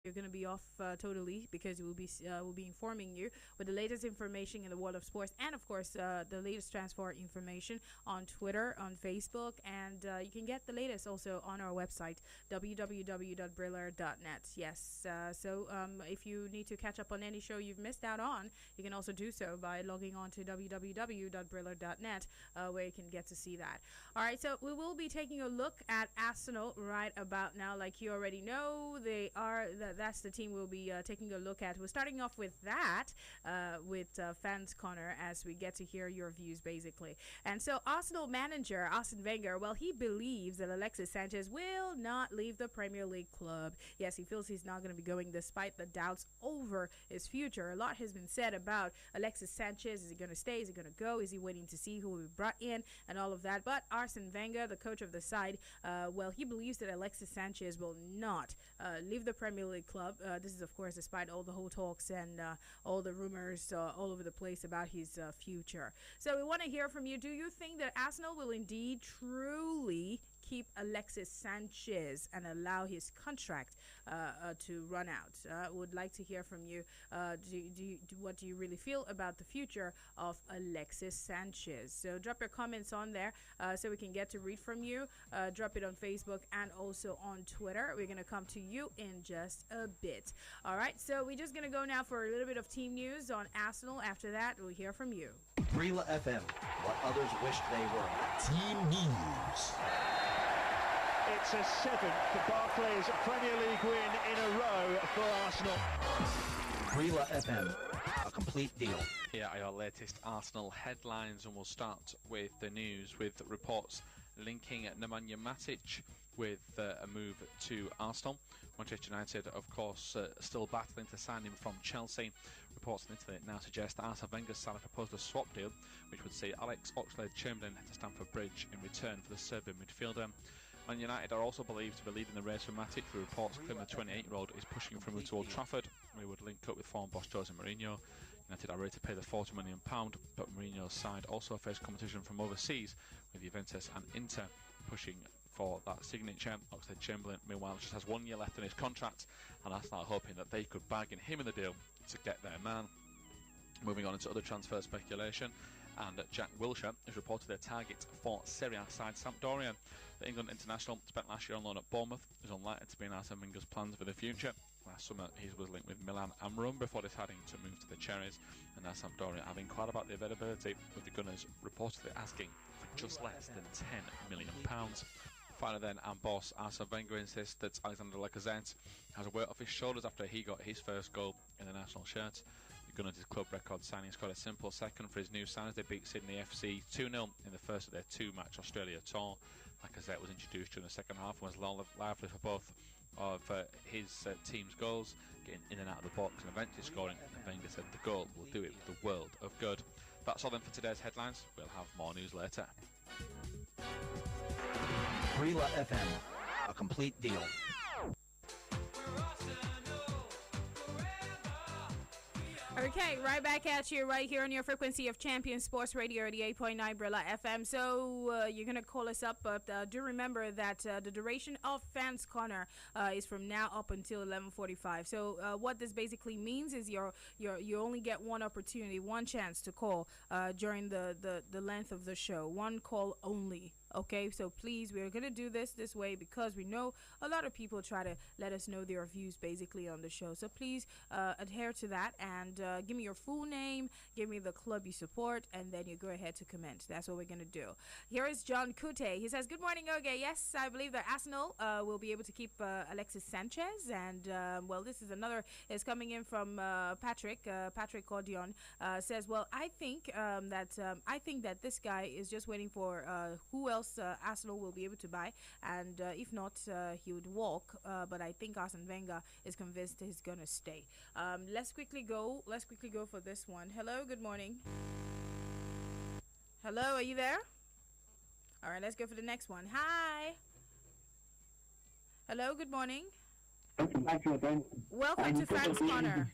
you're going to be off totally because we'll be informing you with the latest information in the world of sports and of course the latest transfer information on Twitter, on Facebook, and you can get the latest also on our website www.briller.net. Yes, so if you need to catch up on any show you've missed out on, you can also do so by logging on to www.briller.net where you can get to see that. All right, so we will be taking a look at Arsenal right about now. Like you already know, that's the team we'll be taking a look at. We're starting off with that with Fans Corner as we get to hear your views basically. And so Arsenal manager Arsene Wenger, well, he believes that Alexis Sanchez will not leave the Premier League club. Yes, he feels he's not going to be going despite the doubts over his future. A lot has been said about Alexis Sanchez. Is he going to stay? Is he going to go? Is he waiting to see who will be brought in and all of that? But Arsene Wenger, the coach of the side, well, he believes that Alexis Sanchez will not leave the Premier League club. This is, of course, despite all the whole talks and all the rumors all over the place about his future. So we want to hear from you. Do you think that Arsenal will indeed truly keep Alexis Sanchez and allow his contract to run out? Would like to hear from you. What do you really feel about the future of Alexis Sanchez? So drop your comments on there so we can get to read from you. Drop it on Facebook and also on Twitter. We're going to come to you in just a bit. All right, so we're just going to go now for a little bit of team news on Arsenal. After that, we'll hear from you. Brilla FM, what others wished they were. Team news. It's a seventh Barclays Premier League win in a row for Arsenal. Brilla FM, a complete deal. Here are your latest Arsenal headlines, and we'll start with the news with reports linking Nemanja Matic with a move to Arsenal. Manchester United, of course, still battling to sign him from Chelsea. Reports on the internet now suggest that Arsene Wenger's side have proposed a swap deal, which would see Alex Oxlade-Chamberlain to Stamford Bridge in return for the Serbian midfielder. Man United are also believed to be leading the race for Matic, with reports claim the 28-year-old is pushing for a move to Old Trafford. We would link up with former boss Jose Mourinho. United are ready to pay the £40 million, but Mourinho's side also face competition from overseas, with Juventus and Inter pushing for that signature. Oxlade-Chamberlain, meanwhile, just has 1 year left in his contract, and Arsenal are hoping that they could bargain him in the deal to get their man. Moving on into other transfer speculation, and Jack Wilshere is reported their target for Serie A side Sampdoria. The England international spent last year on loan at Bournemouth is unlikely to be in Arsene Wenger's plans for the future. Last summer he was linked with Milan and Rome before deciding to move to the Cherries, and now Sampdoria have inquired about the availability, with the Gunners reportedly asking for just less than £10 million. Finally then, and boss Arsene Wenger insists that Alexander Lacazette has a weight off his shoulders after he got his first goal in the national shirt. The Gunners' club record signing scored a simple second for his new signers. They beat Sydney FC 2-0 in the first of their two-match Australia tour. Lacazette was introduced during the second half and was lively for both of his team's goals, getting in and out of the box and eventually scoring. And Wenger said the goal will do it with the world of good. That's all then for today's headlines. We'll have more news later. Brilla FM, a complete deal. Okay, right back at you right here on your frequency of Champion Sports Radio 88.9 Brilla FM. So you're going to call us up, but do remember that the duration of Fans Corner is from now up until 11:45. So what this basically means is you only get one opportunity, one chance to call during the length of the show. One call only. Okay, so please, we're going to do this way because we know a lot of people try to let us know their views basically on the show. So please adhere to that and give me your full name, give me the club you support, and then you go ahead to comment. That's what we're going to do. Here is John Kute. He says, good morning, Oge. Yes, I believe that Arsenal will be able to keep Alexis Sanchez. And, well, this is another, is coming in from Patrick. Patrick Cordion says, well, I think that this guy is just waiting for who else Arsenal will be able to buy, and if not, he would walk. But I think Arsene Wenger is convinced he's gonna stay. Let's quickly go for this one. Hello, good morning. Hello, are you there? All right, let's go for the next one. Hi. Hello, good morning. Welcome to Fans Corner.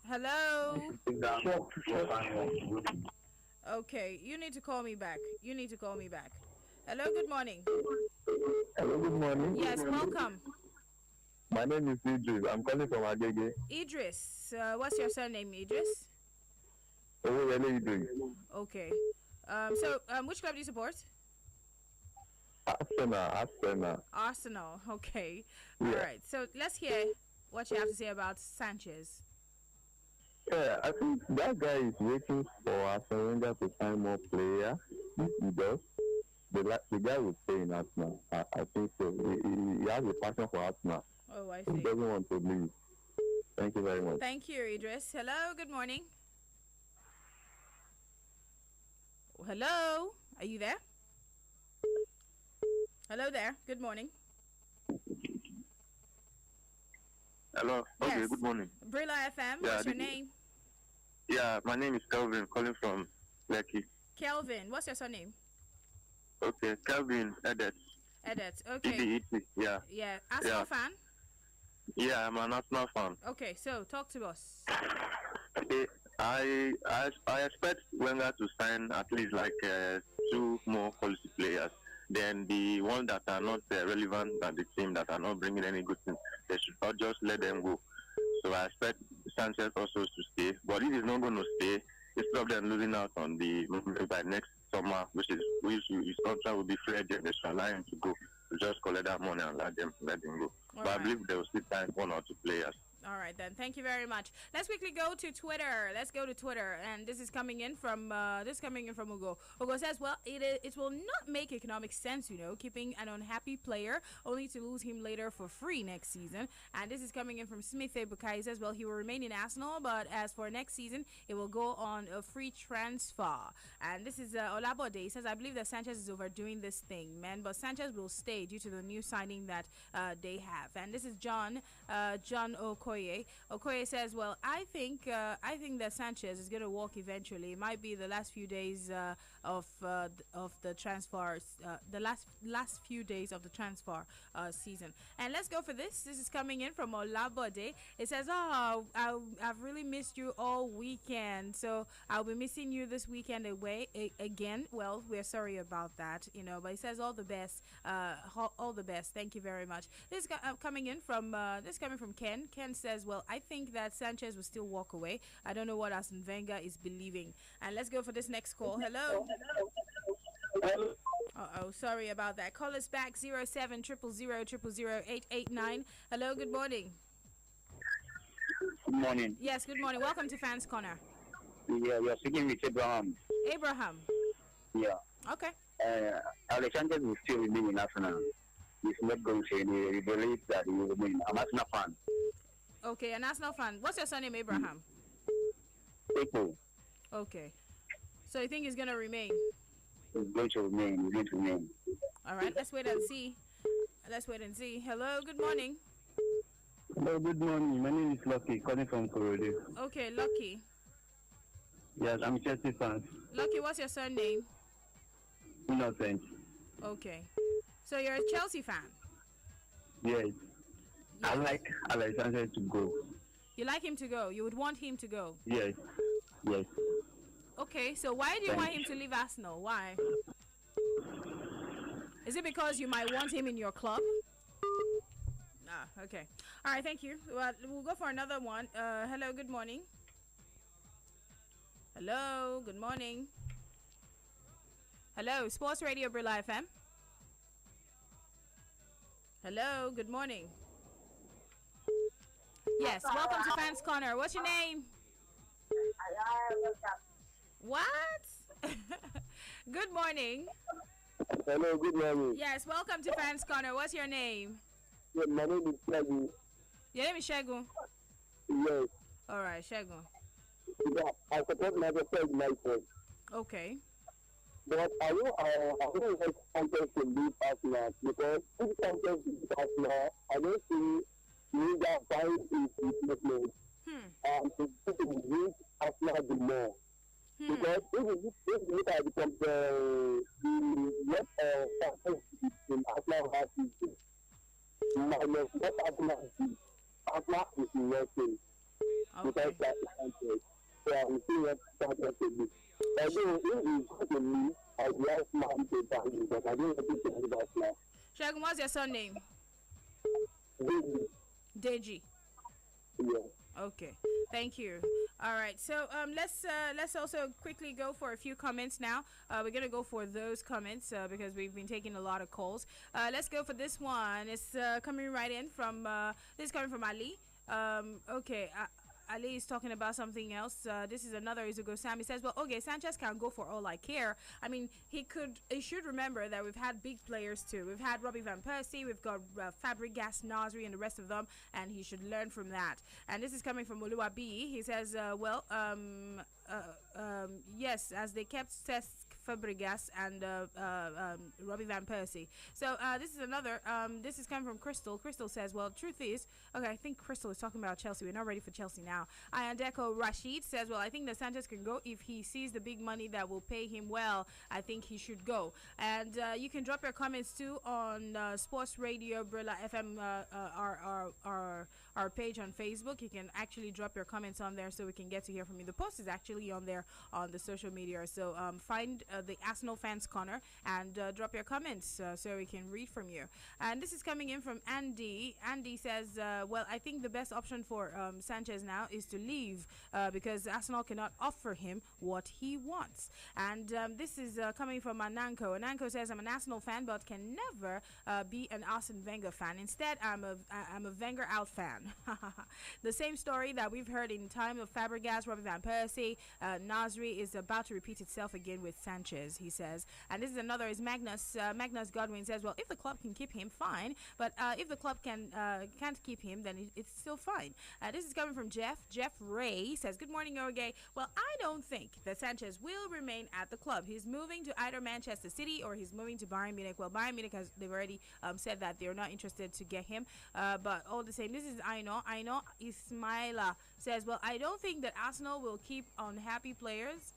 Hello. Okay, you need to call me back. Hello, good morning. Hello, good morning. Yes, welcome. My name is Idris. I'm calling from Agege. Idris. What's your surname, Idris? Oh, really Idris. Okay. Which club do you support? Arsenal. Arsenal. Okay. Yeah. All right. So let's hear what you have to say about Sanchez. Yeah, I think that guy is waiting for Arsenal Wenger to sign more players. If he does, the guy will stay in Arsenal. I think so. He has a passion for Arsenal. Oh, I He see. doesn't want to leave. Thank you very much. Thank you, Idris. Hello. Good morning. Hello. Are you there? Hello there. Good morning. Hello. Okay, Yes. good morning. Brilla FM. Yeah, What's your this is- name? Yeah, my name is Kelvin, calling from Lekki. Kelvin. What's your surname? Okay, Kelvin Edet. Edet. Okay. EDET. Yeah. Yeah. Arsenal Yeah. fan? Yeah, I'm an Arsenal fan. Okay, so talk to us. Okay, I expect Wenger to sign at least like 2 more quality players. Then the ones that are not relevant at the team, that are not bringing any good thing, they should not just let them go. So I expect Sanchez also to stay. But if he's not going to stay, instead of them losing out on the by next summer, which his contract will be free agent, they should allow him to go. To just collect that money and let him go. But I believe they will still sign 1 or 2 players. All right, then. Thank you very much. Let's quickly go to Twitter. And this is coming in from Ugo. Ugo says, well, it will not make economic sense, keeping an unhappy player only to lose him later for free next season. And this is coming in from Smith Ebuka. He says, well, he will remain in Arsenal, but as for next season, it will go on a free transfer. And this is Olabode. He says, I believe that Sanchez is overdoing this thing, man, but Sanchez will stay due to the new signing that they have. And this is John Okoye. Okoye says, well, I think that Sanchez is going to walk eventually. It might be the last few days of the transfer, the last few days of the transfer season. And let's go for this. This is coming in from Olabode. It says, I've really missed you all weekend, so I'll be missing you this weekend again. Well, we're sorry about that, but he says all the best. All the best. Thank you very much. This is coming from Ken. Ken says, well, I think that Sanchez will still walk away. I don't know what Arsene Wenger is believing. And let's go for this next call. Hello. Sorry about that. Call us back 07 000 889. Hello, good morning. Good morning. Yes, good morning. Welcome to Fans Corner. Yeah, you're speaking with Abraham. Abraham. Yeah. Okay. Alexander will still remain in Arsenal. He's not going to say he believes that he will remain. I'm an Arsenal fan. Okay, an Arsenal fan. What's your surname, Abraham? People. Okay. So you think he's going to remain? He's going to remain. All right, let's wait and see. Hello, good morning. Hello, good morning. My name is Lucky, calling from Korode. Okay, Lucky. Yes, I'm a Chelsea fan. Lucky, what's your surname? Innocent. Okay. So you're a Chelsea fan? Yes. I like Alexander to go. You like him to go? You would want him to go? Yes. Okay, so why do you want him to leave Arsenal? Why? Is it because you might want him in your club? Okay. All right, thank you. Well, we'll go for another one. Hello, good morning. Hello, good morning. Hello, Sports Radio Brilla FM. Hello, good morning. Yes, welcome to Fans Corner. What's your name? What? Good morning. Hello, good morning. Yes, welcome to Fans Corner. What's your name? Yeah, my name is Shagun. Your name is Shegun? Yes. All right, Shegun. Yeah, I support myself myself. Okay. But I don't like Sanchez to leave Arsenal because if Sanchez leaves Arsenal, I don't see Liga find his replacement. And to reach Arsenal the more. Because if you look at what Sanchez in Arsenal has is minus what Arsenal is. Arsenal is working. Because that's Sanchez. So I'm seeing what Sanchez will do. Although if he's going to leave, I will have my people, but I don't want to talk about now. Shegun, what's your surname? David. Deji. Yeah. Okay, thank you. All right, so let's also quickly go for a few comments now. We're gonna go for those comments because we've been taking a lot of calls. Let's go for this one. It's coming right in from this is coming from Ali. Okay. Ali is talking about something else. This is another Izugo Sam. He says, well, okay, Sanchez can go for all I care. I mean, he should remember that we've had big players too. We've had Robbie Van Persie, we've got Fabregas, Nasri, and the rest of them, and he should learn from that. And this is coming from Oluwa B. He says, yes, as they kept Cesc Fabregas and Robbie Van Persie. So this is another, this is coming from Crystal. Crystal says, well, truth is, okay, I think Crystal is talking about Chelsea. We're not ready for Chelsea now. Ayandeko Rashid says, well, I think that Sanchez can go if he sees the big money that will pay him well. I think he should go. And you can drop your comments too on Sports Radio Brilla FM, our page on Facebook. You can actually drop your comments on there so we can get to hear from you. The post is actually on there on the social media. So find the Arsenal Fans Corner and drop your comments so we can read from you. And this is coming in from Andy. Andy says, well, I think the best option for Sanchez now is to leave because Arsenal cannot offer him what he wants. And this is coming from Ananko. Ananko says, I'm an Arsenal fan but can never be an Arsene Wenger fan. Instead, I'm a Wenger out fan. The same story that we've heard in time of Fabregas, Robbie Van Persie, Nasri is about to repeat itself again with Sanchez, he says. And this is another is Magnus. Magnus Godwin says, well, if the club can keep him, fine. But if the club can't keep him, then it's still fine. This is coming from Jeff. Jeff Ray says, good morning, Oge. Well, I don't think that Sanchez will remain at the club. He's moving to either Manchester City or he's moving to Bayern Munich. Well, Bayern Munich they've already said that they're not interested to get him. But all the same, this is I know Ismaila says, well, I don't think that Arsenal will keep unhappy players,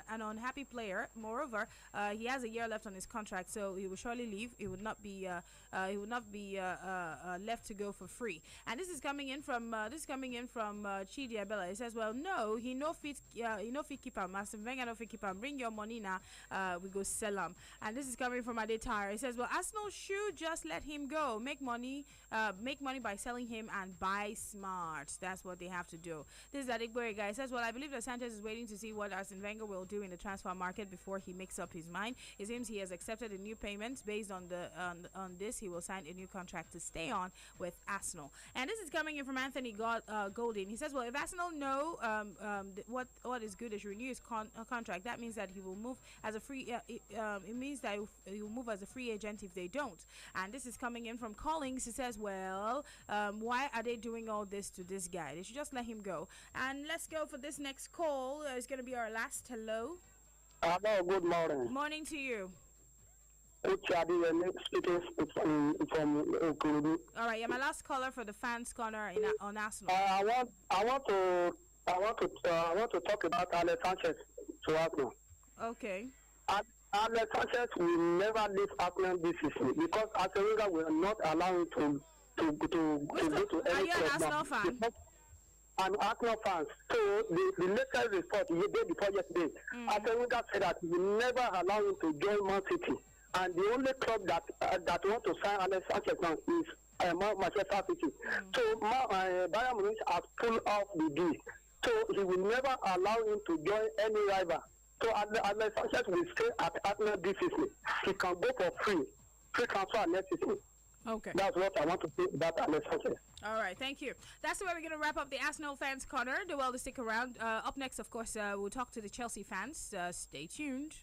an unhappy player. Moreover, he has a year left on his contract, so he will surely leave. He would not be left to go for free. And this is coming in from Chidi Abella. He says, well, no, he no fit keep him. Arsene Wenger no fit keep him. Bring your money now. We go sell him. And this is coming from Adetar. He says, well, Arsenal should just let him go. Make money by selling him and buy smart. That's what they have to do. This is Adegboye guy. He says, well, I believe that Sanchez is waiting to see what Arsene Wenger will do in the transfer market before he makes up his mind. It seems he has accepted a new payment. Based on this, he will sign a new contract to stay on with Arsenal. And this is coming in from Anthony Golding. He says, well, if Arsenal know what is good is renew his contract, that means that he will move as a free. It means that he will move as a free agent if they don't. And this is coming in from Collings. He says, well, why are they doing all this to this guy? They should just let him go. And let's go for this next call. It's going to be our last. Hello. Hello, good morning. Morning to you. All right, yeah, my last caller for the Fans Corner on Arsenal. I want to talk about Alex Sanchez to Arsenal. Okay. Alex Sanchez will never leave Arsenal this season because Arsene Wenger will not allow him to go to any Are you an Arsenal fan? I'm Arsenal fan. So the latest report the day before yesterday, Arsene Wenger said that he will never allow him to join Man City. And the only club that want to sign Alex Sanchez now is Manchester City. So Bayern Munich has pulled off the deal. So he will never allow him to join any rival. So Alex Sanchez will stay at Arsenal this season. He can go for free transfer next season. Okay. That's what I want to say about Alex Sanchez. All right, thank you. That's the way we're going to wrap up the Arsenal Fans Corner. Do well to stick around. Up next, of course, we'll talk to the Chelsea fans. Stay tuned.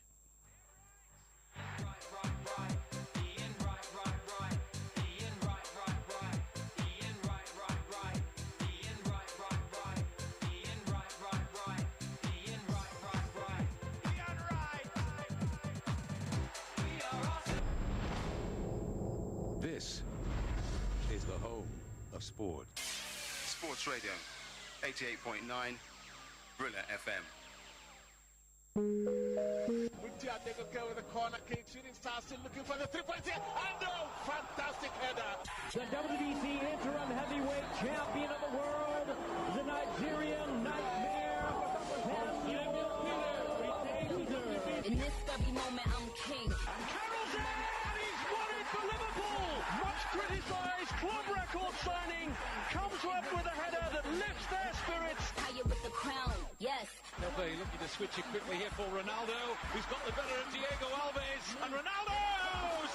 This is the home of sport. Sports Radio, 88.9, Brilla FM. Mutia take a go with the corner kick, shooting star still looking for the 3-point here, and no, fantastic header. The WBC interim heavyweight champion of the world, the Nigerian Nightmare, in this very moment, I'm king. And Carroll's there, and he's won it for Liverpool. Much criticised club record signing comes up with a header that lifts their spirits. Higher with the crown, yes. They'll be looking to switch it quickly here for Ronaldo, who's got the better of Diego Alves, and Ronaldo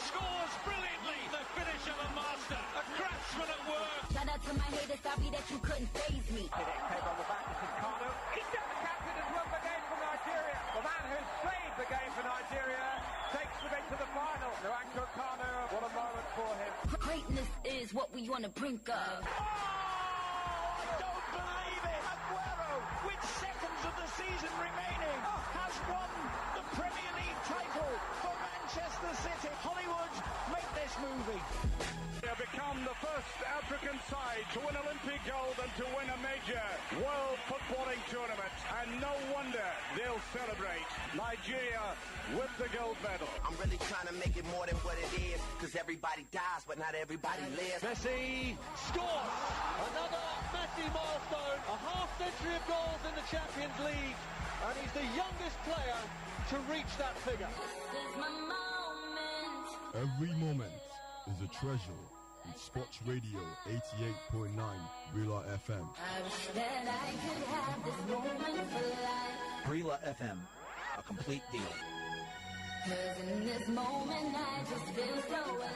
scores brilliantly. The finish of a master, a craftsman at work. Shout out to my haters, sorry that you couldn't faze me. On the back to Fanscorner. He's the captain has won the game for Nigeria. The man who's saved the game for Nigeria takes them into the final. Nwankwo Kanu, what a moment for him. Greatness is what we on the brink of. Oh, I don't believe it. Aguero, with seconds of the season remaining, has won the Premier League title for Manchester City. Hollywood, make this movie. They have become the first African side to win Olympic gold and to win a major world footballing tournament. And no wonder they'll celebrate. Nigeria with the gold medal. I'm really trying to make it more than what it is, because everybody dies, but not everybody lives. Messi scores! Another Messi milestone, a half-century of goals in the Champions League, and he's the youngest player to reach that figure. This is my moment. Every moment is a treasure in Sports Radio 88.9 Brila FM. I wish that I could have this moment for life. Brila FM, a complete deal. 'Cause in this moment I just feel so alive.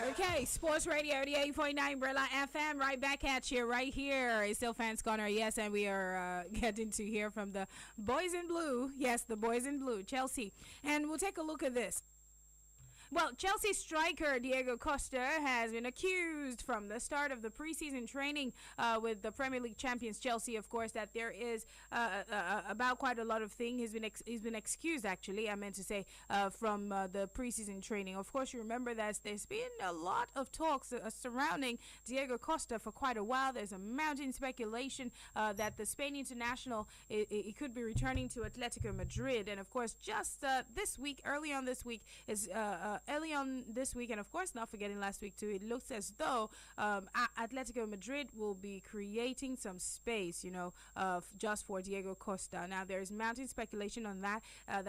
Okay, Sports Radio 88.9 Brilla FM, right back at you right here. It's still Fanscorner, yes, and we are getting to hear from the boys in blue. Yes, the boys in blue, Chelsea. And we'll take a look at this. Well, Chelsea striker Diego Costa has been accused from the start of the preseason training with the Premier League champions Chelsea, of course, that there is about quite a lot of things. He's been excused, actually, I meant to say, from the preseason training. Of course, you remember that there's been a lot of talks surrounding Diego Costa for quite a while. There's a mounting speculation that the Spain international he could be returning to Atletico Madrid. And, of course, just this week, early on this week, and of course not forgetting last week too, it looks as though Atletico Madrid will be creating some space, just for Diego Costa. Now there is mounting speculation on that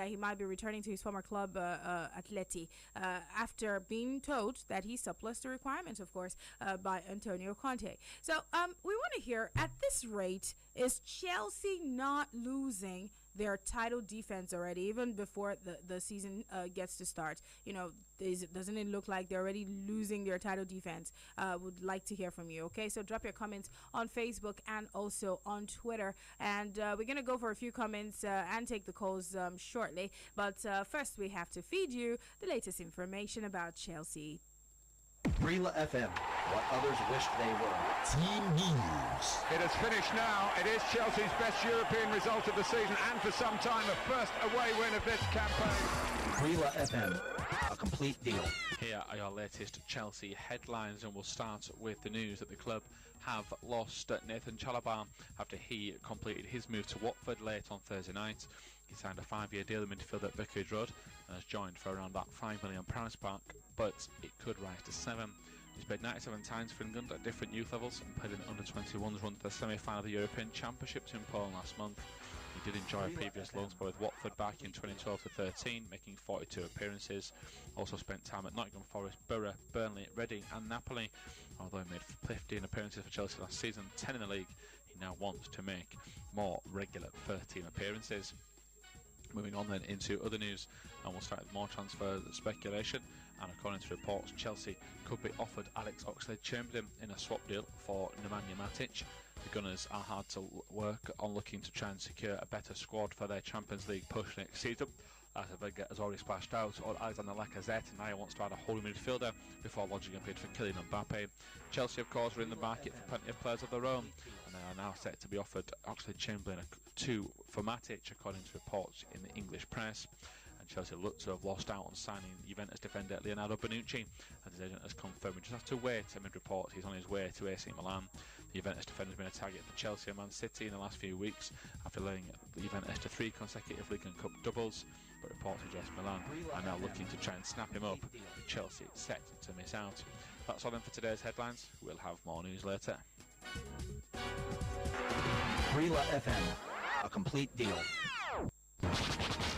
he might be returning to his former club Atleti after being told that he surplus the requirements, of course, by Antonio Conte. So we want to hear, at this rate, is Chelsea not losing their title defense already, even before the season gets to start? Doesn't it look like they're already losing their title defense? Would like to hear from you. Okay, so drop your comments on Facebook and also on Twitter, and we're gonna go for a few comments and take the calls shortly, but first we have to feed you the latest information about Chelsea. Brila FM, what others wished they were. Team news. It has finished now. It is Chelsea's best European result of the season, and for some time a first away win of this campaign. Brila FM, a complete deal. Here are your latest Chelsea headlines, and we'll start with the news that the club have lost Nathan Chalobah after he completed his move to Watford late on Thursday night. He signed a 5-year deal in midfield at Vicarage Road and has joined for around that £5 million price mark, but it could rise to 7. He's played 97 times for England at different youth levels and played in the under-21s run to the semi-final of the European Championships in Poland last month. He did enjoy a previous loan spell with Watford back in 2012-13, making 42 appearances. Also spent time at Nottingham Forest, Borough, Burnley, Reading and Napoli. Although he made 15 appearances for Chelsea last season, 10 in the league, he now wants to make more regular first-team appearances. Moving on then into other news, and we'll start with more transfer speculation. And according to reports, Chelsea could be offered Alex Oxlade-Chamberlain in a swap deal for Nemanja Matic. The Gunners are hard to work on, looking to try and secure a better squad for their Champions League push next season. Wenger has already splashed out on Alexander Lacazette, and now wants to add a holding midfielder before lodging a bid for Kylian Mbappe. Chelsea, of course, are in the market for plenty of players of their own, and they are now set to be offered Oxlade-Chamberlain 2 for Matic, according to reports in the English press. and Chelsea look to have lost out on signing Juventus defender Leonardo Bonucci, as his agent has confirmed. We just have to wait amid reports he's on his way to AC Milan. The Juventus defender has been a target for Chelsea and Man City in the last few weeks after leading Juventus to 3 consecutive League and Cup doubles, but reports suggest Milan are now looking to try and snap him up, with Chelsea set to miss out. That's all then for today's headlines. We'll have more news later. Brila FM, a complete deal.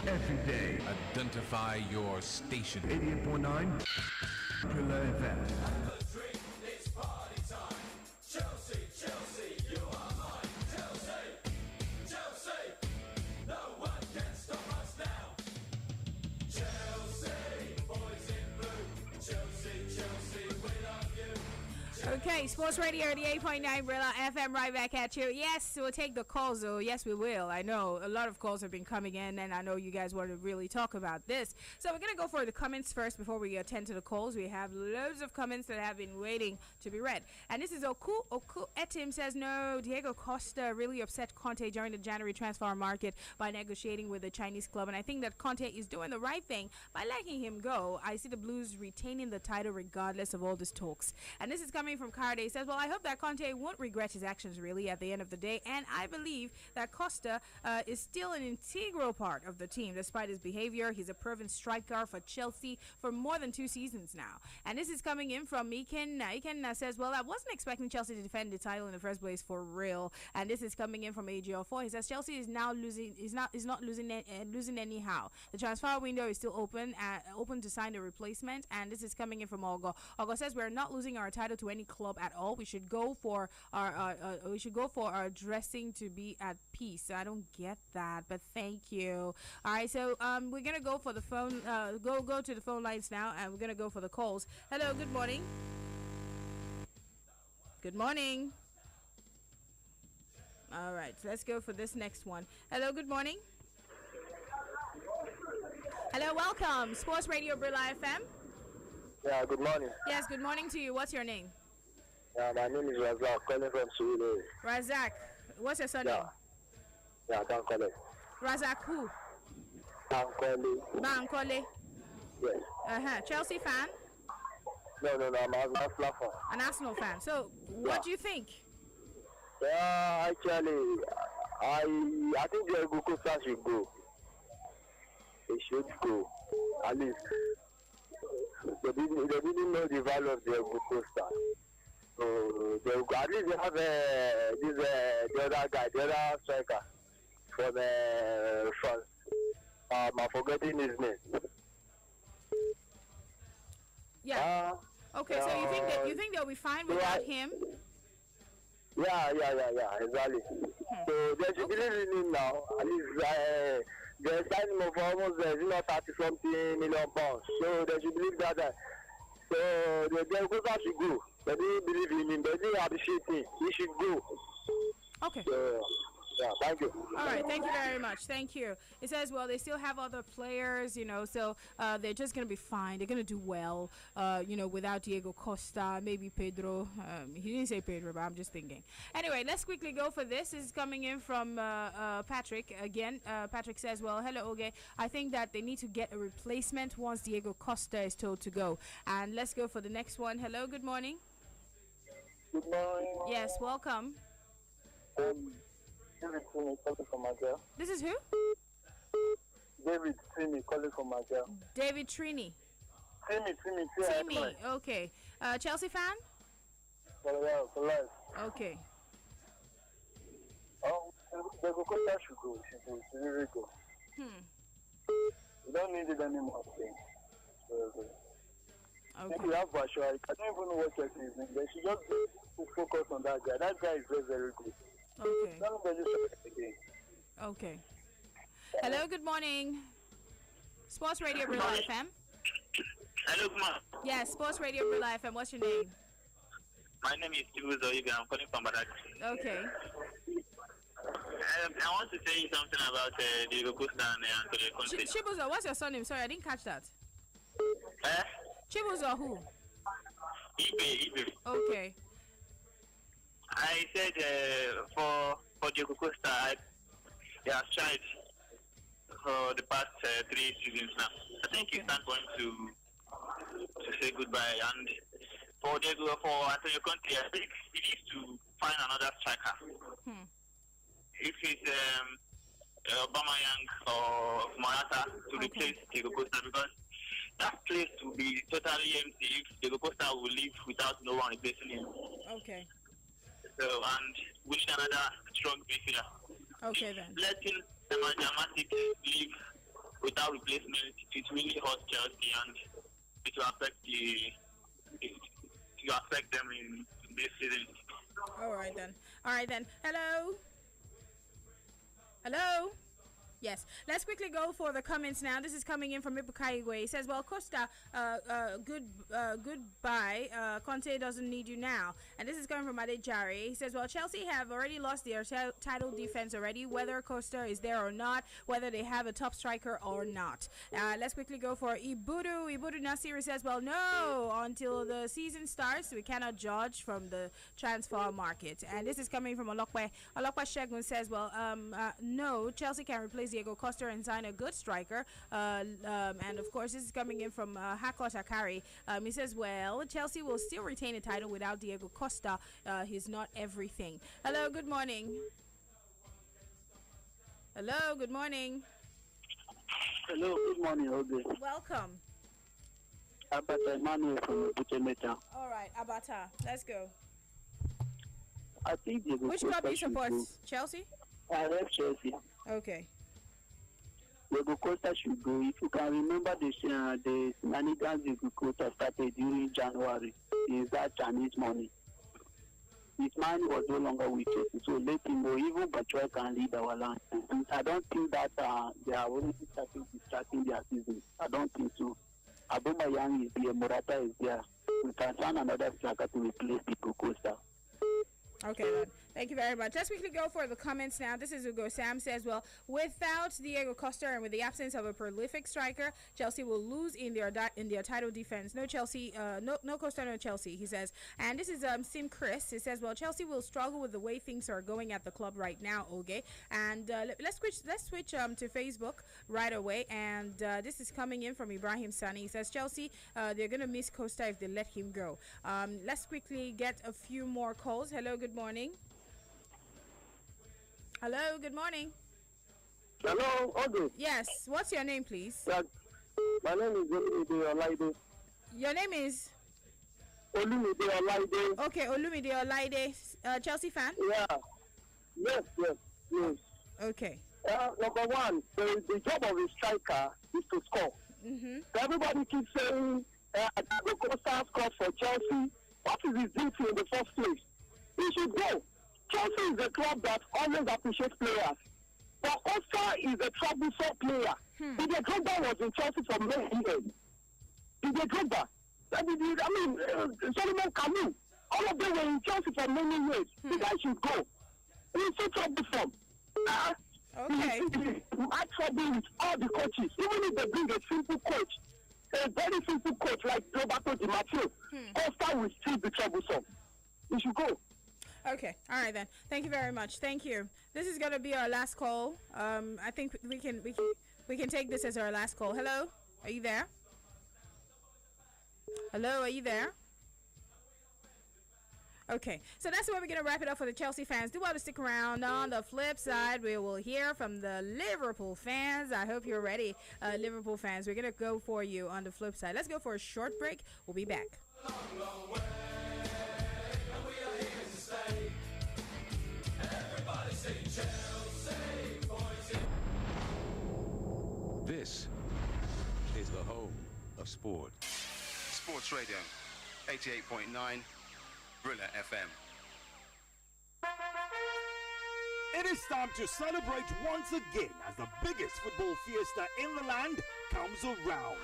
Every day. Identify your station. 88.9 Brila FM. Okay, Sports Radio 88.9 Brilla FM right back at you. Yes, we'll take the calls though. Yes, we will. I know a lot of calls have been coming in, and I know you guys want to really talk about this. So we're going to go for the comments first before we attend to the calls. We have loads of comments that have been waiting to be read. And this is Oku Etim says, no, Diego Costa really upset Conte during the January transfer market by negotiating with the Chinese club. And I think that Conte is doing the right thing by letting him go. I see the Blues retaining the title regardless of all these talks. And this is coming from Carde. He says, well, I hope that Conte won't regret his actions really at the end of the day, and I believe that Costa is still an integral part of the team despite his behavior. He's a proven striker for Chelsea for more than 2 seasons now. And this is coming in from Meekin. Meekin says, well, I wasn't expecting Chelsea to defend the title in the first place for real. And this is coming in from AGL4. He says Chelsea is now losing anyhow. The transfer window is still open to sign a replacement. And this is coming in from Ogo. Ogo says we're not losing our title to any club at all. We should go for our dressing to be at peace. I don't get that, but thank you. All right, so we're gonna go for the phone. Go to the phone lines now, and we're gonna go for the calls. Hello, good morning. Good morning. All right, so let's go for this next one. Hello, good morning. Hello, welcome. Sports Radio Brilla FM. Yeah, good morning. Yes, good morning to you. What's your name? My name is Razak, calling from Sweden. Razak, what's your surname? Yeah, Dankole. Razak who? Dankole. Bankole. Yes. Chelsea fan? No, I'm an Arsenal fan. An Arsenal fan. So, what do you think? Yeah, actually, I think Diego Costa should go. He should go. At least they didn't know the value of Diego Costa. So at least they have the other guy, the other striker from France. I'm forgetting his name. Yeah. Okay, so you think they'll be fine without him? Yeah, exactly. So they should believe in him now. At least they're signing him for almost 30-something million pounds. So they should believe that. So the Costa should go. They didn't believe in him. They didn't appreciate him. He should go. Okay. So, yeah, thank you. All right, thank you very much. Thank you. It says, well, they still have other players, so they're just going to be fine. They're going to do well, without Diego Costa, maybe Pedro. He didn't say Pedro, but I'm just thinking. Anyway, let's quickly go for this. This is coming in from Patrick again. Patrick says, well, hello, Oge. I think that they need to get a replacement once Diego Costa is told to go. And let's go for the next one. Hello, good morning. Good morning. Yes, welcome. David Trini calling from Nigeria. This is who? David Trini calling from Nigeria. David Trini. Trini. Okay. Chelsea fan? For life. Okay. The Costa should go. Should really go. We don't need it anymore. Okay. If you have Basho, I don't even know what Chelsea is doing. They should just focus on that guy. That guy is very, very good. Okay. Hello, good morning. Sports Radio Brilla FM. Hello, good morning. Yes, Sports Radio Brilla FM. What's your name? My name is Chibuzo Oge. I'm calling from Badak. Okay. I want to say something about Diego Costa and Antonio Conte. Chibuzo, what's your surname? Sorry, I didn't catch that. Chibuzo who? Ibe. Okay. I said for Diego Costa, he has tried for the past 3 seasons now. I think it's time for him to say goodbye. And for Antonio Conte, I think he needs to find another striker. If it's Aubameyang or Morata to replace Diego Costa, because that place will be totally empty if Diego Costa will leave without no one replacing him. Okay. So, and we need another strong midfielder. Okay then. Letting Nemanja Matic leave without replacement, it really hurts Chelsea, and it will affect them in this season. All right then. Hello. Yes, let's quickly go for the comments now. This is coming in from Ibukaigwe. He says, well, Costa, goodbye. Conte doesn't need you now. And this is coming from Ade Jari. He says, well, Chelsea have already lost their title defense already, whether Costa is there or not, whether they have a top striker or not. Let's quickly go for Ibudu. Ibudu Nasiri says, well, no, until the season starts, we cannot judge from the transfer market. And this is coming from Olokwe. Olokwe Shegun says, well, no, Chelsea can replace Diego Costa and sign a good striker. And of course, this is coming in from Hako Takari. He says, well, Chelsea will still retain a title without Diego Costa. He's not everything. Hello, good morning. Hello, good morning. Hello, good morning, Oge. Welcome. Abata Emmanuel from Butemeta. All right, Abata, let's go. I think Diego Which club do you support? Chelsea? I have Chelsea. Okay. Diego Costa should go. If you can remember the shenanigans Diego Costa started during January, is that Chinese money. His mind was no longer with Chelsea, so let him go. Even Bachoy can lead our line. And I don't think that they are already starting their season. I don't think so. Aubameyang is there, Morata is there. We can find another striker to replace Diego Costa. Okay, then. Thank you very much. Let's quickly go for the comments now. This is Ugo. Sam says, well, without Diego Costa and with the absence of a prolific striker, Chelsea will lose in their title defense. No Chelsea, no Costa, no Chelsea, he says. And this is Sim Chris. He says, well, Chelsea will struggle with the way things are going at the club right now, okay? And let's switch to Facebook right away. And this is coming in from Ibrahim Sani. He says, Chelsea, they're going to miss Costa if they let him go. Let's quickly get a few more calls. Hello, good morning. Hello, good morning. Hello, Oge. Yes, what's your name, please? My name is Olumide Olaide. Your name is? Olumide Olaide. Okay, Olumide Olaide. Chelsea fan? Yeah. Yes. Okay. Number one, the job of a striker is to score. Mm-hmm. Everybody keeps saying, Diego Costa scored for Chelsea. What is his duty in the first place? He should go. Chelsea is a club that always appreciates players. But Costa is a troublesome player. Didier Drogba was in Chelsea for many years. Didier Drogba. Solomon Kalou. All of them were in Chelsea for many years. The guy should go. He's so troublesome. Okay. He had trouble with all the coaches. Even if they bring a simple coach, a very simple coach like Roberto Di Matteo, Costa will still be troublesome. He should go. Okay, all right then. Thank you very much. Thank you. This is gonna be our last call. I think we can take this as our last call. Hello, are you there? Hello, are you there? Okay, so that's where we're going to wrap it up for the Chelsea fans. Do want to stick around. On the flip side, we will hear from the Liverpool fans. I hope you're ready, Liverpool fans. We're going to go for you on the flip side. Let's go for a short break. We'll be back. This is the home of sport. Sports Radio, 88.9, Brilla FM. It is time to celebrate once again as the biggest football fiesta in the land comes around.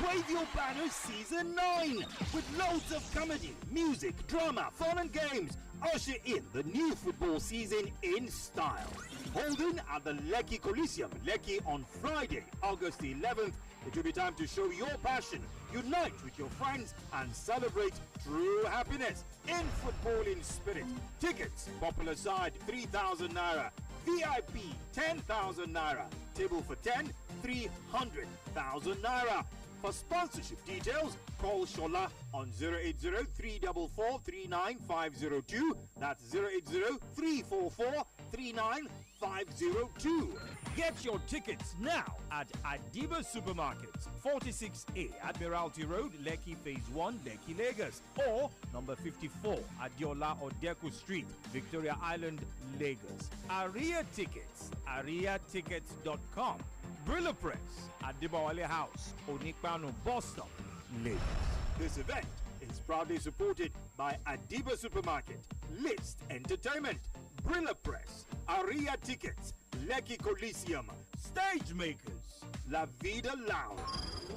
Wave Your Banners Season 9 with loads of comedy, music, drama, fun and games. Usher in the new football season in style. Holding at the Lekki Coliseum, Lekki on Friday, August 11th. It will be time to show your passion, unite with your friends and celebrate true happiness in footballing spirit. Tickets, popular side 3,000 naira. VIP 10,000 naira. Table for 10, 300,000 naira. For sponsorship details, call Shola on 080-344-39502. That's 080-344-39502. Get your tickets now at Adiba Supermarkets, 46A Admiralty Road, Lekki Phase 1, Lekki, Lagos, or number 54 Adiola Odeku Street, Victoria Island, Lagos. Aria Tickets, ariatickets.com. Brilla Press, Adibawale House, Onikpano Bus Stop, Lagos. This event is proudly supported by Adiba Supermarket, List Entertainment, Brilla Press, Aria Tickets, Lekki Coliseum, Stage Makers, La Vida Lounge.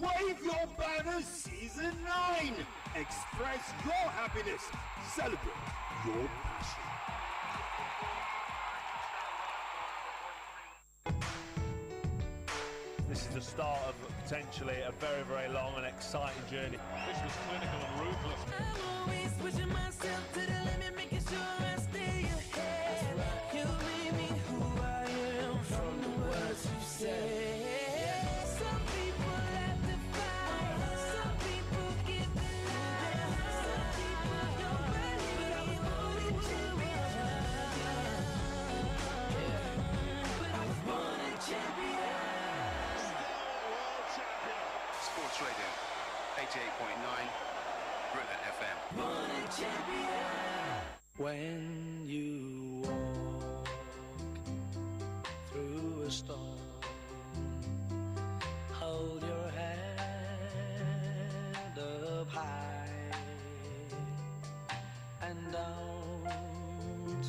Wave your banners Season 9. Express your happiness. Celebrate your passion. This is the start of potentially a very, very long and exciting journey. This was clinical and ruthless. I'm always pushing myself to the limit, making sure I stay ahead. You made me who I am from the words you say. Some people have to fight, some people give the lie, some people don't believe, but I was born a champion. But I was born a champion. Sports Radio, 88.9, Brilla FM. Born a champion. When you walk through a storm, hold your head up high and don't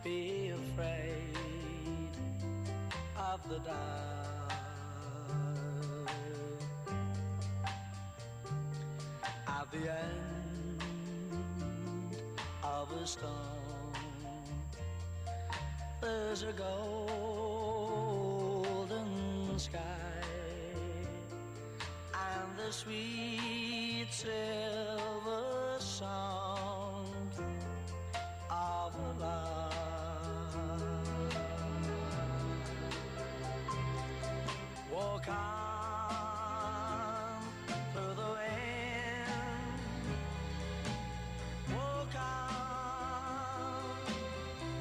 be afraid of the dark. At the end of a storm, there's a golden sky and the sweet silver sound of love. Walk on through the wind, walk on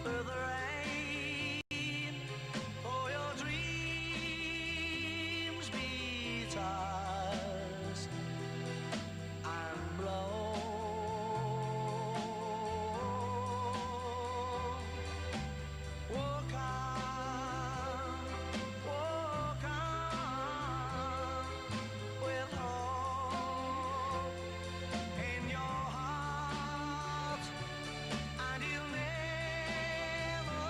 through the rain, for your dreams be tossed and blow. Walk on with hope in your heart, and you'll never walk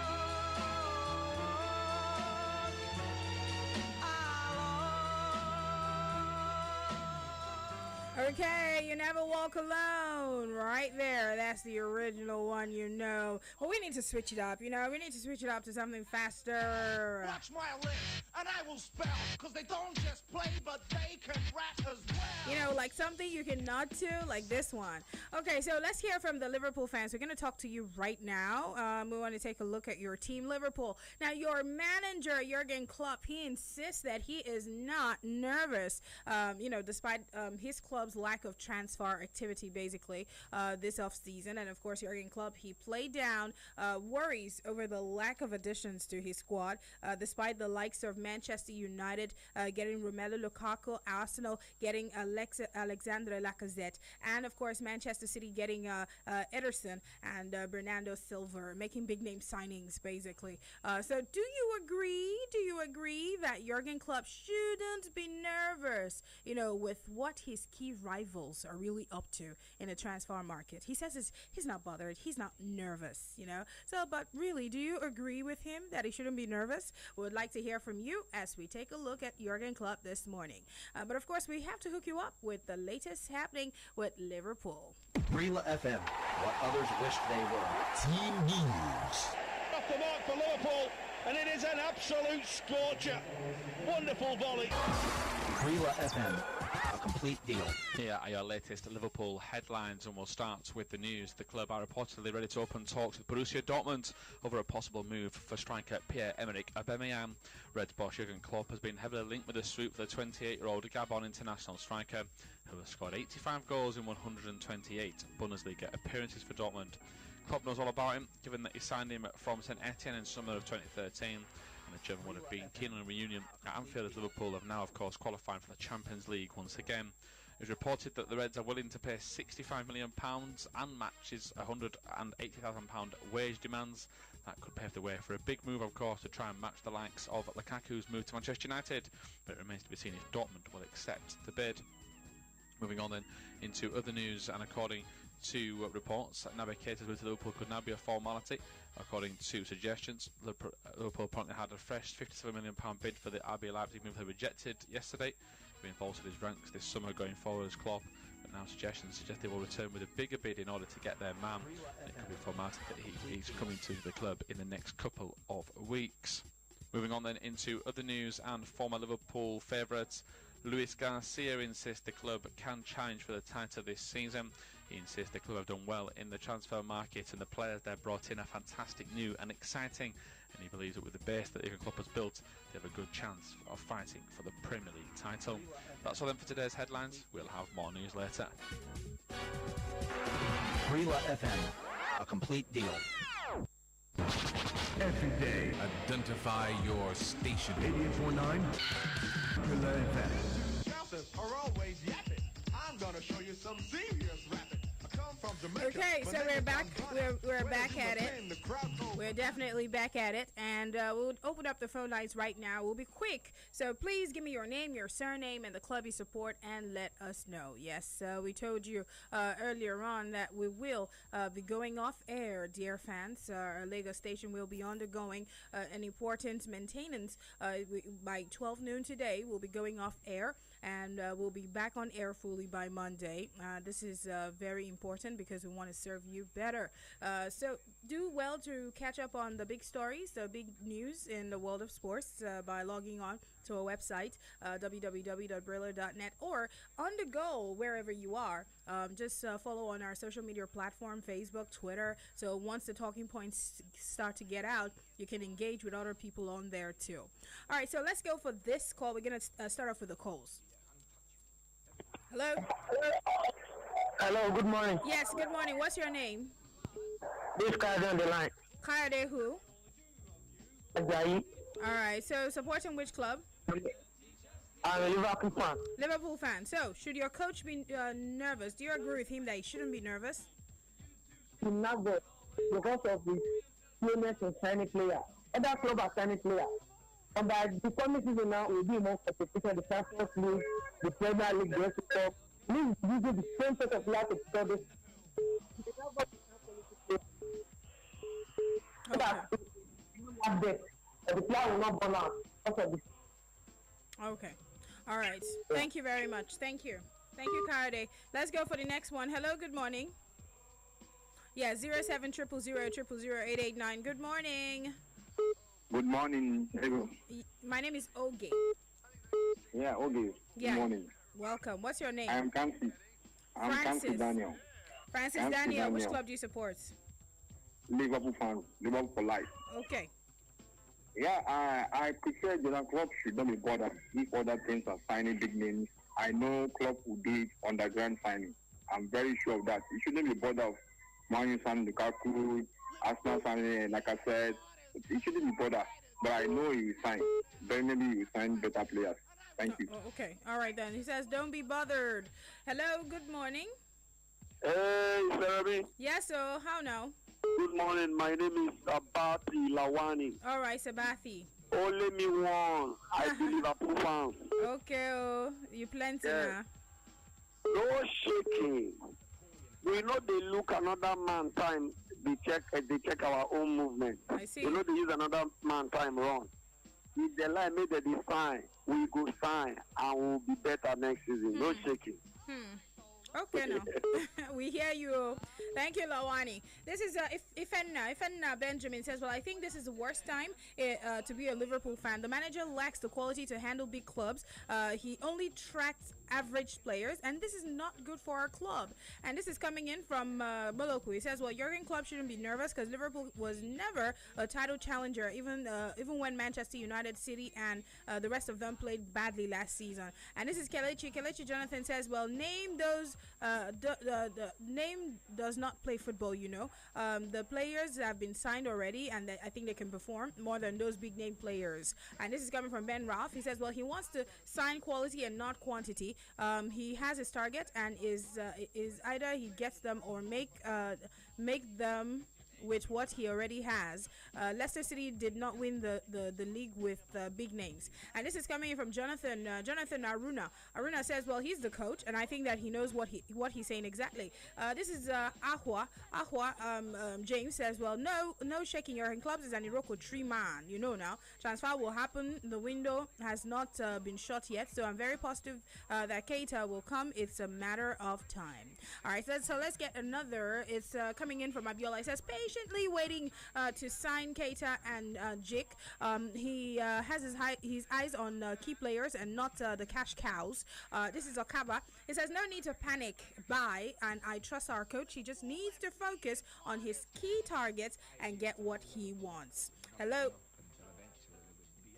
alone. Okay, you never walk alone. Right there. That's the original one, you know. Well, we need to switch it up, you know. We need to switch it up to something faster. Watch my lips, and I will spell, because they don't just play, but they can rap as well. You know, like something you can nod to, like this one. Okay, so let's hear from the Liverpool fans. We're going to talk to you right now. We want to take a look at your team, Liverpool. Now, your manager, Jurgen Klopp, he insists that he is not nervous, you know, despite his club's lack of transfer activity, basically, this offseason. And, of course, Jurgen Klopp, he played down worries over the lack of additions to his squad, despite the likes of Manchester United getting Romelu Lukaku, Arsenal getting Alexandre Lacazette, and, of course, Manchester City getting Ederson and Bernardo Silva, making big name signings, basically. So do you agree that Jurgen Klopp shouldn't be nervous, you know, with what his key rivals are really up to in the transfer market? He says he's not bothered, he's not nervous, you know. So, but really, do you agree with him that he shouldn't be nervous? We would like to hear from you as we take a look at Jurgen Klopp this morning. But of course, we have to hook you up with the latest happening with Liverpool. Brilla FM, what others wished they were. Team news. Off the mark for Liverpool, and it is an absolute scorcher. Wonderful volley. Brilla FM, a complete deal. Here are your latest Liverpool headlines, and we'll start with the news. The club are reportedly ready to open talks with Borussia Dortmund over a possible move for striker Pierre-Emerick Aubameyang. Red Bull Jurgen Klopp has been heavily linked with a swoop for the 28-year-old Gabon international striker, who has scored 85 goals in 128 Bundesliga appearances for Dortmund. Klopp knows all about him, given that he signed him from St Etienne in summer of 2013, and the German would have been keen on a reunion at Anfield, as Liverpool have now, of course, qualified for the Champions League once again. It was reported that the Reds are willing to pay £65 million and matches £180,000 wage demands. That could pave the way for a big move, of course, to try and match the likes of Lukaku's move to Manchester United, but it remains to be seen if Dortmund will accept the bid. Moving on then into other news, and according to reports, Naby Keita's move to Liverpool could now be a formality. According to suggestions, Liverpool apparently had a fresh £57 million bid for the RB Leipzig move they rejected yesterday, being bolstered his ranks this summer going forward as Klopp. But now suggestions suggest they will return with a bigger bid in order to get their man. And it could be formality that he's coming to the club in the next couple of weeks. Moving on then into other news, and former Liverpool favourites Luis Garcia insists the club can challenge for the title this season. He insists the club have done well in the transfer market, and the players they've brought in are fantastic, new and exciting, and he believes that with the base that Jurgen Klopp has built, they have a good chance of fighting for the Premier League title. That's all then for today's headlines. We'll have more news later. Brila FM, a complete deal. Every day. Identify your station. 88.9 Brila FM. Bouncers are always yapping. I'm gonna show you some serious rapping. I come from Jamaica. Okay, so we're back. We're back at it. We're definitely back at it, and we'll open up the phone lines right now. We'll be quick, so please give me your name, your surname, and the club you support, and let us know. Yes, we told you earlier on that we will be going off air, dear fans. Our Liga station will be undergoing an important maintenance by 12 noon today. We'll be going off air, and we'll be back on air fully by Monday. This is very important because we want to serve you better. So do well to catch up on the big stories, the big news in the world of sports by logging on to our website, www.briller.net, or on the go, wherever you are. Just follow on our social media platform, Facebook, Twitter. So once the talking points start to get out, you can engage with other people on there too. All right, so let's go for this call. We're going to start off with the calls. Hello? Hello, good morning. Yes, good morning. What's your name? This guy on the line. Kayode who? Ajayi. All right, so supporting which club? I'm a Liverpool fan. Liverpool fan. So, should your coach be nervous? Do you agree with him that he shouldn't be nervous? He's nervous because of his slowness in signing player. Other club are signing player. And by the coming season now, will be more competition. The Champions League, the Premier League, the FA Cup. He's using the same set of players to start this. The player will not burn out. Okay. All right. Thank you very much. Thank you. Thank you, Kayode. Let's go for the next one. Hello, good morning. Yeah, 07000000889. Good morning. Good morning, everyone. My name is Oge. Yeah, Oge. Yeah. Good morning. Welcome. What's your name? I am Francis. Francis Daniel. Francis Daniel. Which club do you support? Liverpool fan. Liverpool for life. Okay. Yeah, I prefer Jurgen Klopp should not be bothered if other teams are signing big names. I know Klopp will do it underground signing. I'm very sure of that. He shouldn't be bothered of Man U signing Lukaku, Arsenal signing, like I said. He shouldn't be bothered. But I know he will sign. Then maybe he will sign better players. Thank you. Okay. All right, then. He says, don't be bothered. Hello, good morning. Hey, Sarami. Yes, so how now? Good morning. My name is Abati Lawani. All right, Sabathi. Only me one. I be Liverpool fans. Okay, oh, you plenty now. No shaking. We know they look another man time. They check our own movement. I see. We know they use another man time run. If the line made the sign, we go sign and we'll be better next season. No shaking. Okay, now we hear you. Thank you, Lawani. This is Ifenna Benjamin says, well, I think this is the worst time to be a Liverpool fan. The manager lacks the quality to handle big clubs. He only tracks average players, and this is not good for our club. And this is coming in from Monaco. He says, well, Jurgen Klopp shouldn't be nervous because Liverpool was never a title challenger, even when Manchester United, City, and the rest of them played badly last season. And this is Kelechi. Kelechi Jonathan says, well, name those. The name does not play football, you know. The players have been signed already, and I think they can perform more than those big name players. And this is coming from Ben Ralph. He says, well, he wants to sign quality and not quantity. He has his target, and is either he gets them or make them with what he already has. Leicester City did not win the league with big names. And this is coming in from Jonathan Aruna. Aruna says, well, he's the coach, and I think that he knows what he's saying exactly. This is Ahwa. James says, well, no shaking your hand. Clubs is an Iroko tree man. You know now. Transfer will happen. The window has not been shut yet, so I'm very positive that Keita will come. It's a matter of time. All right, so let's get another. It's coming in from Abiola. It says, patiently waiting to sign Keita and Jik. He has his eyes on key players and not the cash cows. This is Okaba. He says, no need to panic, buy, and I trust our coach. He just needs to focus on his key targets and get what he wants. Hello.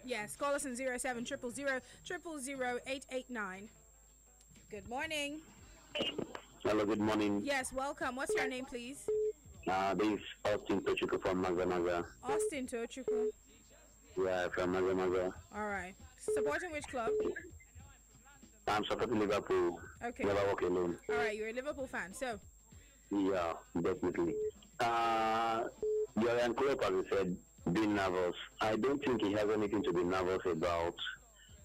Yes, call us in 07 000 889. Good morning. Hello, good morning. Yes, welcome. What's your name, please? This is Austin Tochukwu from Mazamaza. Austin Tochukwu. Yeah, from Mazamaza. All right. Supporting which club? I'm supporting Liverpool. Okay. Never walk alone. All right, you're a Liverpool fan, so. Yeah, definitely. Jurgen Klopp, as I said, being nervous. I don't think he has anything to be nervous about,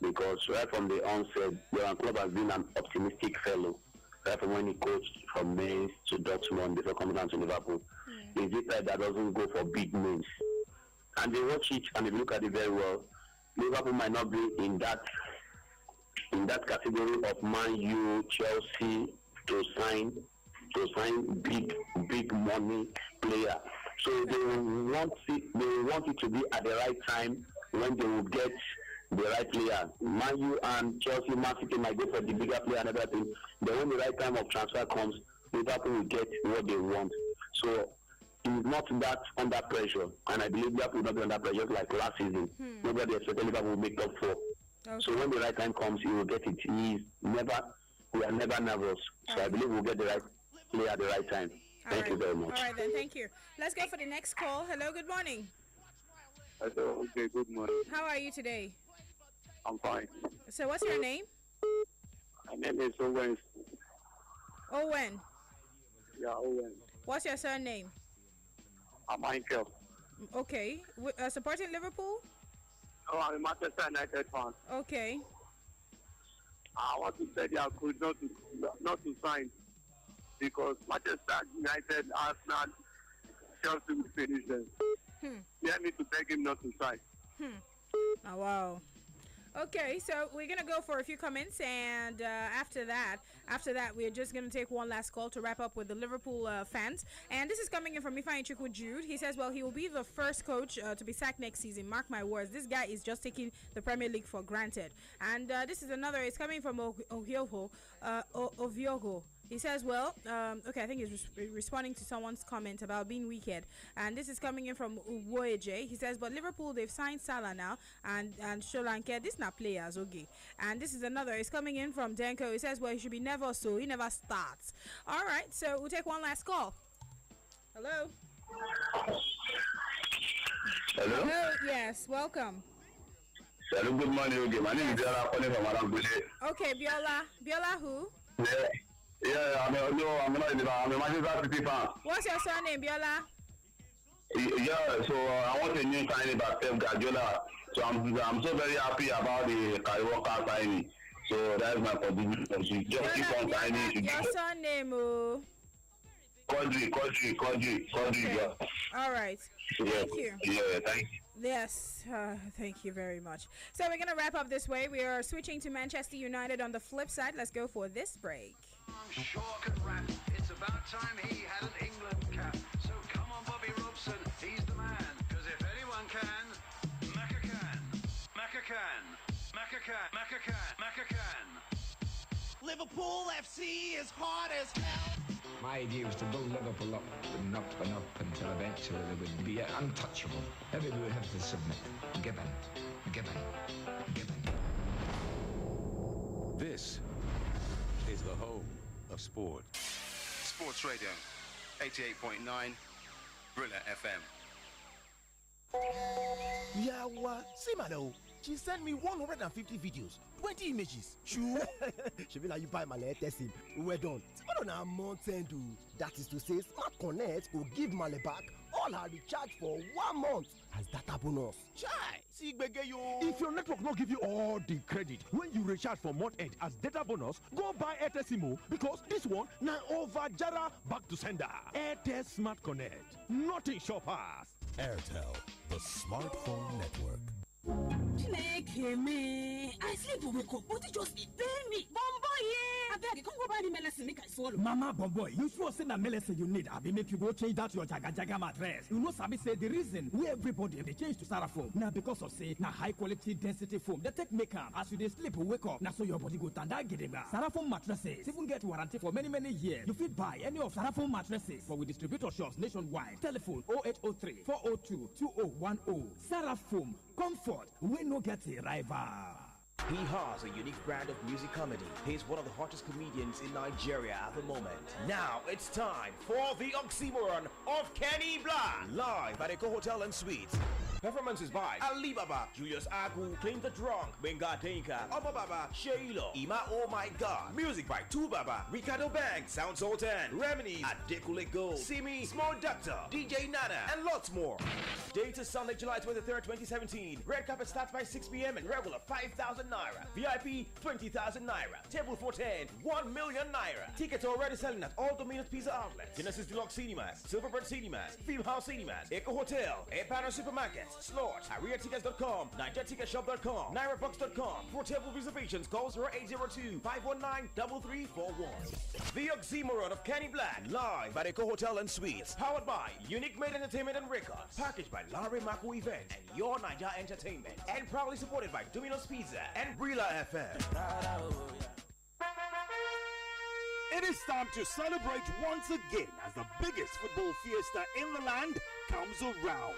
because right from the onset, Jurgen Klopp has been an optimistic fellow. Right from when he coached from Mainz to Dortmund before coming down to Liverpool. He's a type that doesn't go for big names. And they watch it and they look at it very well. Liverpool might not be in that category of Man U, Chelsea to sign big money player. So they want it to be at the right time when they will get the right player. Man U and Chelsea, Man City might go for the bigger player and everything. But when the right time of transfer comes, Liverpool will get what they want. So he's not that under pressure, and I believe Liverpool will not be under pressure like last season. Nobody expected Liverpool will make top 4. Okay. So when the right time comes, he will get it. We are never nervous. So I believe we'll get the right player at the right time. Thank you very much. All right then, thank you. Let's go for the next call. Hello, good morning. Hello, okay, good morning. How are you today? I'm fine. So what's your name? My name is Owen. Owen. Yeah, Owen. What's your surname? I'm Michael. Okay. Supporting Liverpool? Oh, I'm a Manchester United fan. Okay. I want to tell you, I could not to sign, because Manchester United, Arsenal, Chelsea will finish them. They need to beg him not to sign. Oh, wow. Okay, so we're gonna go for a few comments, and after that, we're just gonna take one last call to wrap up with the Liverpool fans. And this is coming in from Ifeanyi Chukwu Jude. He says, well, he will be the first coach to be sacked next season. Mark my words. This guy is just taking the Premier League for granted. And this is another. It's coming from Oviogo. He says, well, okay, I think he's responding to someone's comment about being wicked. And this is coming in from Uwoeje. He says, but Liverpool, they've signed Salah now and Solanke. This not players, okay. And this is another. It's coming in from Denko. He says, well, he should be never so. He never starts. All right, so we'll take one last call. Hello? Hello? Hello, yes, welcome. Hello, good morning, Oge. My name is Biola, calling from Arambule. Okay, Biola. Biola who? Yeah, I'm a Manchester City fan. What's your surname, Biola? Yeah, so I want a new signing by Pep Guardiola. So I'm so very happy about the Kyle Walker signing. So that's my contribution. She just keep on signing. Your surname, Quadri. Okay. Yeah. All right. Thank you. Yeah, thank you. Yes, thank you very much. So we're going to wrap up this way. We are switching to Manchester United on the flip side. Let's go for this break. Shaw can rap. It's about time he had an England cap. So come on, Bobby Robson, he's the man. Because if anyone can, Macca can. Macca can. Macca can. Macca can. Macca can. Liverpool FC is hard as hell. My idea was to build Liverpool up and up and up until eventually they would be untouchable. Everybody would have to submit. Given. This is the home of sport. Sports Radio, 88.9, Brilla FM. Yeah, what? See, madam, she sent me 150 videos, 20 images. Sure. She be like, you buy my latest SIM. Well done. What on a mountain do? That is to say, Smart Connect will give Male back all her recharge for 1 month as data bonus. Chai, see, yo. If your network not give you all the credit when you recharge for month end as data bonus, go buy Airtel Simo because this one now over Jara back to sender. Airtel Smart Connect. Nothing shop pass. Airtel, the smartphone network. Chineke me, I sleep for wake up, but it just pain me. Bomboy, I beg, come go buy me medicine, make I swallow. Mama Bomboy, you sure say na medicine you need? I be make you go change that your jaga mattress. You know, Sabi say the reason we everybody they change to Styrofoam now because of say na high quality density foam. They take make am as you dey sleep wake up. Now so your body go tanda gidigba. Styrofoam mattresses even get warranty for many years. You fit buy any of Styrofoam mattresses for with distributor shops nationwide. Telephone 0803 402 2010. Styrofoam. Comfort, we no get a rival. He has a unique brand of music comedy. He's one of the hottest comedians in Nigeria at the moment. Now it's time for the oxymoron of Kenny Black, live at Eco Hotel and Suites. Performances by Alibaba, Julius Agu, Clean the Drunk, Benga Denka, Baba, Shaylo, Ima Oh My God. Music by Tubaba, Ricardo Banks, Sound Sultan, Remedies, Adekule Gold, Simi, Small Doctor, DJ Nana, and lots more. Date is Sunday, July 23rd, 2017. Red carpet starts by 6 p.m. and regular 5,000 naira. VIP 20,000 naira. Table for 10, 1 million naira. Tickets are already selling at all Domino's Pizza outlets. Genesis Deluxe Cinemas, Silverbird Cinemas, Film House Cinemas, Eco Hotel, Banner Supermarkets, Slot, AriaTickets.com, NigerTicketShop.com, NairaBox.com. For table reservations, call 0802-519-3341. The Oxymoron of Kenny Black, live at Eco Hotel and Suites. Powered by Unique Made Entertainment and Records. Packaged by Larry Mako Events and Your Niger Entertainment. And proudly supported by Domino's Pizza and Brilla FM. It is time to celebrate once again as the biggest football fiesta in the land comes around.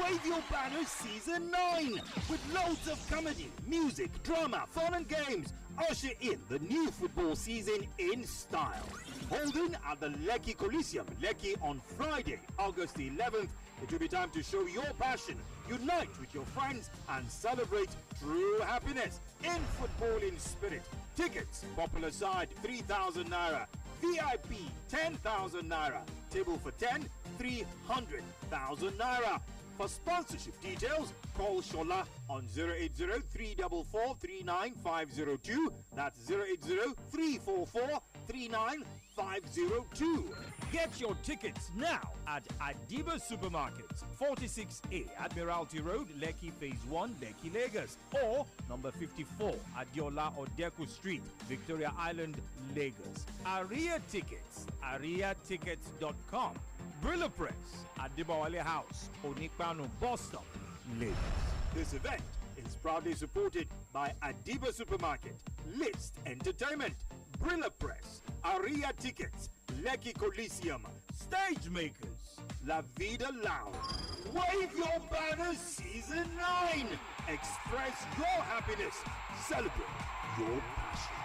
Wave Your Banner Season 9 with loads of comedy, music, drama, fun and games. Usher in the new football season in style. Holding at the Lekki Coliseum, Lekki on Friday, August 11th. It will be time to show your passion, unite with your friends and celebrate true happiness in football in spirit. Tickets, popular side 3,000 naira, VIP 10,000 naira, table for 10, 300,000 naira. For sponsorship details, call Shola on 080-344-39502. That's 080-344-39502. Get your tickets now at Adiba Supermarkets, 46A Admiralty Road, Lekki Phase 1, Lekki, Lagos, or number 54 Adiola Odeku Street, Victoria Island, Lagos. Aria Tickets, ariatickets.com. Brilla Press, Adibawale House, Onikpano Bus Stop, Lagos. This event is proudly supported by Adiba Supermarket, List Entertainment, Brilla Press, Aria Tickets, Lekki Coliseum, Stage Makers, La Vida Lounge. Wave Your Banner Season 9. Express your happiness. Celebrate your passion.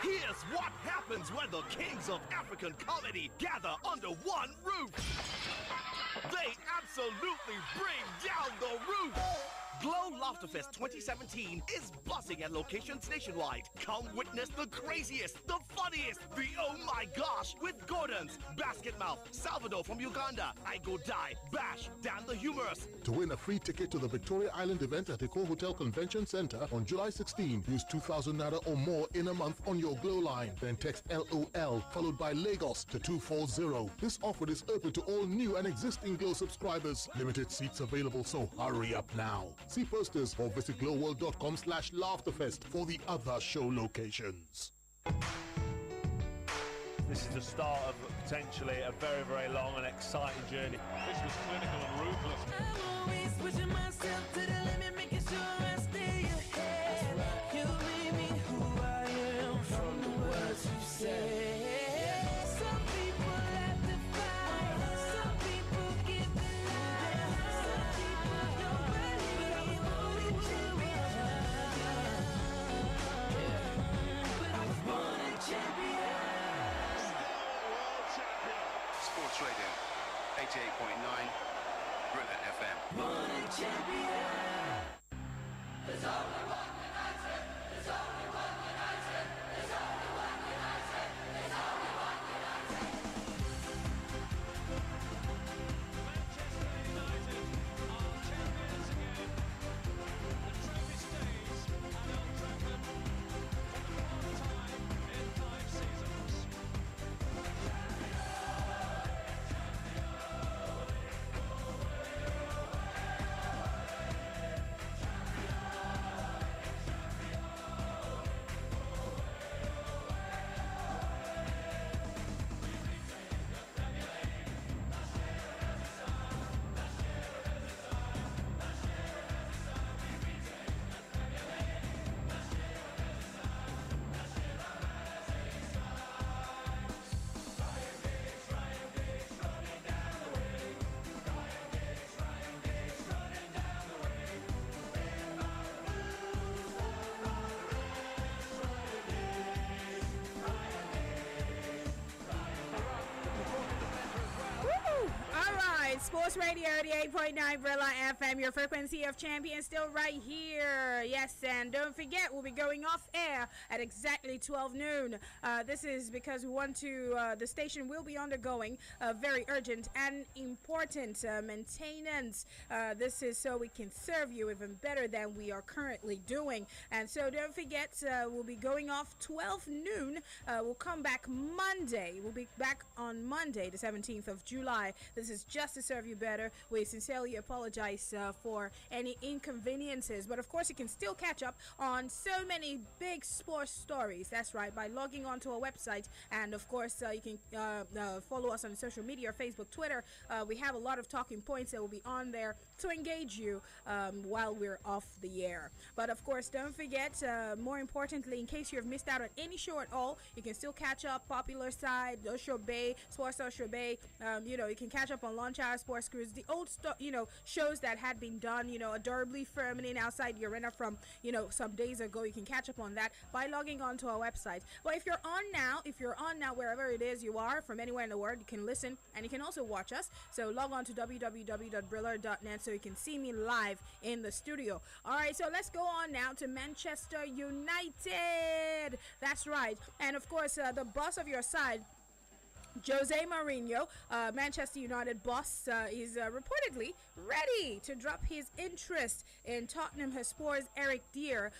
Here's what happens when the kings of African comedy gather under one roof. They absolutely bring down the roof. Glow Laughterfest 2017 is buzzing at locations nationwide. Come witness the craziest, the funniest, the oh my gosh with Gordon's, Basket Mouth, Salvador from Uganda, I Go Die, Bash, Dan the Humorous. To win a free ticket to the Victoria Island event at Eco Hotel Convention Center on July 16, use 2,000 naira or more in a month on your Glow line. Then text LOL followed by Lagos to 240. This offer is open to all new and existing Glow subscribers. Limited seats available, so hurry up now. See posters or visit glowworld.com/laughterfest for the other show locations. This is the start of potentially a very, very long and exciting journey. This was clinical and ruthless. I'm always pushing myself to the limit, making sure I stay ahead. You made me who I am from the words you said. Some people have to fight, some people give their lives, some people don't believe, but I was born a champion. But I was born a champion. Sports Radio, 88.9, Brilla FM. Born a champion. There's only one United. There's only one United. There's only one United. There's only one United. Manchester United are champions again. The trophy stays at Old Trafford for the fourth time in 5 seasons. Sports Radio 88.9 Brilla FM, your frequency of champions, still right here. Yes, and don't forget, we'll be going off air at exactly 12 noon. This is because we want to, the station will be undergoing a very urgent and important maintenance. This is so we can serve you even better than we are currently doing. And so don't forget, we'll be going off 12 noon. We'll come back Monday. We'll be back on Monday, the 17th of July. This is just to serve you better. We sincerely apologize for any inconveniences, but of course you can still catch up on so many big sports stories. That's right, by logging onto our website, and of course you can follow us on social media, Facebook, Twitter. We have a lot of talking points that will be on there to engage you while we're off the air. But of course, don't forget, more importantly, in case you have missed out on any show at all, you can still catch up. Popular Side, Osho Bay, Sports Osho Bay. You can catch up on Launch Hour, Sports Cruise, the old shows that had been done, adorably feminine outside the arena from, some days ago. You can catch up on that by logging on to our website. Well, if you're on now, wherever it is you are, from anywhere in the world, you can listen and you can also watch us. So log on to www.briller.net so you can see me live in the studio. All right, so let's go on now to Manchester United. That's right. And of course, the boss of your side, Jose Mourinho, Manchester United boss, is reportedly ready to drop his interest in Tottenham Hotspur's Eric Dier.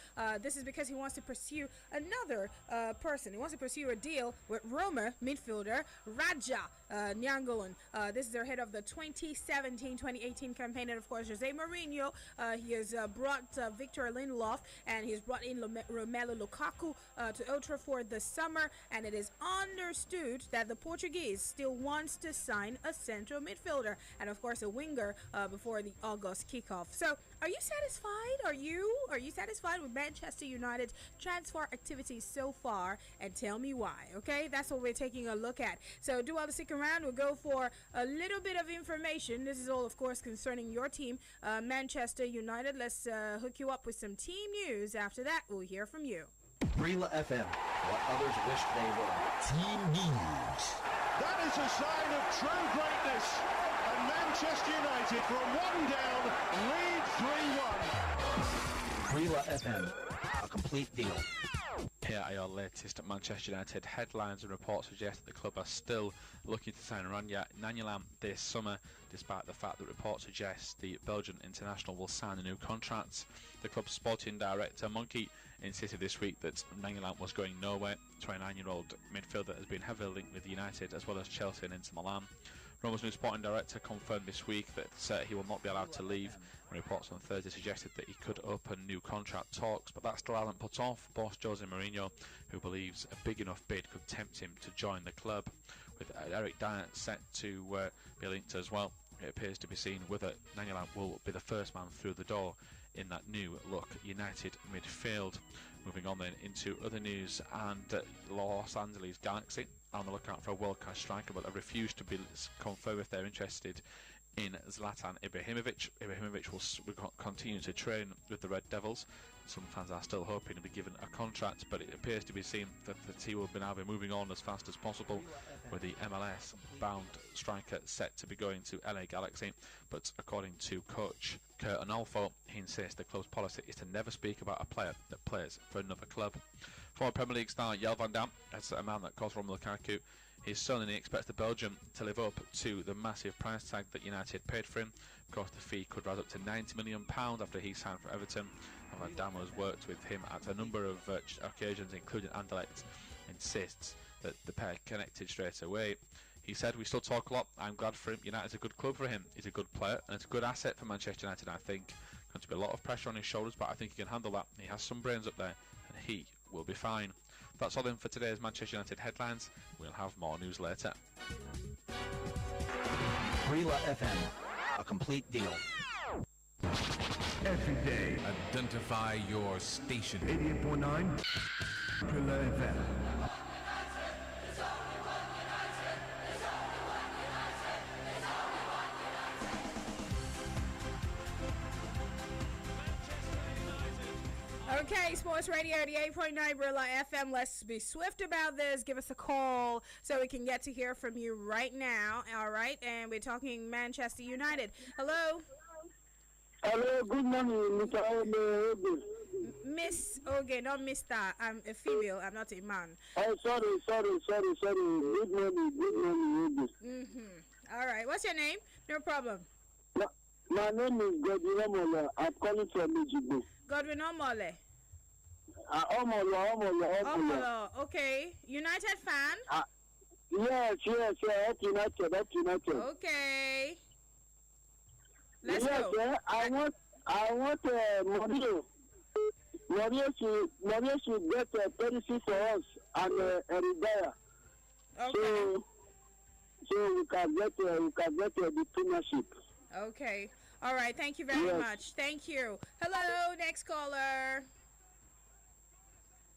This is because he wants to pursue another person. He wants to pursue a deal with Roma midfielder Raja Nyangolan. This is their head of the 2017-2018 campaign. And of course, Jose Mourinho, he has brought Victor Lindelof and he's brought in Romelu Lukaku to Old Trafford this summer. And it is understood that the Portuguese still wants to sign a central midfielder and of course a winger before the August kickoff. So are you satisfied? Are you satisfied with Manchester United's transfer activities so far? And tell me why. Okay, that's what we're taking a look at. So do all the stick around. We'll go for a little bit of information. This is all of course concerning your team, Manchester United. Let's hook you up with some team news. After that, we'll hear from you. Brilla FM, what others wished they were. Team news. That is a sign of true greatness. And Manchester United, from one down, lead 3-1. Brilla FM, a complete deal. Here are your latest Manchester United headlines, and reports suggest that the club are still looking to sign Rania Nanyulam this summer, despite the fact that reports suggest the Belgian international will sign a new contract. The club's sporting director, Monkey, insisted this week that Nanyulam was going nowhere. 29-year-old midfielder has been heavily linked with United as well as Chelsea and Inter Milan. Roma's new sporting director confirmed this week that he will not be allowed to leave. Reports on Thursday suggested that he could open new contract talks, but that still hasn't put off boss Jose Mourinho, who believes a big enough bid could tempt him to join the club. With Eric Dyer set to be linked as well, it appears to be seen whether Nangolan will be the first man through the door in that new look United midfield. Moving on then into other news, and Los Angeles Galaxy are on the lookout for a world-class striker, but have refused to be confirmed if they're interested in Zlatan Ibrahimovic. Ibrahimovic will continue to train with the Red Devils. Some fans are still hoping to be given a contract, but it appears to be seen that the team will now be moving on as fast as possible, with the MLS-bound striker set to be going to LA Galaxy. But according to coach Kurt Onalfo, he insists the club's policy is to never speak about a player that plays for another club. Former Premier League star Jelle Van Damme, as a man that calls Romelu Lukaku his son, and he expects the Belgian to live up to the massive price tag that United paid for him. Of course, the fee could rise up to £90 million after he signed for Everton. And Van Damme has worked with him at a number of occasions, including Anderlecht, insists that the pair connected straight away. He said, "We still talk a lot. I'm glad for him. United's a good club for him. He's a good player, and it's a good asset for Manchester United, I think. Going to be a lot of pressure on his shoulders, but I think he can handle that. He has some brains up there, and he will be fine." That's all then for today's Manchester United headlines. We'll have more news later. Brila FM, a complete deal. Every day, identify your station. 88.9 Brila FM. Okay, Sports Radio 88.9 Brilla FM. Let's be swift about this. Give us a call so we can get to hear from you right now. All right, and we're talking Manchester United. Hello. Hello, good morning, Mr. Oge. Miss Oge, not Mr. I'm a female. I'm not a man. Oh, sorry. Good morning, Oge. All right, what's your name? No problem. My name is Godwin Omola. I'm calling from Ejigbo. Godwin Omole. Omola. Okay. United fan? Yes. United. Okay. Let's go. Yes, I want Mourinho should get a policy for us and retire. Okay. So we can get the premiership. Okay. All right. Thank you very much. Thank you. Hello, next caller.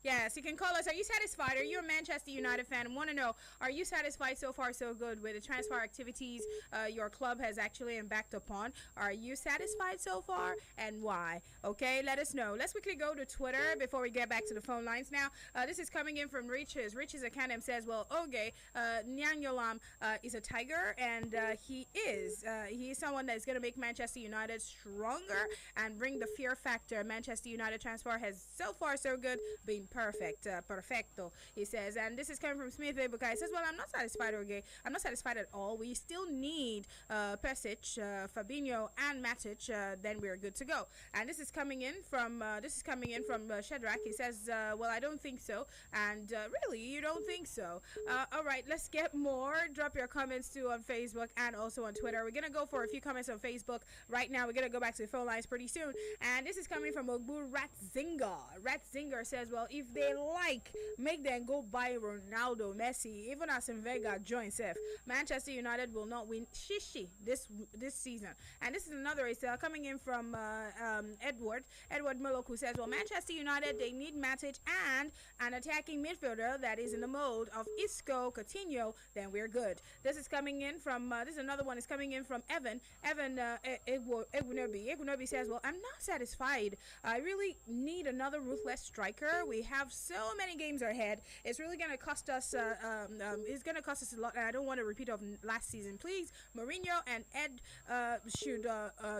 Yes, you can call us. Are you satisfied? Are you a Manchester United fan? I want to know, are you satisfied so far so good with the transfer activities your club has actually embarked upon? Are you satisfied so far, and why? Okay, let us know. Let's quickly go to Twitter before we get back to the phone lines now. This is coming in from Riches. Riches Academy says, well, Oge, Nyanyolam is a tiger, and he is someone that is going to make Manchester United stronger and bring the fear factor. Manchester United transfer has so far so good been perfecto, he says. And this is coming from Smith Ebuka. He says, well, I'm not satisfied, okay? I'm not satisfied at all. We still need Pesic, Fabinho, and Matic. Then we're good to go. And this is coming in from Shedrack. He says, well, I don't think so. And really, you don't think so? All right, let's get more. Drop your comments too on Facebook and also on Twitter. We're gonna go for a few comments on Facebook right now. We're gonna go back to the phone lines pretty soon. And this is coming from Ogbu Ratzinger. Ratzinger says, well, if they like, make them go buy Ronaldo, Messi, even Arsene Wenger join Seth. Manchester United will not win shishi this season. And this is another is coming in from Edward Moloku says, well, Manchester United, they need Matic and an attacking midfielder that is in the mode of Isco, Coutinho, then we're good. This is coming in from this is another one is coming in from Evan Egunobi says, well, I'm not satisfied. I really need another ruthless striker. We have so many games ahead. It's really going to cost us it's going to cost us a lot, and I don't want to repeat of last season. Please, Mourinho and Ed should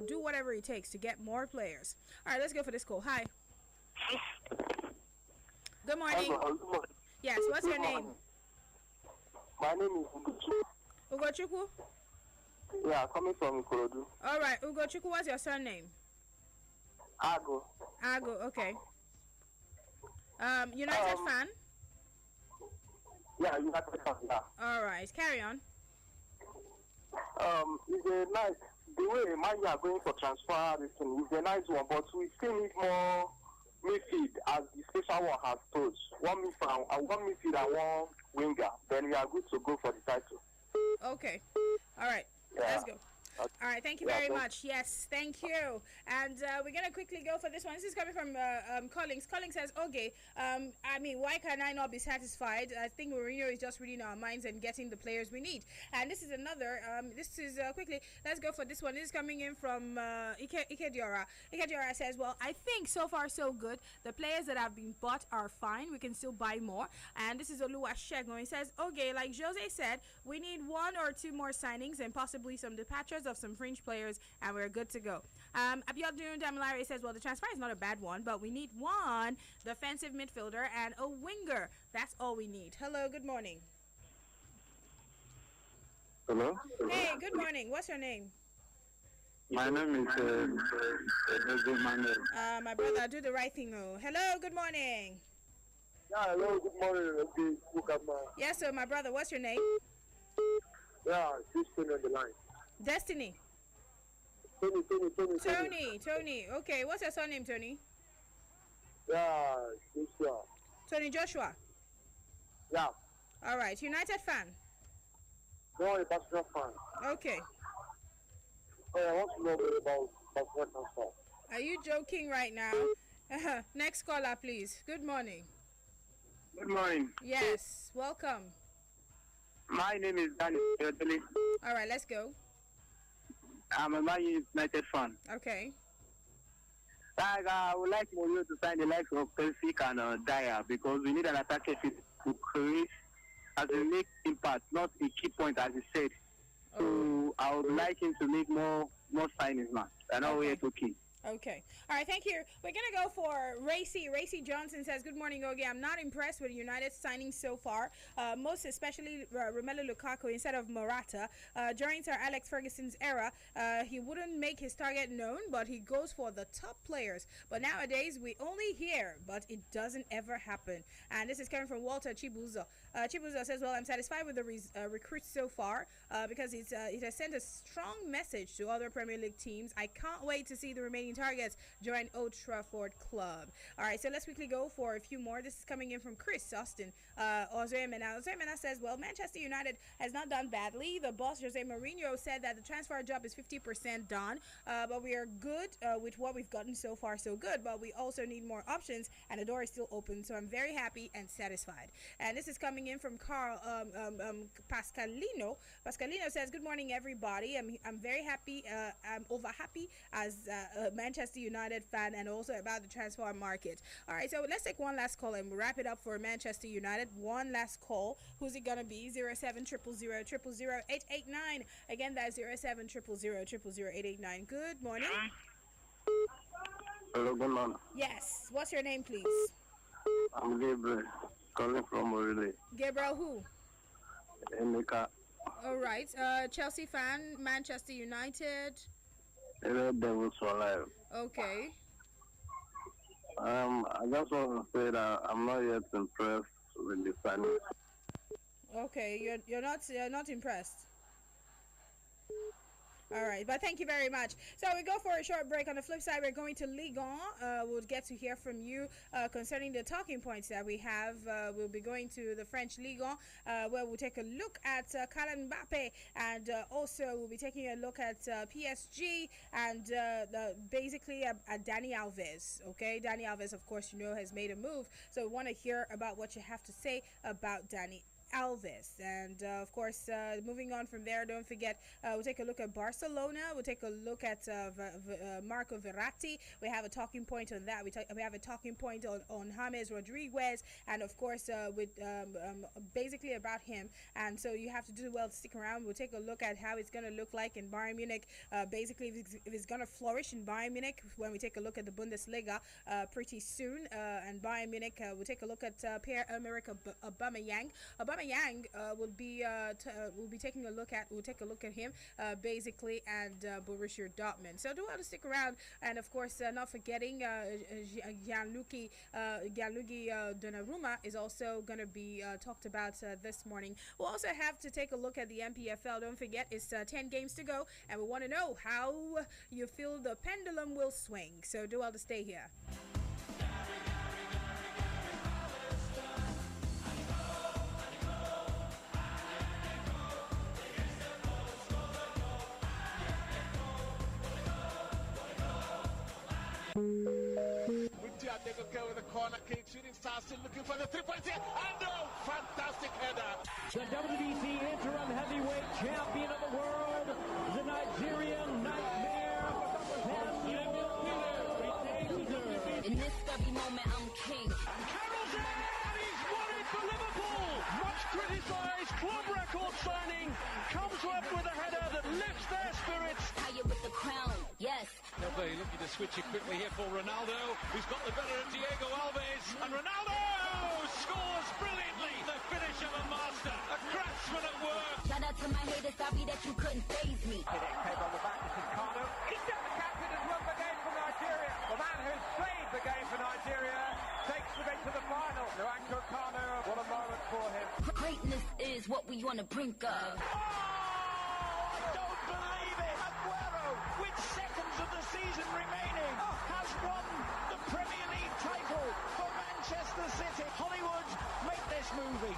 do whatever it takes to get more players. All right, let's go for this call. Hi. Good morning. Yes, what's your name? My name is Ugochukwu. Yeah, coming from Ikorodu. All right, Ugochukwu, what's your surname? Ago, okay. United fan? Yeah, United fan, yeah. All right, carry on. It's a nice, the way man you are going for transfer, this thing is a nice one, but we still need more midfield, as the special one has told. One midfield and one winger, then we are good to go for the title. Okay. All right. Let's go. All right, thank you very much. Yes, thank you. And we're going to quickly go for this one. This is coming from Collins. Collins says, okay, I mean, why can I not be satisfied? I think Mourinho is just reading our minds and getting the players we need. And this is another, quickly, let's go for this one. This is coming in from Ike Diora. Ike Diora says, well, I think so far so good. The players that have been bought are fine. We can still buy more. And this is Oluwa Shegun. He says, okay, like Jose said, we need 1 or 2 more signings and possibly some departures of some fringe players, and we're good to go. Abiodun Damilare says, well, the transfer is not a bad one, but we need 1 defensive midfielder and a winger. That's all we need. Hello, good morning. Hello? Hey, good morning. What's your name? My name is my brother, do the right thing. Oh. Hello, good morning. Yeah, hello, good morning. Okay, look at my... Yes, sir, my brother, what's your name? Yeah, Destiny on the line. Destiny. Tony. Okay, what's your surname, Tony? Yeah, Joshua. Tony Joshua. Yeah. All right, United fan. No, a Barcelona fan. Okay. Oh, I want to know about Barcelona transfer. Are you joking right now? Next caller, please. Good morning. Good morning. Yes, welcome. My name is Daniel. All right, let's go. I'm a Man United fan. Okay. I would like Mourinho to sign the likes of Pelsic and Dyer, because we need an attacker to create as a make impact, not a key point, as he said. So I would like him to make more signings now. And now we're okay. Okay. All right, thank you. We're going to go for Racy. Racy Johnson says, good morning, Oge. I'm not impressed with United's signings so far, most especially Romelu Lukaku instead of Morata. During Sir Alex Ferguson's era, he wouldn't make his target known, but he goes for the top players. But nowadays, we only hear, but it doesn't ever happen. And this is coming from Walter Chibuzo. Chibuzo says, well, I'm satisfied with the recruits so far because it has sent a strong message to other Premier League teams. I can't wait to see the remaining targets join Old Trafford Club. All right, so let's quickly go for a few more. This is coming in from Chris Austin. Ozoemena says, well, Manchester United has not done badly. The boss, Jose Mourinho, said that the transfer job is 50% done, but we are good with what we've gotten so far, so good, but we also need more options, and the door is still open, so I'm very happy and satisfied. And this is coming in from Carl Pascalino. Pascalino says, good morning, everybody. I'm very happy. I'm over happy as a Manchester United fan, and also about the transfer market. All right, so let's take one last call and we'll wrap it up for Manchester United. One last call. Who's it gonna be? 07000000889. Again, that's 07000000889. Good morning. Hello, good morning. Yes. What's your name, please? I'm Gabriel, calling from Orele. Gabriel who? Emeka. All right. Chelsea fan, Manchester United. Hello, Devils for Life. Okay. I just want to say that I'm not yet impressed with the signing. Okay, you're not impressed. All right, but thank you very much. So we go for a short break. On the flip side, we're going to Liga. We'll get to hear from you concerning the talking points that we have. We'll be going to the French Liga, where we'll take a look at Kylian Mbappe, and also we'll be taking a look at PSG and basically at Dani Alves. Okay, Dani Alves, of course, has made a move. So we want to hear about what you have to say about Dani Alves. And of course, moving on from there, don't forget, we'll take a look at Barcelona. We'll take a look at Marco Verratti. We have a talking point on that. We have a talking point on James Rodriguez, and of course with basically about him. And so you have to do well to stick around. We'll take a look at how it's going to look like in Bayern Munich, basically if it's going to flourish in Bayern Munich when we take a look at the Bundesliga pretty soon. And Bayern Munich, we'll take a look at Pierre-Emerick Aubameyang. Aubameyang Aubameyang will be taking a look at. We'll take a look at him basically at Borussia Dortmund. So do want to stick around, and of course not forgetting Gianluigi Donnarumma is also going to be talked about this morning. We'll also have to take a look at the NPFL. Don't forget, it's 10 games to go, and we want to know how you feel the pendulum will swing. So do well to stay here. They could go with the corner kick. Shooting star still looking for the 3-point here. And no! Fantastic header. The WBC interim heavyweight champion of the world, the Nigerian Nightmare. In this stubby moment, I'm king. Carroll's in, and he's won it for Liverpool. Much criticised club record signing comes up with a header that lifts their spirits. Higher with the crown, yes. Lovely, looking to switch it quickly here for Ronaldo, who's got the better of Diego Alves, and Ronaldo scores brilliantly. The finish of a master, a craftsman at work. Shout out to my haters, sorry that you couldn't faze me. Came on the back, this is Cardo. He's done the captain has won the game for Nigeria. The man who's played the game for Nigeria takes them into the final. Nwankwo Kanu, what a moment for him. Greatness is what we on the brink of. With seconds of the season remaining, has won the Premier League title for Manchester City. Hollywood, make this movie.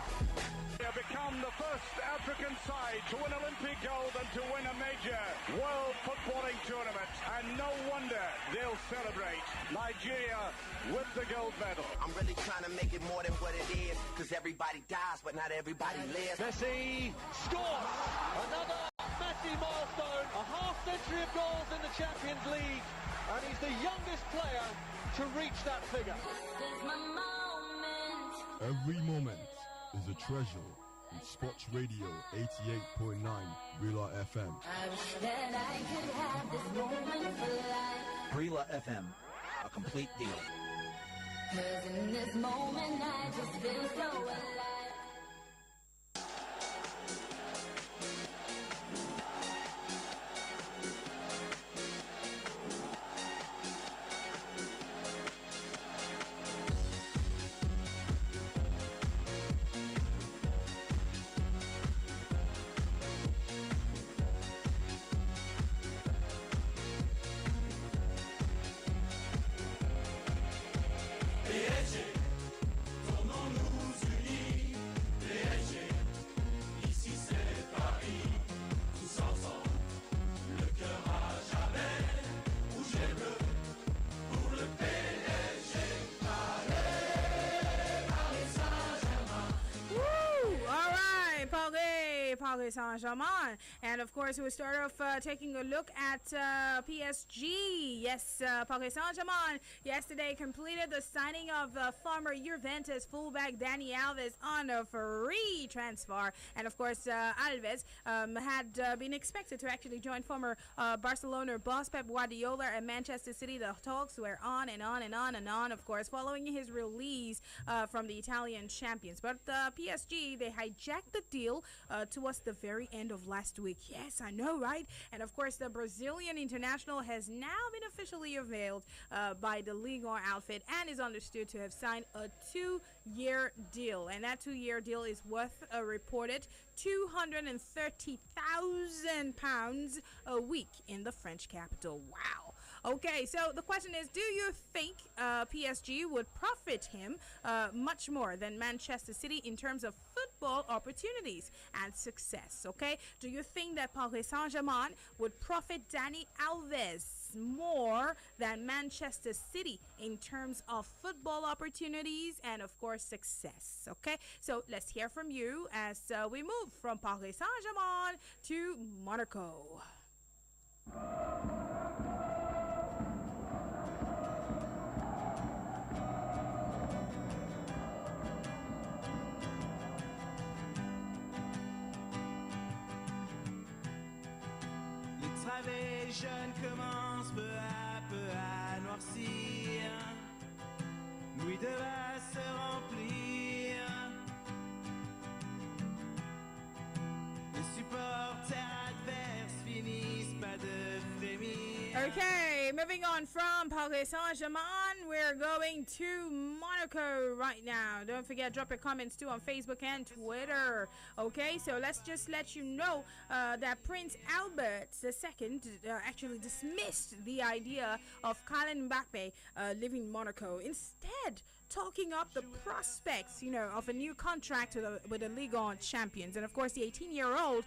They have become the first African side to win Olympic gold and to win a major world footballing tournament. And no wonder they'll celebrate. Nigeria with the gold medal. I'm really trying to make it more than what it is, because everybody dies, but not everybody lives. Messi scores! Another Messi milestone, a half-century of goals in the Champions League, and he's the youngest player to reach that figure. This is my moment. Every moment is a treasure in Sports Radio 88.9 Rila FM. I wish that I could have this moment for life. Rila FM, a complete deal. 'Cause in this moment I just feel so alive. Paris Saint-Germain. And of course, we'll start off taking a look at PSG. Yes, Paris Saint-Germain yesterday completed the signing of former Juventus fullback Dani Alves on a free transfer. And of course, Alves had been expected to actually join former Barcelona boss Pep Guardiola and Manchester City. The talks were on and on and on and on, of course, following his release from the Italian champions. But PSG, they hijacked the deal towards the very end of last week. Yes, I know, right? And of course, the Brazilian international has now been officially unveiled by the Liga outfit and is understood to have signed a 2-year deal. And that 2-year deal is worth a reported £230,000 a week in the French capital. Wow. Okay, so the question is, do you think PSG would profit him much more than Manchester City in terms of football opportunities and success? Okay, do you think that Paris Saint-Germain would profit Dani Alves more than Manchester City in terms of football opportunities and of course success? Okay, so let's hear from you as we move from Paris Saint-Germain to Monaco. Les jeunes commencent peu à peu à noircir. Louis de va se remplir. Okay, moving on from Paris Saint-Germain, we're going to Monaco right now. Don't forget, drop your comments too on Facebook and Twitter. Okay, so let's just let you know that Prince Albert II actually dismissed the idea of Kylian Mbappe leaving Monaco. Instead, talking up the prospects, of a new contract with the Liga champions. And of course, the 18-year-old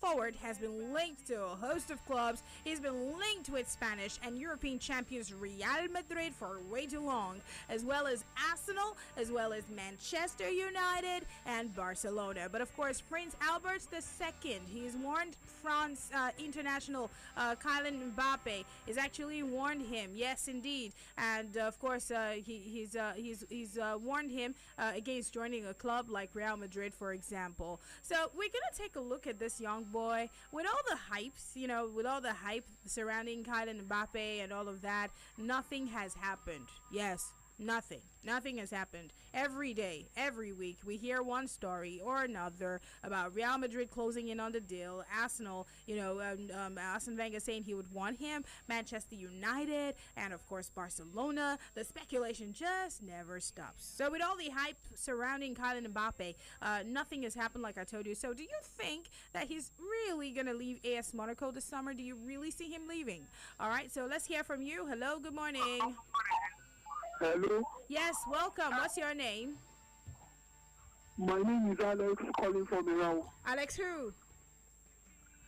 forward has been linked to a host of clubs. He's been linked with Spanish and European champions Real Madrid for way too long, as well as Arsenal, as well as Manchester United and Barcelona. But of course, Prince Albert II, he's warned France international Kylian Mbappe is actually warned him. Yes, indeed. And of course, he's warned him against joining a club like Real Madrid, for example. So we're gonna take a look at this young boy with all the hypes, with all the hype surrounding Kylian Mbappe and all of that. Nothing has happened. Yes. Nothing has happened. Every day, every week, we hear one story or another about Real Madrid closing in on the deal. Arsenal, Arsene Wenger saying he would want him. Manchester United, and of course Barcelona. The speculation just never stops. So with all the hype surrounding Kylian Mbappe, nothing has happened, like I told you. So do you think that he's really gonna leave AS Monaco this summer? Do you really see him leaving? All right, so let's hear from you. Hello, good morning. Hello. Yes, welcome. What's your name? My name is Alex, calling from Iran. Alex who?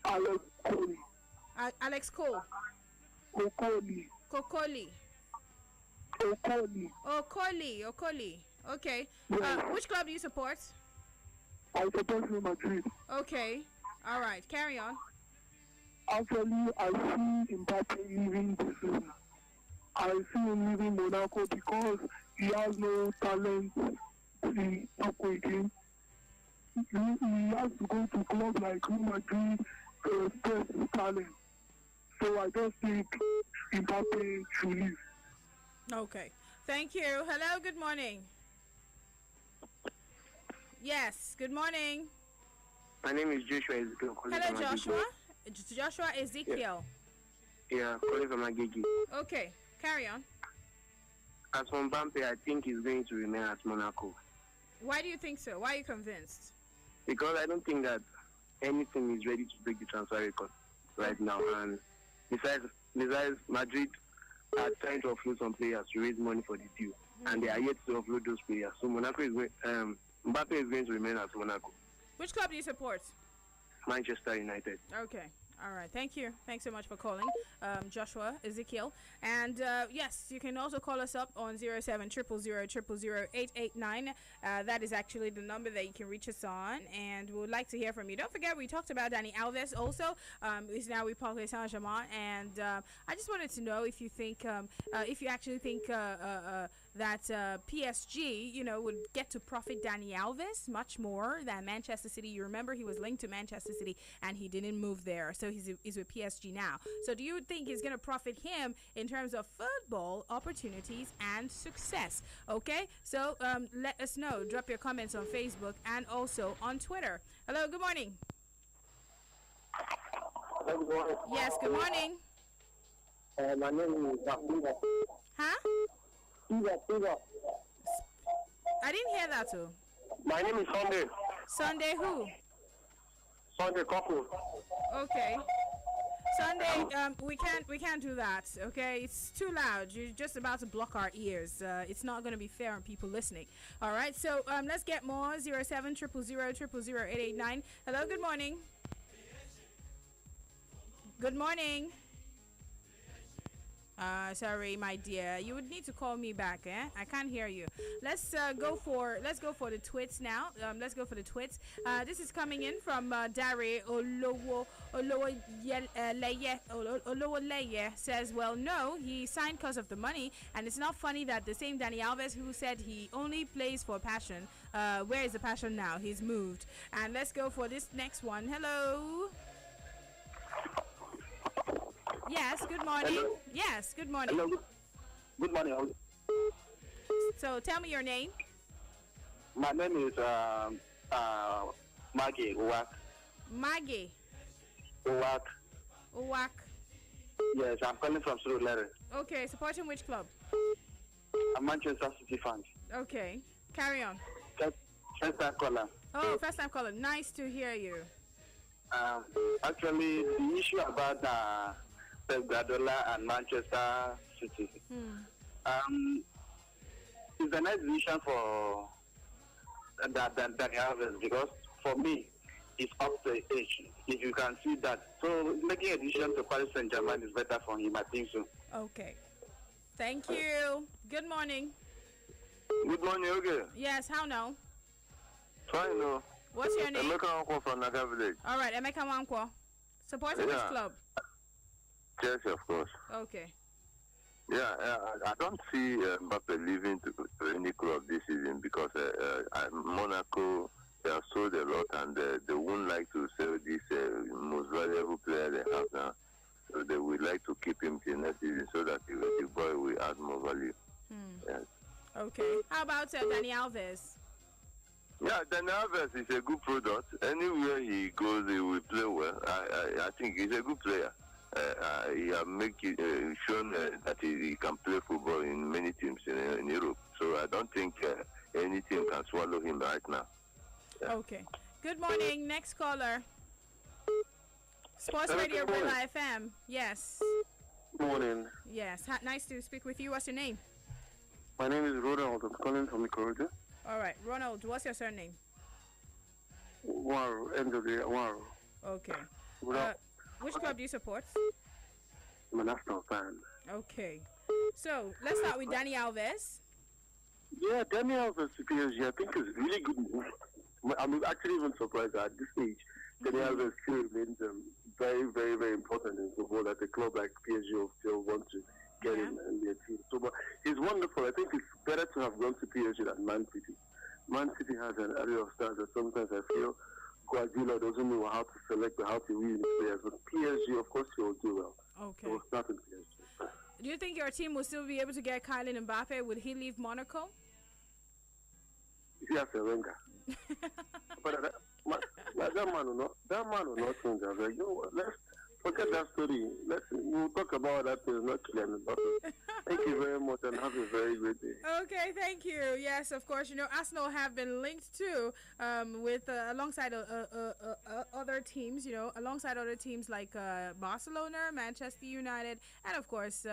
Alex Cole. Alex Cole. Okoli. Kokoli. Okoli. Okoli. Okay. Yes. Which club do you support? I support Real Madrid. Okay. All right. Carry on. Actually, I see Mbappe leaving this season. I see him leaving Monaco because he has no talent to talk with him. He has to go to clubs like Real Madrid to express his talent. So I don't think Mbappe should leave. Okay. Thank you. Hello, good morning. Yes, good morning. My name is Joshua Ezekiel. Hello, Joshua. Joshua Ezekiel. Yeah, calling from Agege. Okay. Carry on. As for Mbappe, I think he's going to remain at Monaco. Why do you think so? Why are you convinced? Because I don't think that anything is ready to break the transfer record right now. And besides Madrid are trying to offload some players to raise money for the deal. And they are yet to offload those players. So Mbappe is going to remain at Monaco. Which club do you support? Manchester United. Okay. All right, thank you. Thanks so much for calling, Joshua Ezekiel. And yes, you can also call us up on 0700000889. That is actually the number that you can reach us on, and we would like to hear from you. Don't forget, we talked about Dani Alves also. He's now with Paris Saint-Germain, and I just wanted to know if you think, if you actually think that PSG, would get to profit Dani Alves much more than Manchester City. You remember he was linked to Manchester City, and he didn't move there. So he's with PSG now. So do you think he's going to profit him in terms of football opportunities and success? Okay, so let us know. Drop your comments on Facebook and also on Twitter. Hello, good morning. Good morning. Yes, good morning. My name is Iva. Huh? Iva. I didn't hear that too. My name is Sunday. Sunday who? Sunday Couple. Okay. Sunday, we can't do that. Okay, it's too loud. You're just about to block our ears. It's not going to be fair on people listening. All right, so let's get more. 0700000889. Hello, good morning. Good morning. Sorry, my dear. You would need to call me back, eh? I can't hear you. Let's go for the tweets now. Let's go for the tweets. This is coming in from Dare Olowoleye says, well, no, he signed because of the money, and it's not funny that the same Dani Alves who said he only plays for passion, where is the passion now? He's moved. And let's go for this next one. Hello. Yes, good morning. Hello. Yes, good morning. Hello. Good morning. So tell me your name. My name is Maggie Uwak. Maggie. Uwak. Uwak. Yes, I'm calling from Surulere. Okay, supporting which club? I'm Manchester City fan. Okay, carry on. First time caller. Oh, first time caller. Nice to hear you. Actually, the issue about Pep Guardiola and Manchester City. It's a nice decision for that Alves, because for me, it's up to age. If you can see that, so making a decision to Paris Saint-Germain is better for him. I think so. Okay. Thank you. Good morning. Good morning, okay. Yes, how now? Fine, no. What's your name? Emeka Wankwo from Naga Village. All right, Emeka Wankwo. Supporting which club? Chelsea, of course. Okay. Yeah, I don't see Mbappe leaving to any club this season, because Monaco, they have sold a lot, and they won't like to sell this most valuable player they have now. So they would like to keep him till next season, so that the boy will add more value. Yes. Okay. How about Dani Alves? Yeah, Dani Alves is a good product. Anywhere he goes, he will play well. I think he's a good player. He has shown that he can play football in many teams in Europe. So I don't think any team can swallow him right now. Yeah. Okay. Good morning. Next caller. Sports Radio Rilla FM. Yes. Good morning. Yes. Nice to speak with you. What's your name? My name is Ronald. I'm calling from Ikorodu. All right. Ronald, what's your surname? Waro. End of the Waro. Okay. Which club do you support? I'm an Arsenal fan. Okay. So, let's start with Dani Alves. Yeah, Dani Alves to PSG, I think is really good move. I'm actually even surprised that at this stage, Dani Alves still remains very, very, very important in football, that a club like PSG will still want to get in their team. So, but he's wonderful. I think it's better to have gone to PSG than Man City. Man City has an area of stars that sometimes I feel Guardiola doesn't know how to select or how to read his players. But PSG, of course, he will do well. Okay. So we'll start with PSG. Do you think your team will still be able to get Kylian Mbappe? Would he leave Monaco? Yes, Wenger. But that man will not change. I'm like, you know what, let's forget that story. We'll talk about that thing, not Kylian Mbappe. Thank you very much, and have a very great day. Okay, thank you. Yes, of course. You know, Arsenal have been linked to with alongside other teams. You know, alongside other teams like Barcelona, Manchester United, and of course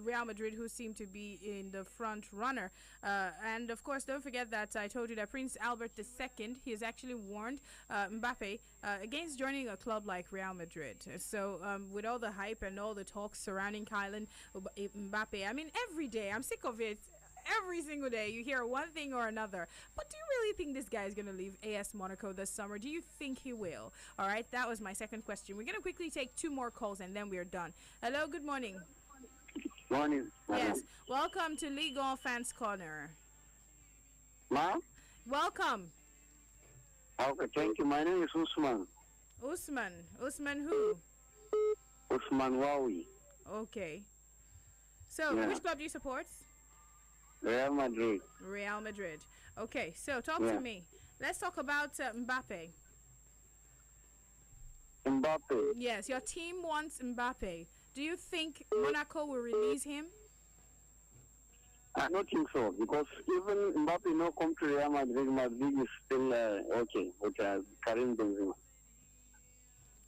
Real Madrid, who seem to be in the front runner. And of course, don't forget that I told you that Prince Albert II, he has actually warned Mbappe against joining a club like Real Madrid. So with all the hype and all the talk surrounding Kylian Mbappe, I mean, every day, I'm sick of it. Every single day you hear one thing or another. But do you really think this guy is going to leave AS Monaco this summer? Do you think he will? All right, that was my second question. We're going to quickly take 2 more calls and then we are done. Hello, good morning. Morning. Yes, welcome to Liga Fans Corner. Ma'am? Welcome. Okay, thank you. My name is Usman. Usman who? Usman Wawi. Okay. So, which club do you support? Real Madrid. Real Madrid. Okay, so talk to me. Let's talk about Mbappe. Mbappe? Yes, your team wants Mbappe. Do you think Monaco will release him? I don't think so, because even Mbappe no come to Real Madrid, Madrid is still okay with Karim Benzema.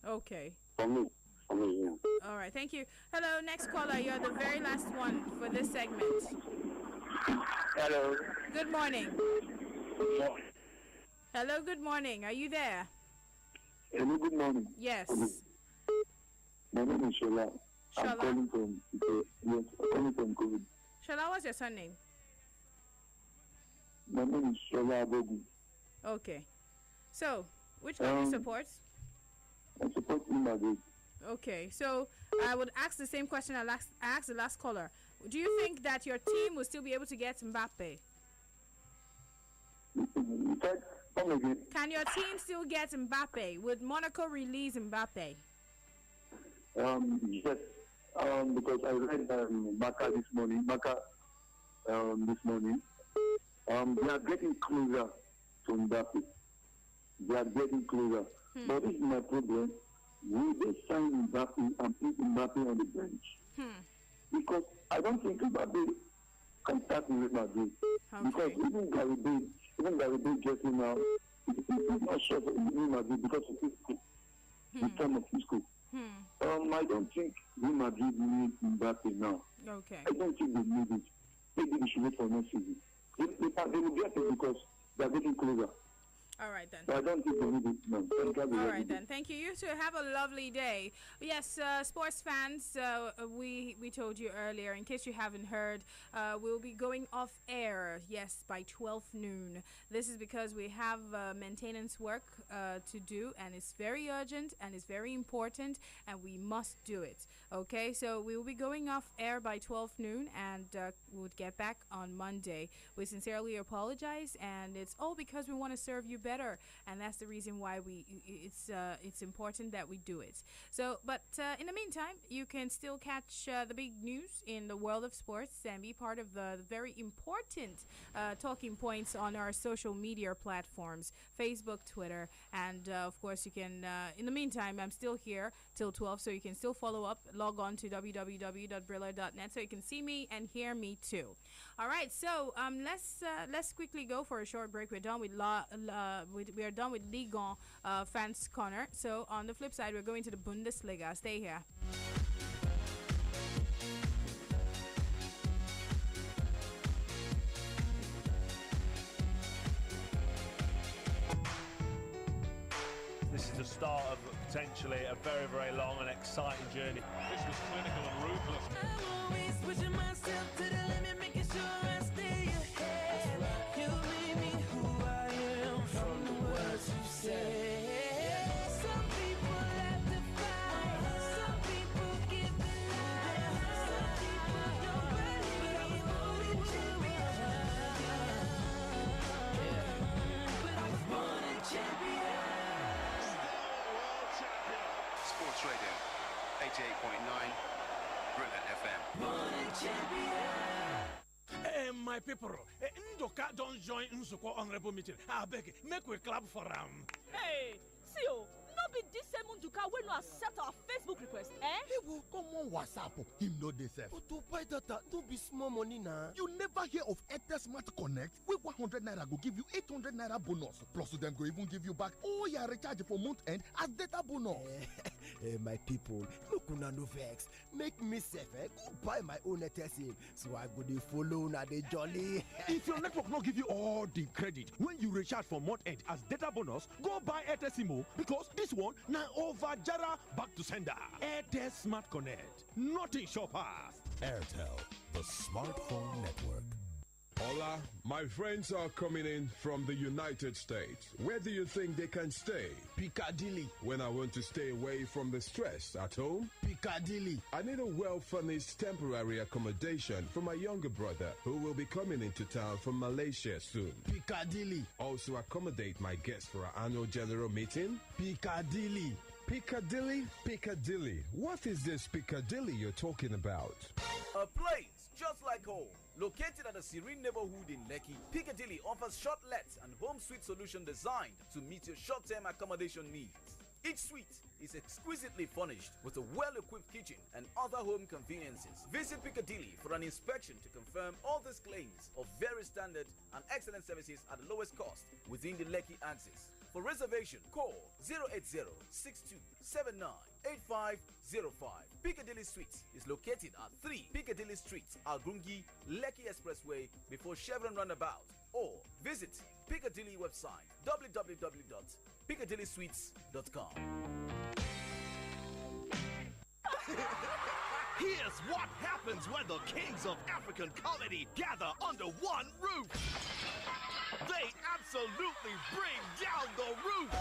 Okay. For me, yeah. All right, thank you. Hello, next caller. You're the very last one for this segment. Hello. Good morning. Hello, good morning. Are you there? Hello, good morning. Yes. My name is Shola. Shola? I'm calling from COVID. Shola, what's your surname? My name is Shola Abogu. Okay. So, which club do you support? I support Real Madrid. Okay, so I would ask the same question I asked the last caller. Do you think that your team will still be able to get Mbappe? Can your team still get Mbappe? Would Monaco release Mbappe? Yes. Because I read Baka this morning. They are getting closer to Mbappe. They are getting closer. But this is my problem. will they sign Mbappe and put Mbappe on the bench? Because I don't think Mbappe can start with Real Madrid. Because even Gary Bale gets him now. He's not sure for Real Madrid because of his the term of his school. I don't think Real Madrid need Mbappe now. Okay. I don't think they need it. Maybe they should wait for next season. They will get it because they are getting closer. All right then. So I don't think they need it now. All right then. Thank you. You two have a lovely day. Yes, sports fans, we told you earlier, in case you haven't heard, we'll be going off air, yes, by 12 noon. This is because we have maintenance work to do, and it's very urgent and it's very important, and we must do it. Okay, so we will be going off air by 12 noon, and we'll get back on Monday. We sincerely apologize, and it's all because we want to serve you better, and that's the reason why it's important that we do it. So, but in the meantime, you can still catch the big news in the world of sports and be part of the very important talking points on our social media platforms, Facebook, Twitter, and of course you can, in the meantime, I'm still here till 12, so you can still follow up. Log on to www.briller.net so you can see me and hear me too. All right, so let's quickly go for a short break. We're done with we are done with Liga Fanscorner. So on the flip side, we're going to the Bundesliga. Stay here. This is the start of potentially a very, very long and exciting journey. This was clinical and ruthless. I'm always pushing myself to the limit, making sure I stay ahead. You made me who I am from the words you say. Some people have to fight, some people give their lives, some people don't believe, but I was born a champion. But I was born a champion. Sports Radio, 88.9, Brilla FM. Born a champion. My people, Ndoka don't join Nsuko honorable meeting. I beg, make we clap for him. Hey, see you. No be this same Nduka when you accept our Facebook request, eh? He will come on WhatsApp. Him no dey sef. But to buy data, don't be small money now. You never hear of Airtel Smart Connect? Wey 100 naira go give you 800 naira bonus. Plus them go even give you back all your recharge for month end as data bonus. My people, look una no vex. Make me safe, go buy my own Airtel SIM so I go dey follow na dey jolly. If your network not give you all the credit when you recharge for month end as data bonus, go buy Airtel SIM because this one now over Jara back to sender. Airtel Smart Connect. Nothing short pass. Airtel, the smartphone network. Hola, my friends are coming in from the United States. Where do you think they can stay? Piccadilly. When I want to stay away from the stress at home? Piccadilly. I need a well-furnished temporary accommodation for my younger brother who will be coming into town from Malaysia soon. Piccadilly. Also accommodate my guests for our annual general meeting? Piccadilly. Piccadilly? Piccadilly. What is this Piccadilly you're talking about? A place just like home. Located at a serene neighborhood in Lekki, Piccadilly offers short-let and home suite solution designed to meet your short-term accommodation needs. Each suite is exquisitely furnished with a well-equipped kitchen and other home conveniences. Visit Piccadilly for an inspection to confirm all these claims of very standard and excellent services at the lowest cost within the Lekki axis. For reservation, call 080-6279-8505. Piccadilly Suites is located at 3 Piccadilly Street, Algungi, Lekki Expressway before Chevron Roundabout, or visit Piccadilly website www.piccadillysuites.com. Here's what happens when the kings of African comedy gather under one roof. They absolutely bring down the roof.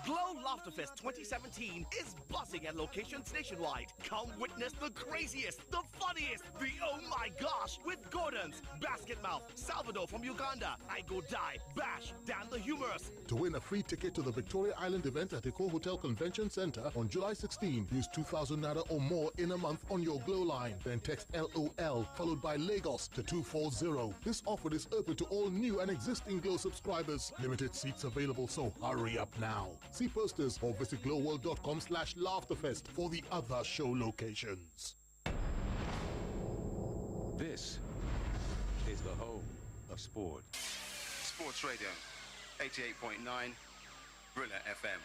Glow Laughterfest 2017 is buzzing at locations nationwide. Come witness the craziest, the funniest, the oh my gosh with Gordon's, Basket Mouth, Salvador from Uganda, I Go Die, Bash, Dan the Humorous. To win a free ticket to the Victoria Island event at Eco Hotel Convention Center on July 16, use 2,000 naira or more in a month on your Glow line. Then text LOL followed by Lagos to 240. This offer is open to all new and existing Glow subscribers. Limited seats available, so hurry up now. See posters or visit glowworld.com/laughterfest for the other show locations. This is the home of sport. Sports Radio, 88.9, Brilla FM.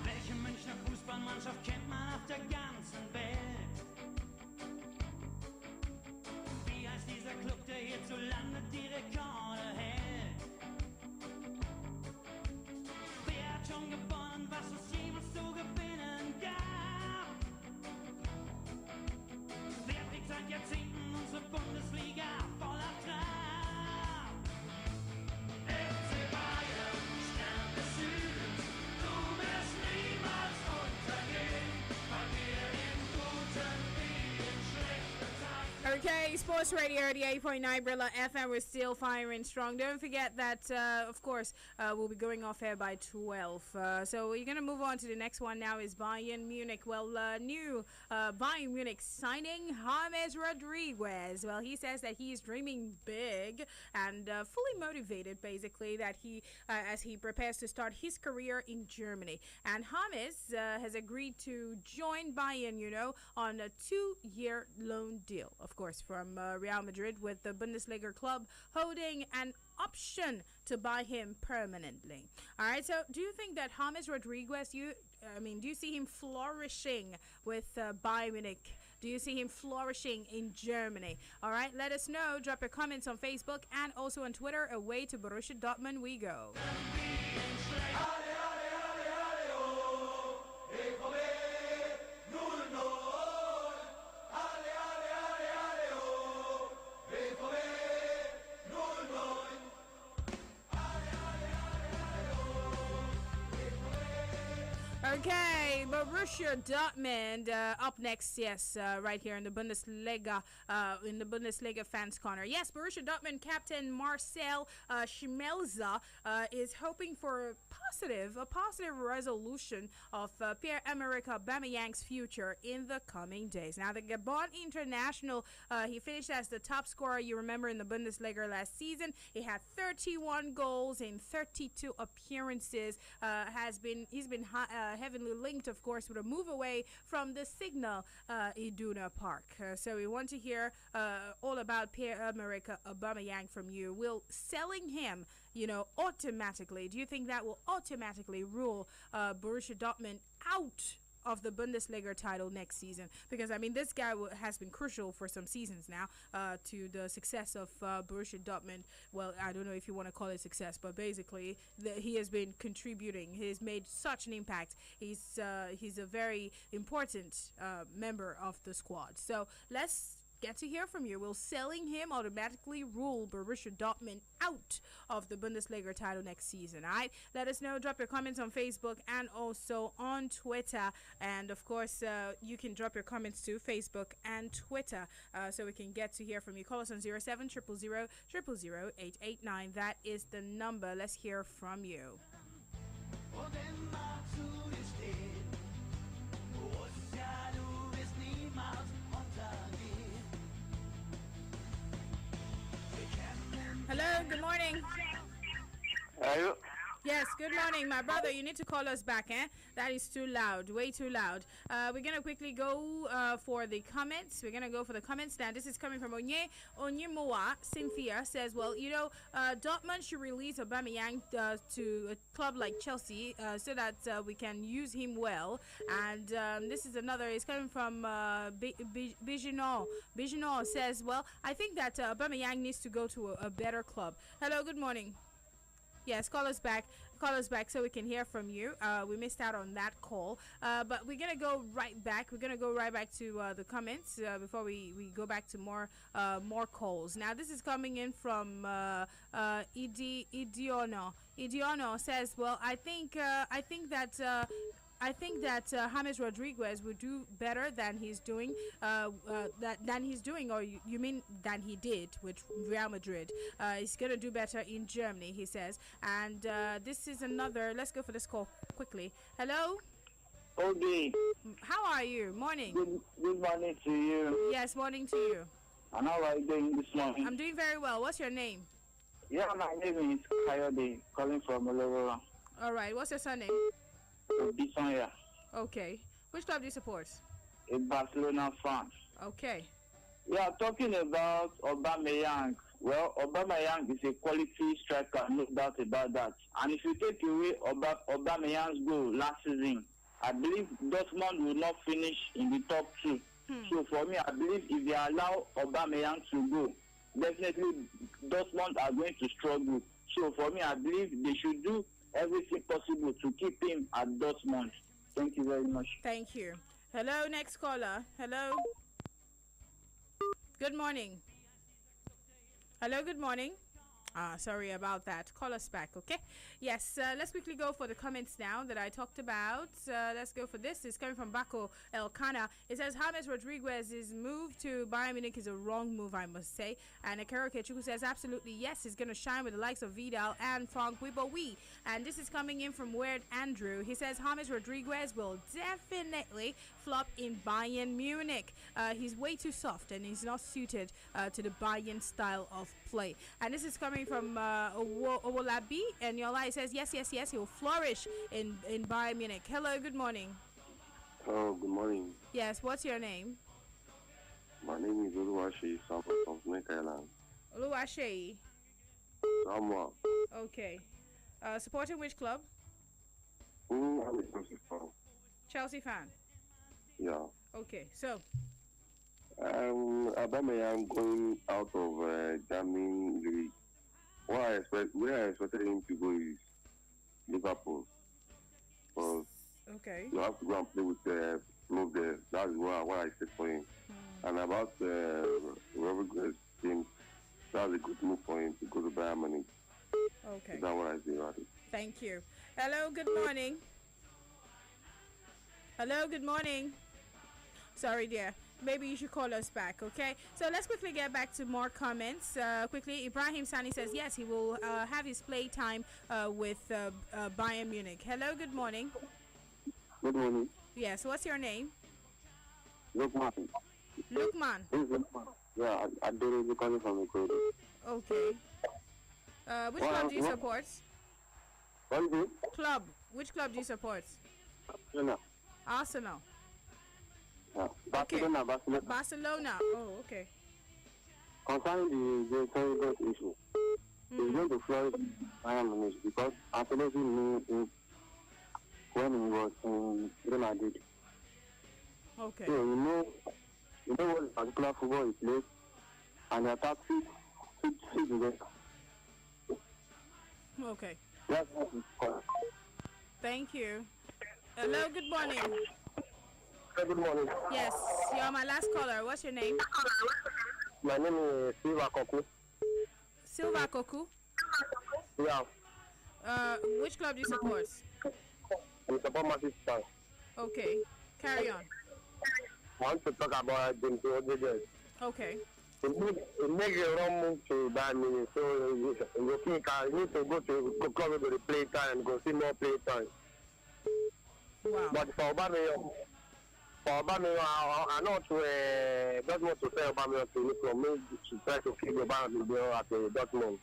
Welche Münchner Fußballmannschaft kennt man auf der ganzen Welt? Wie heißt dieser Club, der hierzulande die Rekorde hält? Wer hat schon gewonnen, was es jemals zu gewinnen gab? Wer trägt seit Jahrzehnten unsere Bundesliga voller Trab? FC Bayern, Stern des Südens, du wirst niemals untergehen, weil wir in guten wie in schlechten Zeiten. Okay, Sports Radio 88.9 Brilla FM. We're still firing strong. Don't forget that, of course, we'll be going off air by 12. So we're going to move on to the next one now is Bayern Munich. Well, new Bayern Munich signing James Rodriguez. Well, he says that he is dreaming big and fully motivated, basically, that he as he prepares to start his career in Germany. And James has agreed to join Bayern, on a 2-year loan deal, of course, from Real Madrid, with the Bundesliga club holding an option to buy him permanently. All right, so do you think that James Rodriguez, do you see him flourishing with Bayern Munich? Do you see him flourishing in Germany? All right, let us know. Drop your comments on Facebook and also on Twitter. Away to Borussia Dortmund we go. Okay, Borussia Dortmund up next, yes, right here in the Bundesliga, Fanscorner. Yes, Borussia Dortmund captain Marcel Schmelzer is hoping for a positive resolution of Pierre-Emerick Aubameyang's future in the coming days. Now, the Gabon international, he finished as the top scorer, you remember, in the Bundesliga last season. He had 31 goals in 32 appearances. He's been heavily linked, of course, with a move away from the Signal Iduna Park. So we want to hear all about Pierre-Emerick Aubameyang from you. Will selling him, automatically, do you think that will automatically rule Borussia Dortmund out of the Bundesliga title next season? Because, this guy has been crucial for some seasons now to the success of Borussia Dortmund. Well, I don't know if you want to call it success, but basically he has been contributing. He's made such an impact. He's a very important member of the squad. So let's get to hear from you. Will selling him automatically rule Borussia Dortmund out of the Bundesliga title next season? All right, let us know. Drop your comments on Facebook and also on Twitter. And of course, you can drop your comments to Facebook and Twitter so we can get to hear from you. Call us on 07 000 889. That is the number. Let's hear from you. Hello, good morning. Hello. Yes, good morning, my brother. You need to call us back, eh? That is too loud, way too loud. We're going to quickly go for the comments. Now, this is coming from Onyemoa. Cynthia says, well, Dortmund should release Aubameyang to a club like Chelsea so that we can use him well. And this is another, it's coming from Biginot. Biginot says, well, I think that Aubameyang needs to go to a better club. Hello, good morning. Yes, call us back so we can hear from you. We missed out on that call, but we're gonna go right back. We're gonna go right back to the comments before we go back to more calls. Now, this is coming in from Idiono. Idiono says, well, I think that I think that James Rodriguez would do better than he's doing. Or you mean than he did with Real Madrid? He's gonna do better in Germany, he says. And this is another. Let's go for this call quickly. Hello. Okay. How are you? Morning. Good morning to you. Yes, morning to you. And how are you doing this morning? I'm doing very well. What's your name? Yeah, my name is Kayode, calling from Olorora. All right. What's your surname? Bisanya. Okay. Which club do you support? A Barcelona fan. Okay. We are talking about Aubameyang. Well, Aubameyang is a quality striker, no doubt about that. And if you take away Aubameyang's goal last season, I believe Dortmund will not finish in the top 2. So for me, I believe if they allow Aubameyang to go, definitely Dortmund are going to struggle. So for me, I believe they should do everything possible to keep him at Dortmund. Thank you very much. Thank you. Hello, next caller. Hello. Good morning. Hello, good morning. Sorry about that. Call us back, okay? Yes, let's quickly go for the comments now that I talked about. Let's go for this. It's coming from Bako Elkana. It says, James Rodriguez's move to Bayern Munich is a wrong move, I must say. And Akero Kechuku says, absolutely, yes, he's going to shine with the likes of Vidal and Frank Ribery. And this is coming in from Weird Andrew. He says, James Rodriguez will definitely flop in Bayern Munich. He's way too soft and he's not suited to the Bayern style of play. And this is coming from Owolabi, and Yola says yes, he will flourish in Bayern Munich. Hello, good morning. Oh, good morning. Yes, what's your name? My name is Oluwaseyi Samuel from Snake Island. Oluwaseyi. Samuel. Okay. Supporting which club? I'm a Chelsea fan. Chelsea fan. Yeah. Okay, so. Aubameyang going out of German league. Where I expected him to go is Liverpool. Because you have to go and play with the club there. That is what I said for him. And about Rodriguez team, that was a good move for him to go to Bayern Munich. Okay. That's what I say about it. Thank you. Hello, good morning. Hello, good morning. Sorry, dear. Maybe you should call us back, okay? So let's quickly get back to more comments. Quickly, Ibrahim Sani says, yes, he will have his play time with Bayern Munich. Hello, good morning. Good morning. Yes, what's your name? Lukman. Lukman. Yeah, I did it calling from Ecuador. Okay. Which club do you support? What is it? Club. Which club do you support? Arsenal. Barcelona. Barcelona. Oh, okay. Concerning the Rodriguez issue, he's going to flourish Bayern Munich because Ancelotti knew him when he was in Real Madrid. Okay. So you know what particular football he plays, and the attack fits together. Okay. That's what it's called. Thank you. Hello, good morning. Good morning. Yes, you're my last caller. What's your name? My name is Silva Koku. Silva Koku? Yeah. Which club do you support? I support Manchester. Okay, carry on. I want to talk about James Rodriguez. Okay. He makes a wrong move to Bayern Munich, so you think he needs to go to club to the play time and go see more play time. Wow. But for Aubameyang, I know don't want to say Aubameyang to look for me to try to keep the Bayern at Dortmund.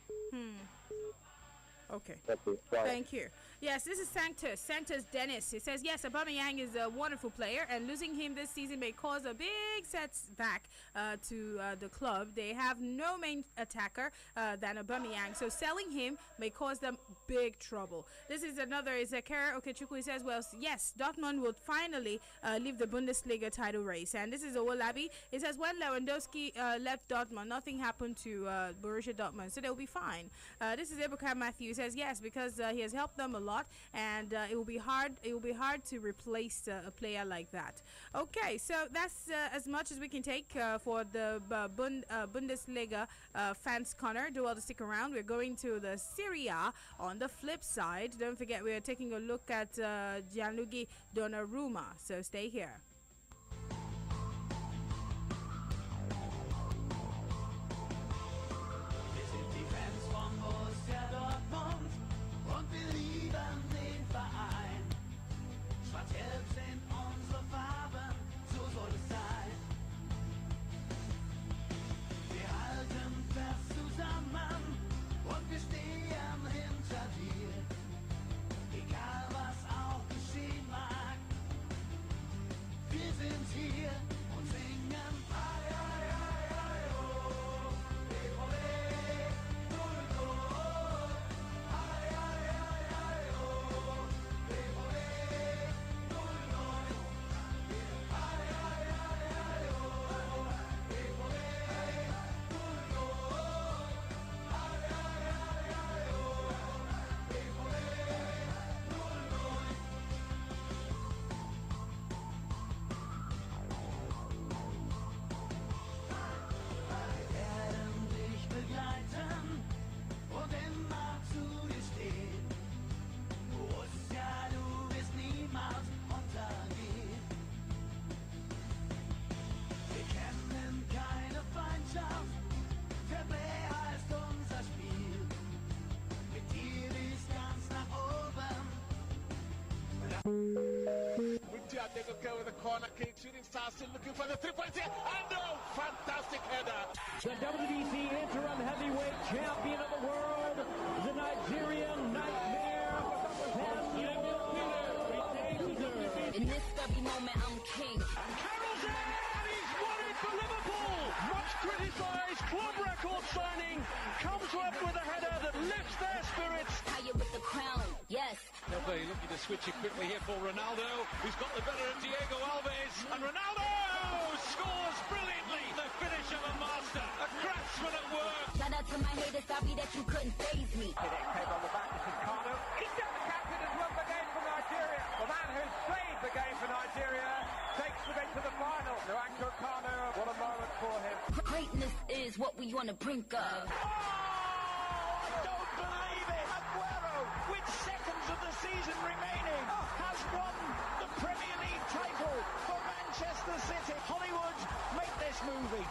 Okay. Okay. Thank you. Yes, this is Santos Dennis. He says, yes, Aubameyang is a wonderful player, and losing him this season may cause a big setback to the club. They have no main attacker than Aubameyang, so selling him may cause them big trouble. This is another Zakara Okechukwu. He says, well, yes, Dortmund will finally leave the Bundesliga title race. And this is Owolabi. He says, when Lewandowski left Dortmund, nothing happened to Borussia Dortmund, so they'll be fine. This is Ebuka Matthew. He says, says yes, because he has helped them a lot, and it will be hard. It will be hard to replace a player like that. Okay, so that's as much as we can take for the Bundesliga fans corner. Do well to stick around. We're going to the Serie A on the flip side. Don't forget, we're taking a look at Gianluigi Donnarumma. So stay here. Wir sind die Fans von Borussia Dortmund und wir lieben den Verein. Schwarz-Gelb sind unsere Farben, so soll es sein. Wir halten fest zusammen und wir stehen hinter dir. Egal was auch geschehen mag, wir sind hier und singen Ai, ai, ai, ai, oh. They could go with a corner kick. Shooting star still looking for the 3 points here. And no! Fantastic header. The WBC interim heavyweight champion of the world, the Nigerian Nightmare, In this very moment, I'm king. Carroll's in, and he's won it for Liverpool. Much criticised club record signing comes up with a header that lifts their spirits. Higher with the crown, yes. They'll be looking to switch it quickly here for Ronaldo, who's got the better of Diego Alves, and Ronaldo scores brilliantly. The finish of a master, a craftsman at work. Shout out to my haters, sorry that you couldn't faze me. Came on the back, this is Carlo. He's got the captain has won the game for Nigeria. The man who's saved the game for Nigeria takes them into the final. To Anko Kano, what a moment for him. Greatness is what we on the brink of. Don't believe it! Aguero, with seconds of the season remaining, has won the Premier League title for Manchester City. Hollywood, make this movie.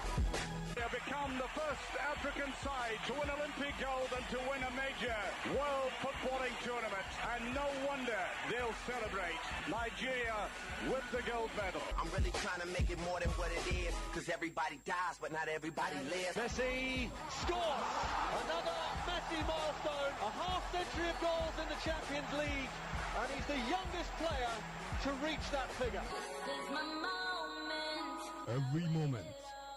They have become the first African side to win Olympic gold and to win a major world footballing tournament. And no wonder they'll celebrate. Nigeria with the gold medal. I'm really trying to make it more than what it is, because everybody dies, but not everybody lives. Messi scores! Another Messi milestone, a half-century of goals in the Champions League, and he's the youngest player to reach that figure. This is my moment. Every moment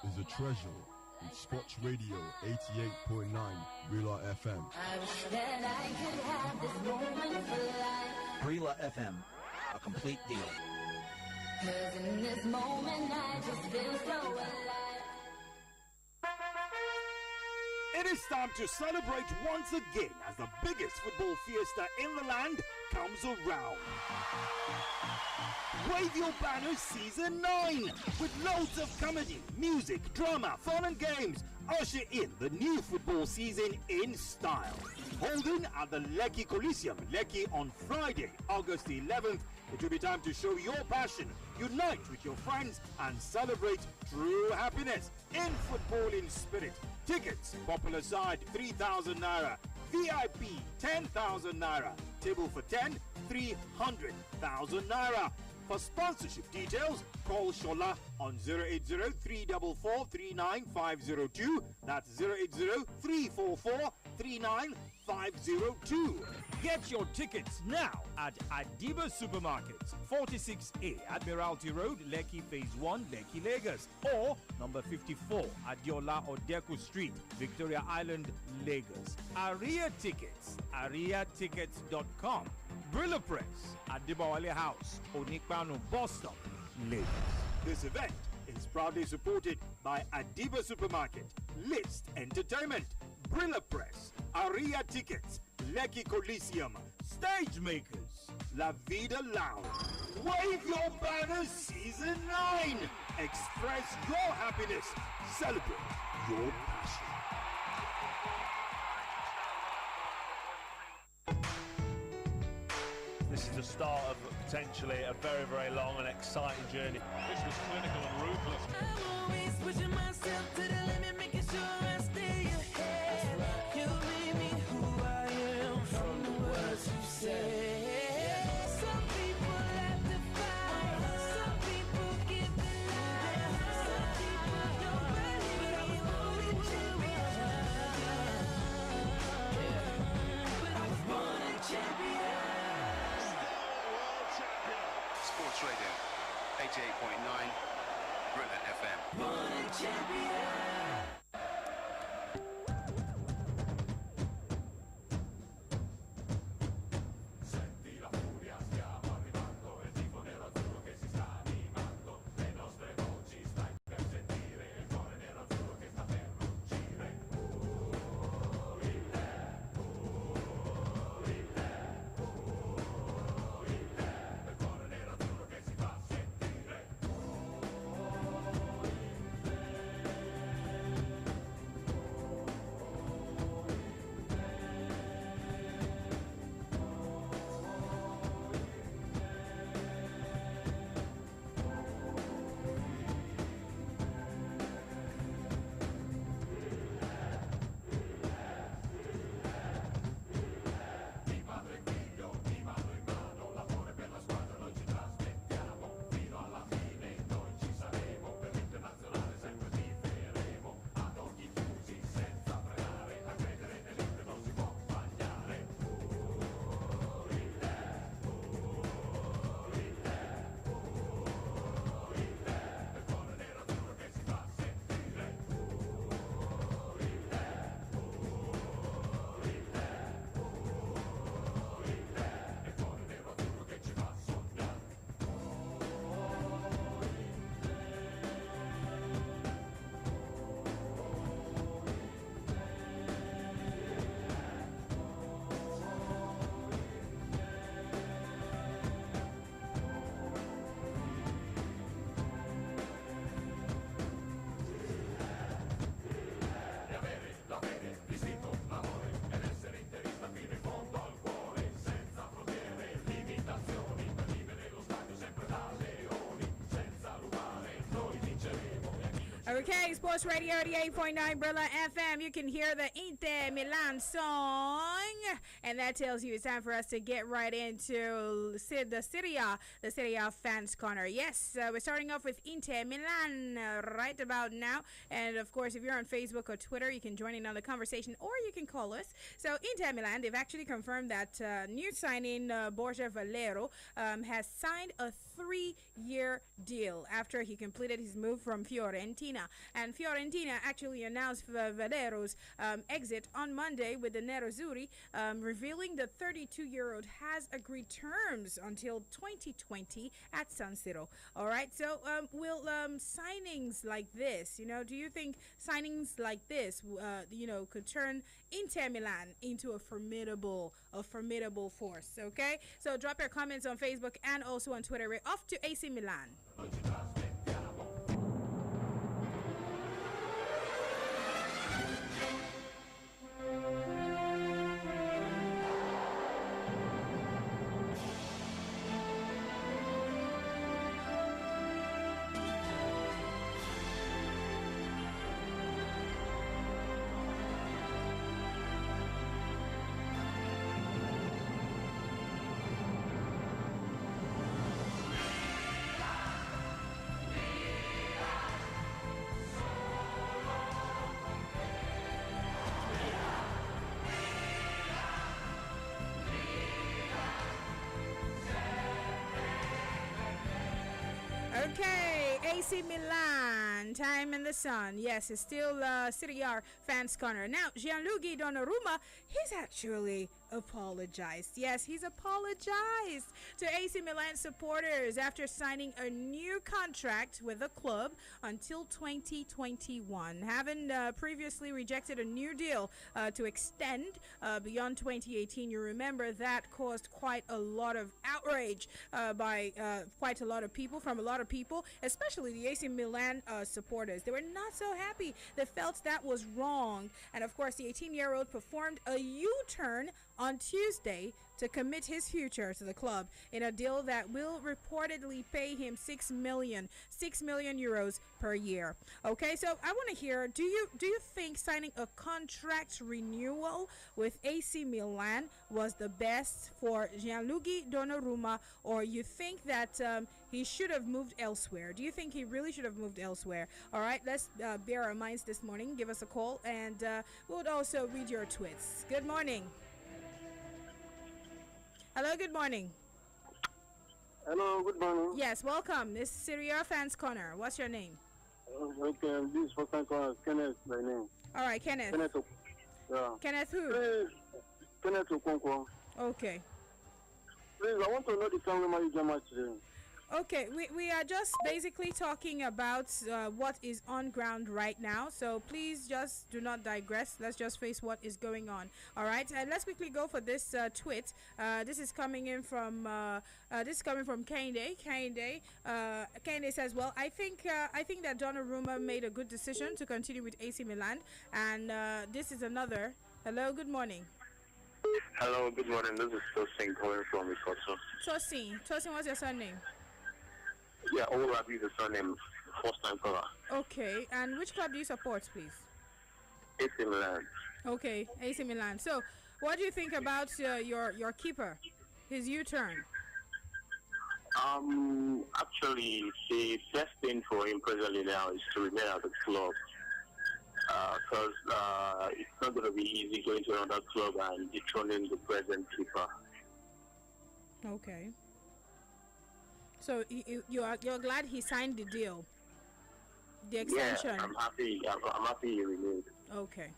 is a treasure in Sports Radio 88.9 Rila FM. I wish that I could have this moment for life. Brila FM, a complete deal. 'Cause in this moment I just feel so alive. It is time to celebrate once again as the biggest football fiesta in the land comes around. Wave your banners season 9 with loads of comedy, music, drama, fun and games. Usher in the new football season in style. Holding at the Lekki Coliseum, Lekki on Friday, August 11th. It will be time to show your passion, unite with your friends and celebrate true happiness in footballing spirit. Tickets, popular side 3,000 naira, VIP 10,000 naira, table for 10, 300,000 naira. For sponsorship details, call Shola on 080-344-39502. That's 080-344-39502. Get your tickets now at Adiba Supermarkets, 46A Admiralty Road, Lekki Phase 1, Lekki, Lagos, or number 54 Adiola Odeku Street, Victoria Island, Lagos. Aria Tickets, ariatickets.com. Brilla Press, Adibawale House, Onikpano Bus Stop, Lagos. This event is proudly supported by Adiba Supermarket, List Entertainment, Brilla Press, Aria Tickets, Lekki Coliseum, Stage Makers, La Vida Lounge. Wave your banners season 9. Express your happiness. Celebrate your passion. This is the start of potentially a very, very long and exciting journey. This was clinical and ruthless. I'm always pushing myself to the limit, making sure I stay ahead. You made me who I am from the words you say. Some people have to fight, some people give the lie, some people don't believe, but I was born a champion. But I was born a champion. Sports Radio 88.9 Brilla FM. Born a champion. Okay, Sports Radio 88.9 Brilla FM. You can hear the Inter Milan song. And that tells you it's time for us to get right into the Serie A, the Serie A Fans Corner. Yes, we're starting off with Inter Milan right about now. And of course, if you're on Facebook or Twitter, you can join in on the conversation or you can call us. So Inter Milan, they've actually confirmed that new signing Borja Valero has signed a 3-year deal after he completed his move from Fiorentina. And Fiorentina actually announced Valero's exit on Monday with the Nerazzurri, revealing the 32-year-old has agreed terms until 2020 at San Siro. All right, so will signings like this, do you think signings like this, could turn Inter Milan into a formidable force? Okay, so drop your comments on Facebook and also on Twitter. We're off to AC Milan. Okay, AC Milan, time in the sun. Yes, it's still Serie A Fans Corner. Now, Gianluigi Donnarumma, he's actually apologized. Yes, he's apologized to AC Milan supporters after signing a new contract with the club until 2021. Having previously rejected a new deal to extend beyond 2018, you remember that caused quite a lot of outrage by quite a lot of people, especially the AC Milan supporters. They were not so happy. They felt that was wrong. And of course, the 18-year-old performed a U-turn on Tuesday to commit his future to the club in a deal that will reportedly pay him 6 million euros per year. Okay, so I want to hear, do you think signing a contract renewal with AC Milan was the best for Gianluigi Donnarumma, or you think that he should have moved elsewhere? Do you think he really should have moved elsewhere? All right, let's bear our minds this morning. Give us a call, and we'll also read your tweets. Good morning. Hello, good morning. Hello, good morning. Yes, welcome. This is Serie A Fans Corner. What's your name? Okay, this is Fanscorner. Kenneth, my name. All right, Kenneth. Kenneth who? Please, Kenneth Okonkwo. Okay. Please, I want to know the time when you jam match today. Okay, we are just basically talking about what is on ground right now. So please just do not digress. Let's just face what is going on. All right, and let's quickly go for this tweet. This is coming in from Kende. Kende says, "Well, I think that Donnarumma made a good decision to continue with AC Milan." And this is another. Hello, good morning. Hello, good morning. This is Tosin calling from Ikoto. Tosin, what's your surname? Yeah, Olabi the surname, first time caller. Okay, and which club do you support, please? AC Milan. Okay, AC Milan. So, what do you think about your keeper, his U-turn? Actually, the best thing for him presently now is to remain at the club. Because it's not going to be easy going to another club and dethroning the present keeper. Okay. So you're glad he signed the deal, the extension. Yeah, I'm happy. I'm happy he renewed. Okay.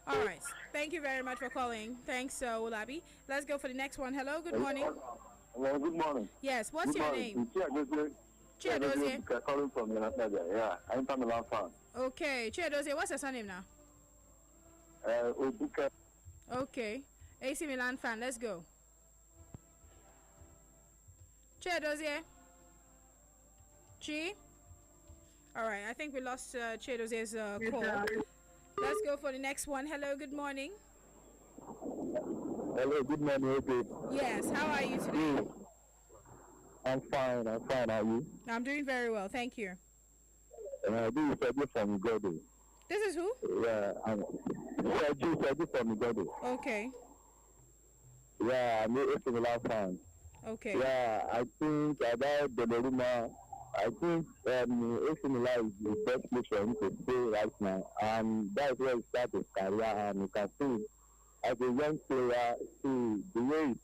All right. Thank you very much for calling. Thanks, Olabi. Let's go for the next one. Hello. Good morning. Hello. Good morning. Yes. What's your name? Chiadozie. Calling from Nigeria. Yeah, I'm from Milan fan. Okay, Chiadozie. What's your surname now? Oduka. Okay. AC Milan fan. Let's go. Chiadozie. Chi? Alright, I think we lost Chiadozie's call. Let's go for the next one. Hello, good morning. Hello, good morning, Oge. Yes, how are you today? I'm fine, how are you? I'm doing very well, thank you. This is Sergio from Igode. This is who? Yeah, I'm Sergio from Igode. Okay. Yeah, I'm a similar fan. Okay. Yeah, I think about Donnarumma, I think AC Milan is the best place for him to stay right now. And that's where he started his career. And you can see, as a young player, see the way he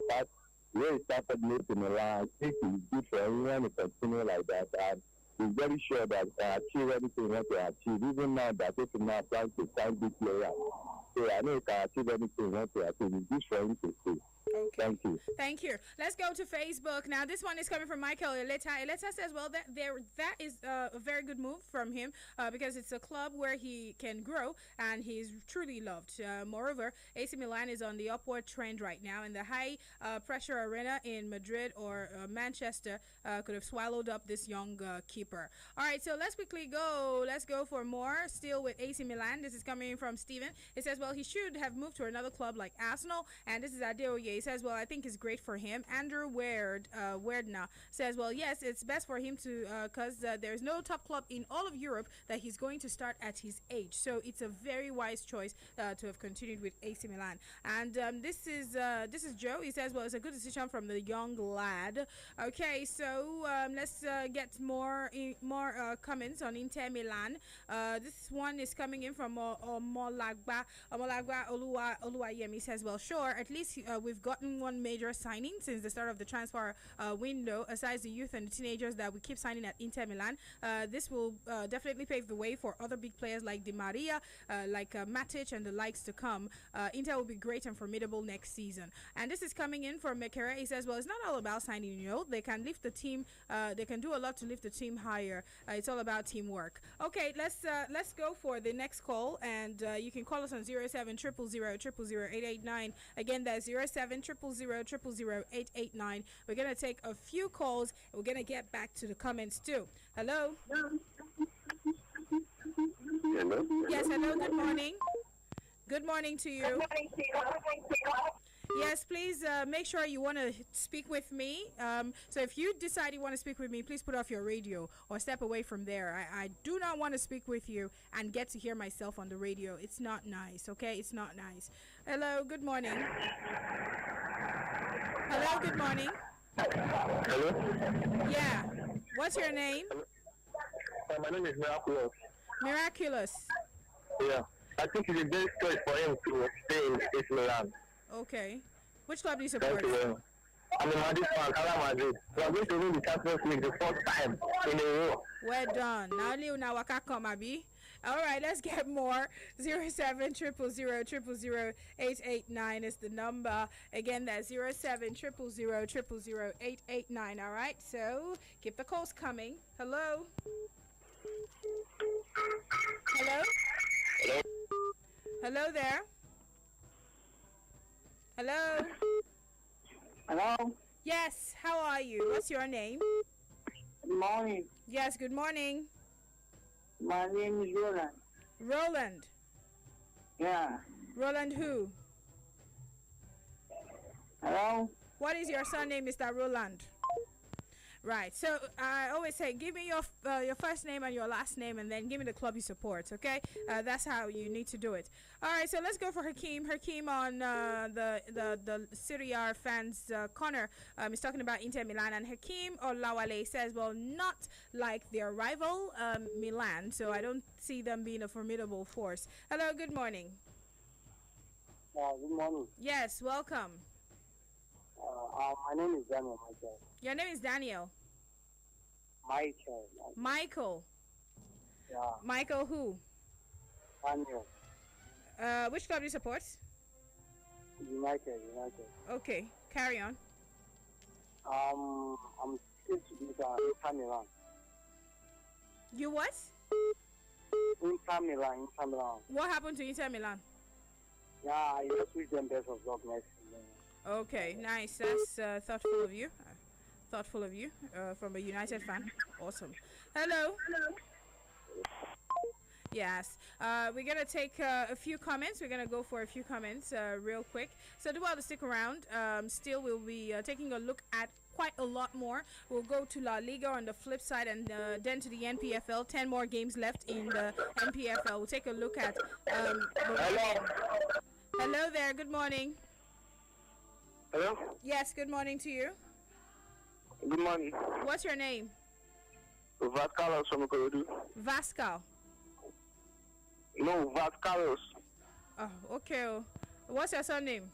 started AC Milan, I think it's good for him when he continue like that. And he's very sure that he can achieve everything he wants to achieve. Even now that AC Milan trying to sign big players. So I know he can achieve anything he wants to achieve. It's good for him to stay. Okay. Thank you. Let's go to Facebook. Now, this one is coming from Michael Eleta. Eleta says, well, that is a very good move from him because it's a club where he can grow and he's truly loved. Moreover, AC Milan is on the upward trend right now, and the high-pressure arena in Madrid or Manchester could have swallowed up this young keeper. All right, so let's quickly go. Let's go for more. Still with AC Milan. This is coming from Steven. It says, well, he should have moved to another club like Arsenal, and this is Adeoye. He says, well, I think it's great for him. Andrew Weirdna says, well, yes, it's best for him to because there's no top club in all of Europe that he's going to start at his age. So it's a very wise choice to have continued with AC Milan. And this is Joe. He says, well, it's a good decision from the young lad. Okay, so let's get more comments on Inter Milan. This one is coming in from Omolagba Oluwayemi. He says, well, sure, at least we've gotten one major signing since the start of the transfer window, aside the youth and the teenagers that we keep signing at Inter Milan. This will definitely pave the way for other big players like Di Maria, like Matic and the likes to come. Inter will be great and formidable next season. And this is coming in from Mekere. He says, well, it's not all about signing, they can lift the team. They can do a lot to lift the team higher. It's all about teamwork. Okay, let's go for the next call, and you can call us on 07000000889. Again, that's 07000000889. We're gonna take a few calls. And we're gonna get back to the comments too. Hello. Hello. Yes. Hello. Good morning. Good morning to you. Yes, please make sure you want to speak with me. So if you decide you want to speak with me, please put off your radio or step away from there. I do not want to speak with you and get to hear myself on the radio. It's not nice, okay? It's not nice. Hello, good morning. Hello, good morning. Hello? Yeah. What's your name? My name is Miraculous. Miraculous. Yeah. I think it's a best choice for him to stay in AC Milan. Okay. Which club do you support? Thank you. I'm a Madrid fan, Real Madrid. We are going to win the Champions League the first time in a row. Well done. Now, Leo, now I can't come, Abi. All right, let's get more. 07000000889 is the number. Again, that's 07000000889. All right, so keep the calls coming. Hello. Hello. Hello. Hello there. Hello. Hello. Yes. How are you? What's your name? Good morning. Yes. Good morning. My name is Roland. Roland. Yeah. Roland who? Hello. What is your surname, Mr. Roland? Right. So I always say, give me your first name and your last name, and then give me the club you support. Okay. That's how you need to do it. All right. So let's go for Hakeem. Hakeem on the Serie A fans corner. He's talking about Inter Milan, and Hakeem Olawale says, well, not like their rival Milan. So I don't see them being a formidable force. Hello. Good morning. Good morning. Yes. Welcome. My name is Daniel Michael. Your name is Daniel. Michael. Yeah. Michael who? Daniel. Which club do you support? United. Okay, carry on. I'm still with Inter Milan. You what? Inter Milan. What happened to Inter Milan? Yeah, I just wish them best of luck next season. Okay, nice. That's thoughtful of you. From a United fan. Awesome. Hello. Yes. We're going to take a few comments. We're going to go for a few comments real quick. So do well to stick around. Still, we'll be taking a look at quite a lot more. We'll go to La Liga on the flip side, and then to the NPFL. 10 more games left in the NPFL. We'll take a look at... Hello there. Good morning. Hello? Yes, good morning to you. Good morning. What's your name? Vascalos from Ikorodu. Vascal. No, Vascalos. Oh, okay. What's your surname?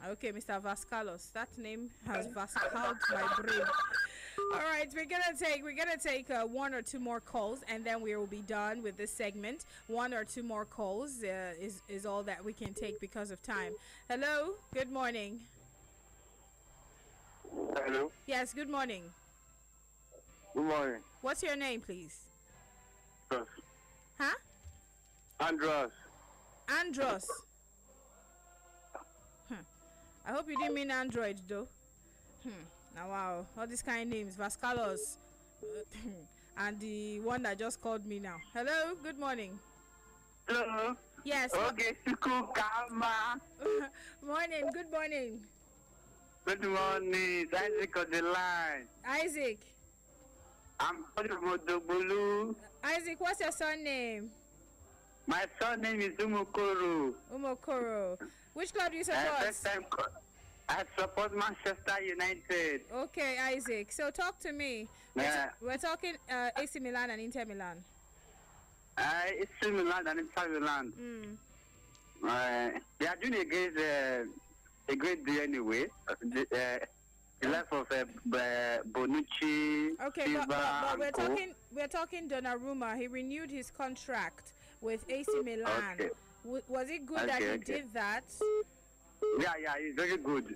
Okay, Mr. Vascalos. That name has Vascaled my brain. All right, we're gonna take one or two more calls, and then we will be done with this segment. One or two more calls is all that we can take because of time. Hello, good morning. Hello. Yes, good morning. Good morning. What's your name, please? Andros. Huh? Andros. I hope you didn't mean Android, though. Now, wow, all these kind of names, Vascalos, and the one that just called me now. Hello, good morning. Hello. Yes. Okay, morning, good morning. Good morning, it's Isaac on the line. Isaac. I'm calling from Odobolu. Isaac, what's your surname? My surname is Umokoro. Umokoro. Which club do you support? I support Manchester United. Okay, Isaac. So talk to me. Yeah. We're talking AC Milan and Inter Milan. AC Milan and Inter Milan. they are doing against a great deal anyway. The life of Bonucci. Okay, but we're talking Donnarumma. He renewed his contract with AC Milan. Okay. Was it good that he did that? Yeah, it's very good.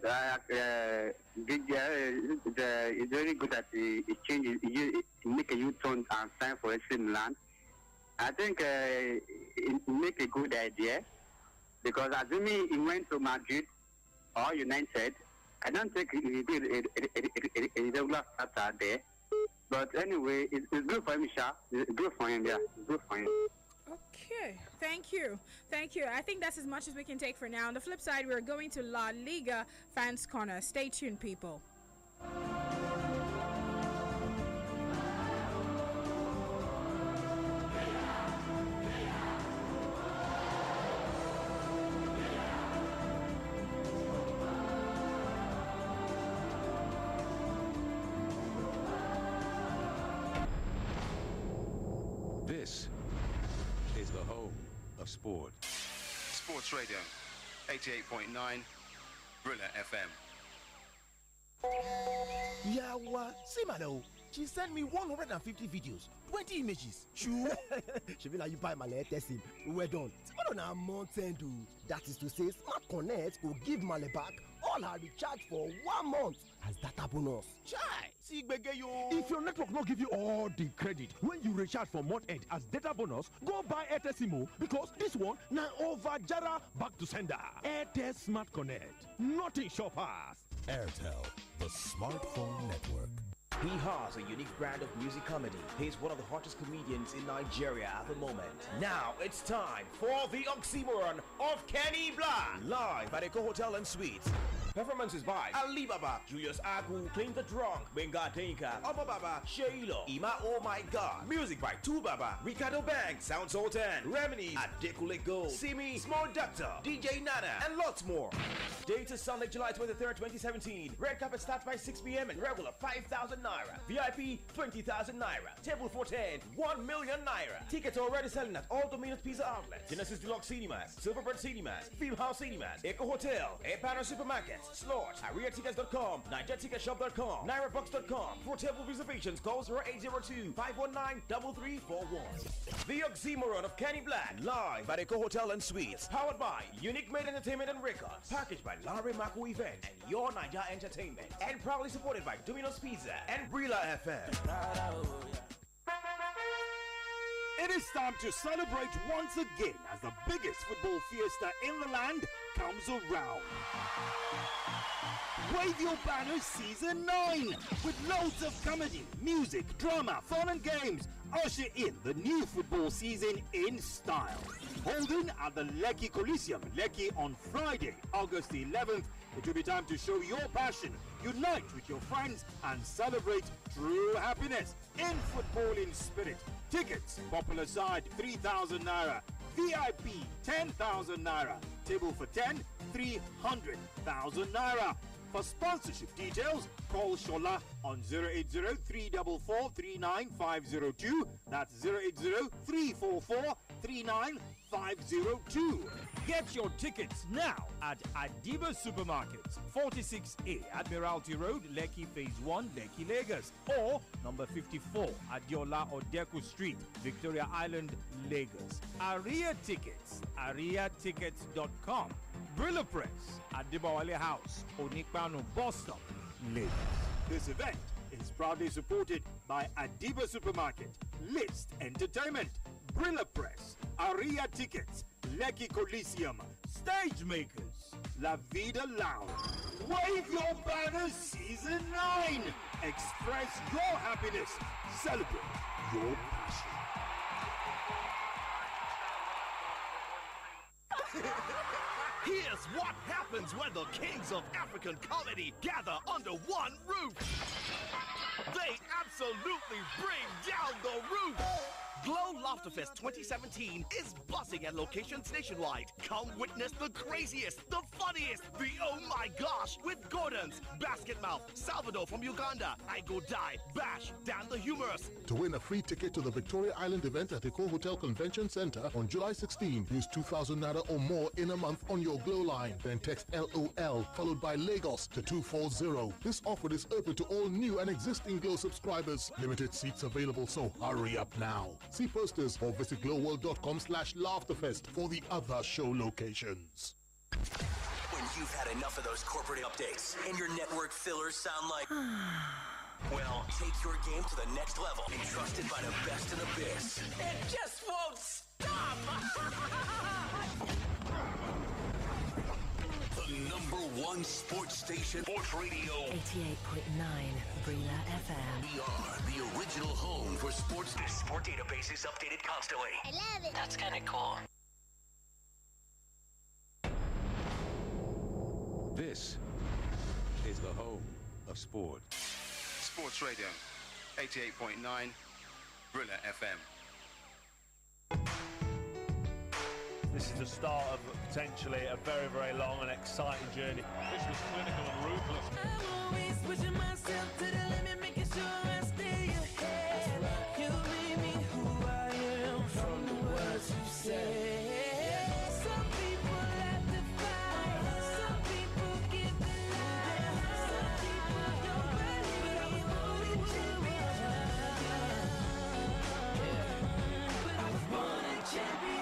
It's very good that he changed, he make a U-turn and sign for AC Milan. I think it make a good idea because assuming he went to Madrid or United, I don't think he will be a regular starter there. But anyway, it's good for him, Sha. It's good for him, yeah. It's good for him. Okay, thank you. I think that's as much as we can take for now. On the flip side, we're going to La Liga Fans Corner. Stay tuned, people. This is the home of sport. Sports Radio, 88.9, Brilla FM. Yawa, see madam, she sent me 150 videos, 20 images. True. She be like you buy my latest sim. Well done. What on a mountain do? That is to say, Smart Connect will give Male back all her recharge for 1 month as data bonus. Chai, see yo. If your network not give you all the credit when you recharge for month end as data bonus, go buy Airtel Simo because this one now over Jara back to sender. Airtel Smart Connect. Nothing shop pass. Airtel, the smartphone network. He has a unique brand of music comedy. He's one of the hottest comedians in Nigeria at the moment. Now it's time for the oxymoron of Kenny Bland, live at Eco Hotel and Suites. Performances by Alibaba, Julius Agu, Clean the Drunk, Benga Tenka, Baba, Sheilo, Ima Oh My God. Music by Tubaba, Ricardo Banks, Sound Soul 10, Reminis, Adekule Gold, Simi, Small Doctor, DJ Nana, and lots more. Date is Sunday, July 23rd, 2017. Red carpet starts by 6 p.m. and regular 5,000 naira. VIP 20,000 naira. Table for 10, 1 million naira. Tickets are already selling at all Domino's Pizza outlets. Genesis Deluxe Cinemas, Silverbird Cinemas, Fieldhouse Cinemas, Eco Hotel, Air Banner Supermarkets, Slots, AriaTickets.com, NigerTicketShop.com, NairaBox.com. For table reservations, call 0802 519 3341. The Oxymoron of Kenny Bland, live at Eco Hotel and Suites. Powered by Unique Made Entertainment and Records. Packaged by Larry Mako Event and Your Niger Entertainment. And proudly supported by Domino's Pizza and Brilla FM. It is time to celebrate once again as the biggest football fiesta in the land comes around. Wave Your Banner Season 9 with loads of comedy, music, drama, fun and games. Usher in the new football season in style. Holding at the Lekki Coliseum, Lekki on Friday, August 11th. It will be time to show your passion, unite with your friends and celebrate true happiness in football in spirit. Tickets, popular side 3,000 naira, VIP 10,000 naira, table for 10, 300,000 naira. For sponsorship details, call Shola on 080-344-39502. That's 080-344-39502. Get your tickets now at Adiba Supermarkets, 46A Admiralty Road, Lekki Phase 1, Lekki, Lagos, or number 54 Adiola Odeku Street, Victoria Island, Lagos. Aria Tickets, ariatickets.com. Brilla Press, Adibawale House, Onikpano Bus Stop, Lagos. This event is proudly supported by Adiba Supermarket, List Entertainment, Brilla Press, Aria Tickets, Lekki Coliseum, Stage Makers, La Vida Lounge. Wave Your Banner Season 9. Express your happiness. Celebrate your passion. Here's what happens when the kings of African comedy gather under one roof. They absolutely bring down the roof. Glow Laughterfest 2017 is buzzing at locations nationwide. Come witness the craziest, the funniest, the oh my gosh with Gordon's, Basket Mouth, Salvador from Uganda, I Go Die, Bash, Dan the Humorous. To win a free ticket to the Victoria Island event at Eco Hotel Convention Center on July 16, use 2,000 Naira or more in a month on your Glow line. Then text LOL followed by Lagos to 240. This offer is open to all new and existing Glow subscribers. Limited seats available, so hurry up now. See posters or visit glowworld.com/laughterfest for the other show locations. When you've had enough of those corporate updates and your network fillers sound like... Well, take your game to the next level. Entrusted by the best in the biz. It just won't stop! The #1 sports station, Sports Radio 88.9 Brila FM. We are the original home for sports. The sport database is updated constantly. I love it. That's kind of cool. This is the home of sport. Sports Radio 88.9 Brilla FM. This is the start of potentially a very, very long and exciting journey. This was clinical and ruthless. I'm always pushing myself to the limit, making sure I stay ahead. You made me who I am from the words you say. Some people have to fight, some people give the lie, some people don't believe, but I was born a champion. But I was born a champion.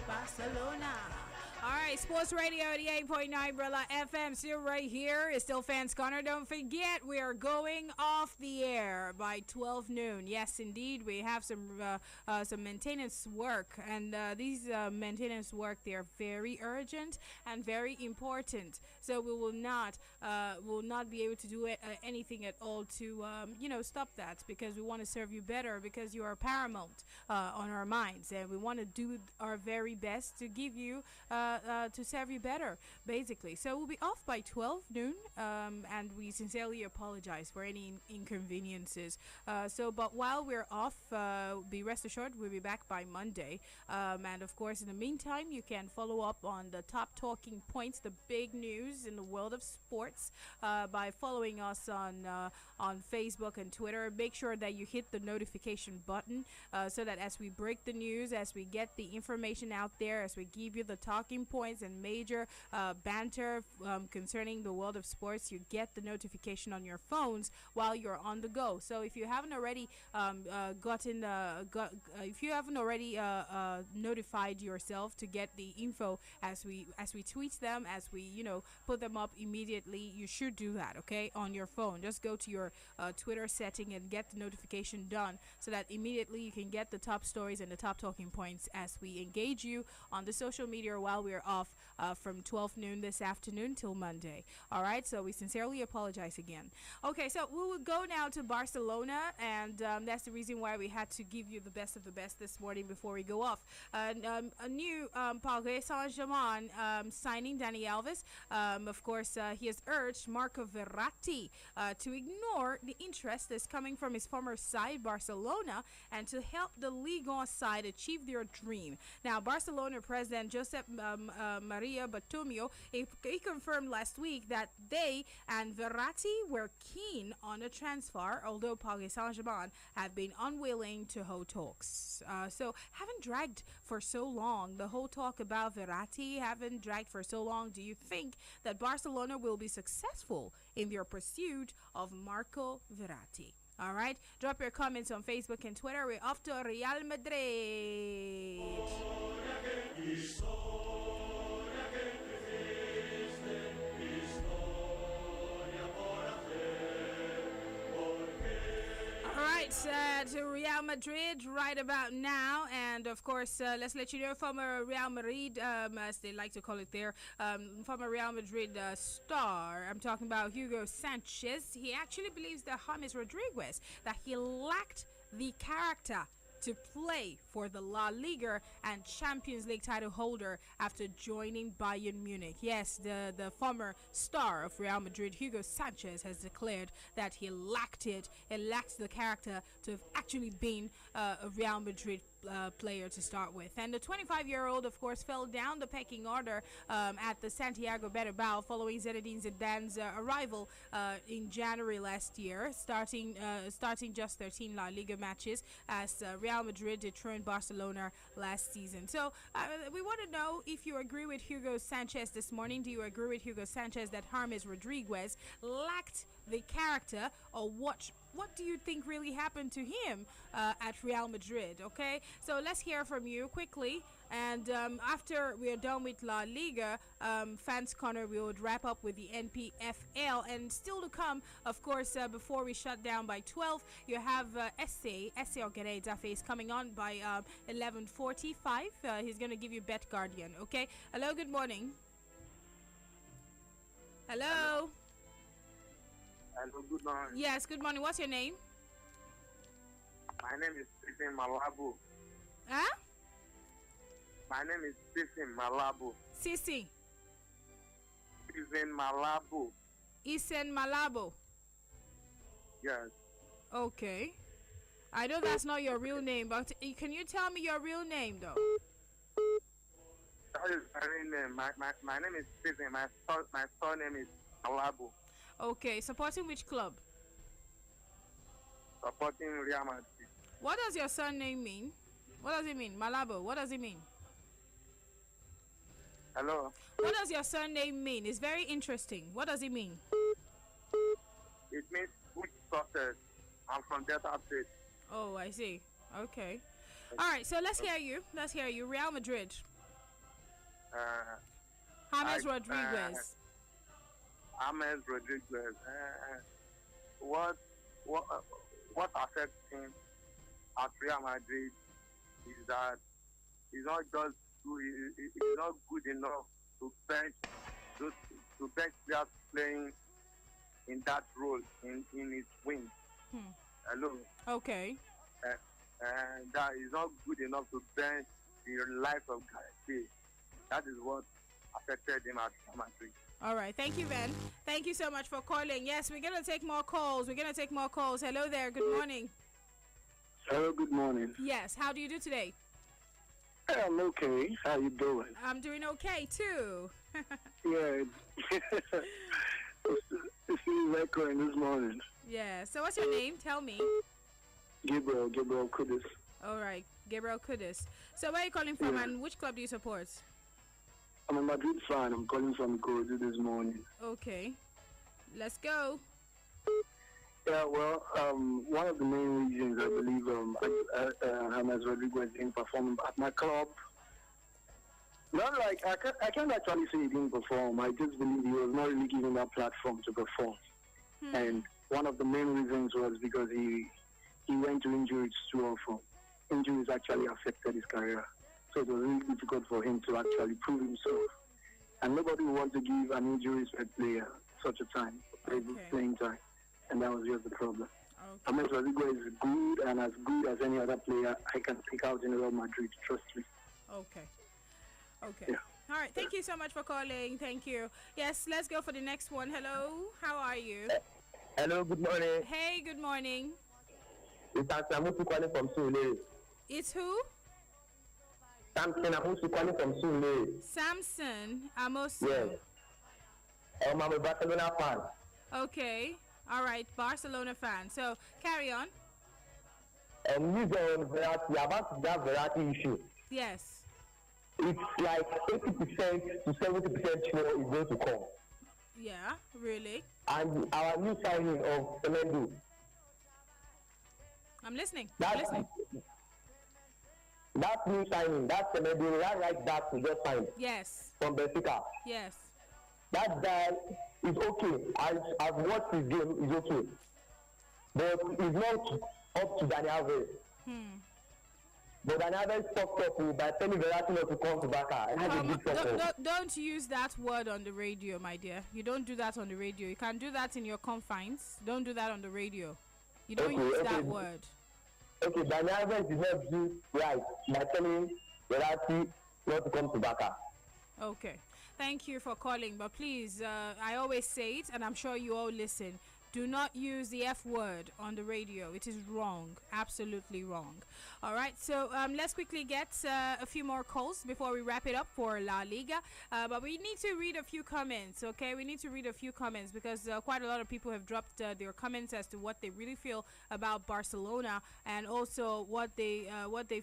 Barcelona. All right, Sports Radio 88.9 Brilla FM. Still right here. It's still Fanscorner. Don't forget, we are going off the air by 12 noon. Yes, indeed. We have some maintenance work. And these maintenance work, they are very urgent and very important. So we will not be able to do anything at all to, stop that, because we want to serve you better, because you are paramount on our minds. And we want to do our very best to give you to serve you better, basically. So we'll be off by 12 noon, and we sincerely apologize for any inconveniences. But while we're off, be rest assured we'll be back by Monday. And of course, in the meantime, you can follow up on the top talking points, the big news in the world of sports, by following us on Facebook and Twitter. Make sure that you hit the notification button, so that as we break the news, as we get the information out there, as we give you the talking points and major banter concerning the world of sports, you get the notification on your phones while you're on the go. So if you haven't already notified yourself to get the info as we tweet them, as we put them up immediately, you should do that, okay, on your phone. Just go to your Twitter setting and get the notification done, so that immediately you can get the top stories and the top talking points as we engage you on the social media while we're off from 12 noon this afternoon till Monday. All right, so we sincerely apologize again. Okay, so we will go now to Barcelona, and that's the reason why we had to give you the best of the best this morning before we go off. A new Paris Saint-Germain signing Dani Alves Of course, he has urged Marco Verratti to ignore the interest that's coming from his former side, Barcelona, and to help the Liga side achieve their dream. Now, Barcelona president Josep Maria Bartomeu, he confirmed last week that they and Verratti were keen on a transfer, although Paris Saint-Germain have been unwilling to hold talks. So, haven't dragged for so long. The whole talk about Verratti haven't dragged for so long. Do you think that Barcelona will be successful in their pursuit of Marco Verratti? All right, drop your comments on Facebook and Twitter. We're off to Real Madrid. To Real Madrid right about now, and of course let's let you know former Real Madrid, as they like to call it there, former Real Madrid star, I'm talking about Hugo Sanchez. He actually believes that James Rodriguez, that he lacked the character to play for the La Liga and Champions League title holder after joining Bayern Munich. Yes, the former star of Real Madrid, Hugo Sanchez, has declared that he lacked it. He lacks the character to have actually been a Real Madrid player to start with. And the 25-year-old, of course, fell down the pecking order at the Santiago Bernabeu following Zinedine Zidane's arrival in January last year, starting just 13 La Liga matches as Real Madrid dethroned Barcelona last season. So we want to know if you agree with Hugo Sanchez this morning. Do you agree with Hugo Sanchez that James Rodriguez lacked the character, or what do you think really happened to him at Real Madrid? Okay, so let's hear from you quickly, and after we are done with La Liga, Fanscorner, we would wrap up with the NPFL, and still to come, of course, before we shut down by 12, you have Essay Organeda Face coming on by 11:45. He's going to give you Bet Guardian. Okay, hello, good morning. Hello. Hello, good morning. Yes, good morning. What's your name? My name is Stephen Malabo. Huh? My name is Stephen Malabo. Sisi. Stephen Malabo. Isen Malabo. Yes. Okay. I know that's not your real name, but can you tell me your real name, though? That is my real name. My name is Stephen. My surname is Malabo. Okay, supporting which club? Supporting Real Madrid. What does your surname mean? What does it mean? Malabo, what does it mean? Hello? What does your surname mean? It's very interesting. What does it mean? It means good success. I'm from Delta State. Oh, I see. Okay. All right, so let's hear you. Let's hear you. Real Madrid. James Rodriguez. James Rodriguez. What affects him at Real Madrid is that he's not good enough to bench players playing in that role in his wing. Hello. Okay. And that is not good enough to bench the life of Gareth. That is what affected him at Real Madrid. All right. Thank you, Ben. Thank you so much for calling. Yes, we're going to take more calls. Hello there. Good morning. Hello, good morning. Yes. How do you do today? I'm okay. How you doing? I'm doing okay, too. Yeah. It's echoing this morning. Yeah. So what's your name? Tell me. Gabriel Kudus. All right. Gabriel Kudus. So where are you calling from, and which club do you support? I'm a Madrid fan. I'm calling from Ikorodu this morning. Okay. Let's go. Yeah, well, one of the main reasons I believe James Rodriguez didn't perform at my club, not like, I can't actually say he didn't perform. I just believe he was not really given that platform to perform. And one of the main reasons was because he went to injuries too often. Injuries actually affected his career. So it was really difficult for him to actually prove himself. And nobody would want to give an injury player such a time, playing time. And that was just the problem. James Rodriguez is good, and as good as any other player I can pick out in Real Madrid, trust me. Okay. Yeah. All right. Thank you so much for calling. Thank you. Yes, let's go for the next one. Hello. How are you? Hello, good morning. Hey, good morning. It's Samusu calling from Sule. It's who? Samson Amusu calling from Sule. Samson Amosu. Yes. I'm a Barcelona fan. Okay. All right. Barcelona fan. So, carry on. News on Verratti, about that Verratti issue. Yes. It's like 80% to 70% sure it's going to come. Yeah, really? And our new signing of Semedo. I'm listening. That new signing, that Semedo, that right back to just sign. Yes. From Benfica. Yes. That guy is okay. I've watched his game, he's okay. But he's not up to Dani Alves. But Dani Alves fucked up by telling Verratti not to come to Barca. Don't use that word on the radio, my dear. You don't do that on the radio. You can do that in your confines. Don't do that on the radio. You don't use that word. Okay, Dani Alves did not do right by telling Verratti not to come to Barca. Okay. Thank you for calling. But please, I always say it, and I'm sure you all listen. Do not use the F word on the radio. It is wrong. Absolutely wrong. All right. So let's quickly get a few more calls before we wrap it up for La Liga. But we need to read a few comments. Okay. We need to read a few comments because quite a lot of people have dropped their comments as to what they really feel about Barcelona and also what they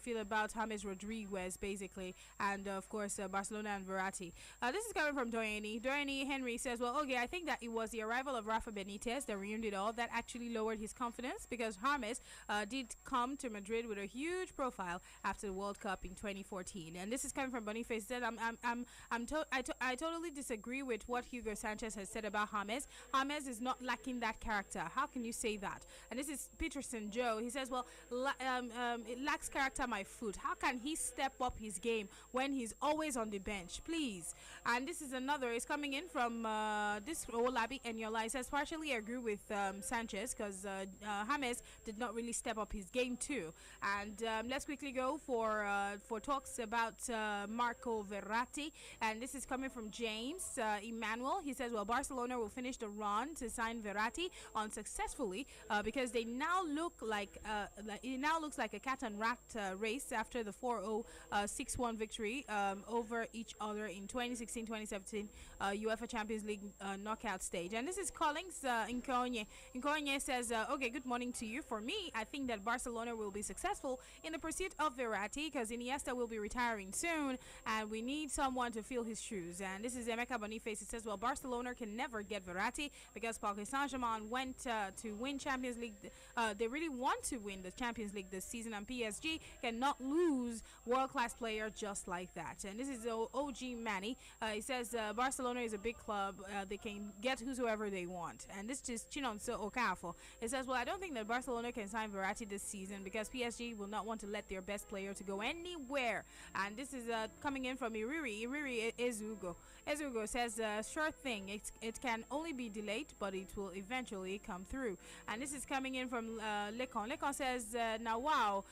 feel about James Rodriguez, basically. And of course, Barcelona and Verratti. This is coming from Doyeni. Doyeni Henry says, well, okay, I think that it was the arrival of Rafa Benitez that ruined it all, that actually lowered his confidence because James did come to Madrid with a huge profile after the World Cup in 2014. And this is coming from Boniface. Said, I totally disagree with what Hugo Sanchez has said about James. James is not lacking that character. How can you say that? And this is Peterson Joe. He says, well, it lacks character, my foot. How can he step up his game when he's always on the bench? Please. And this is another. It's coming in from this Olabi Enyola. He says, partially agree with Sanchez because James did not really step up his game too. And let's quickly go for talks about Marco Verratti, and this is coming from James Emmanuel. He says, well, Barcelona will finish the run to sign Verratti unsuccessfully because they now look like it now looks like a cat and rat race after the 4-0 6-1 victory over each other in 2016-2017 UEFA Champions League knockout stage. And this is Collins Nkonye. Nkonye says, okay, good morning to you. For me, I think that Barcelona will be successful in the pursuit of Verratti because Iniesta will be retiring soon and we need someone to fill his shoes. And this is Emeka Boniface. It says, well, Barcelona can never get Verratti because Paris Saint-Germain went to win Champions League. They really want to win the Champions League this season, and PSG cannot lose world-class player just like that. And this is OG Manny. He says Barcelona is a big club. They can get whosoever they want. And this is Chinonso Okafor. It says, well, I don't think that Barcelona can sign Verratti this season because PSG will not want to let their best player to go anywhere. And this is coming in from Iriri Ezugo. Ezugo says, sure thing, it can only be delayed, but it will eventually come through. And this is coming in from Lekon. Lekon says, now wow,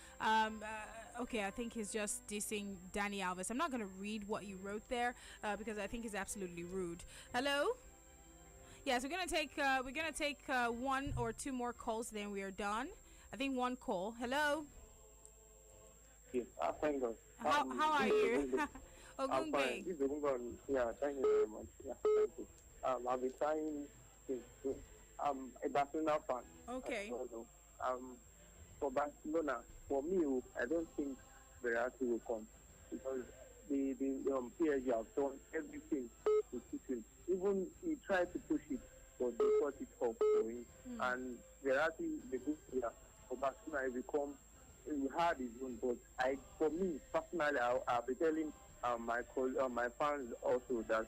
okay, I think he's just dissing Dani Alves. I'm not going to read what you wrote there because I think it's absolutely rude. Hello? Yes, we're gonna take one or two more calls, then we are done. I think one call. Hello. Yes, thank God. How are you? I'm fine. Yeah, thank you very much. Yeah, thank you. I've been trying to. I'm a Barcelona fan. Okay. For Barcelona, for me, I don't think Verratti will come because the PSG have done everything to keep him. Even he tried to push it, but they cut it off for him. And Verratti, the good player for Barcelona, he had his own. But for me personally, I'll be telling my fans also that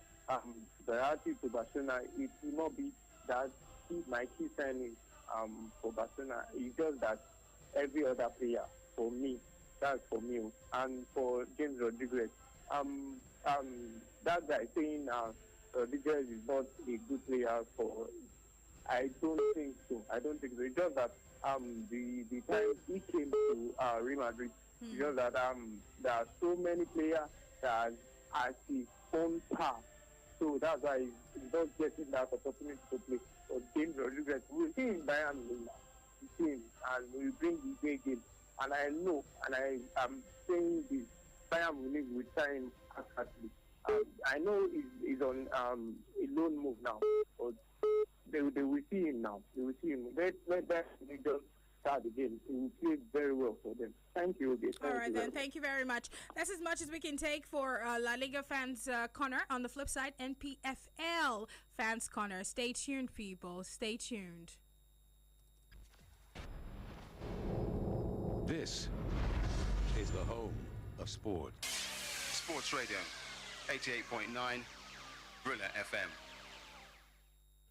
Verratti to Barcelona, it will not be that my key signing for Barcelona. It's just that every other player for me. That's for me. And for James Rodriguez, that guy saying Rodriguez is not a good player for. I don't think so. It's just that the time he came to Real Madrid, it's just that there are so many players that as he own path. So that's why he's not getting that opportunity to play. But James Rodriguez, we'll see him Bayern Munich now. We see him, and we'll bring the big game. And I know, and I am saying this, Bayern Munich will sign him accurately. I know he's on a loan move now, but they will see him now. They will see him. Let Bayern Munich just start the game. He will play very well for them. Thank you, Oge. All right, then. Thank you very much. That's as much as we can take for La Liga Fans Corner. On the flip side, NPFL Fans Corner. Stay tuned, people. Stay tuned. This is the home of sport. Sports Radio, 88.9, Brilla FM.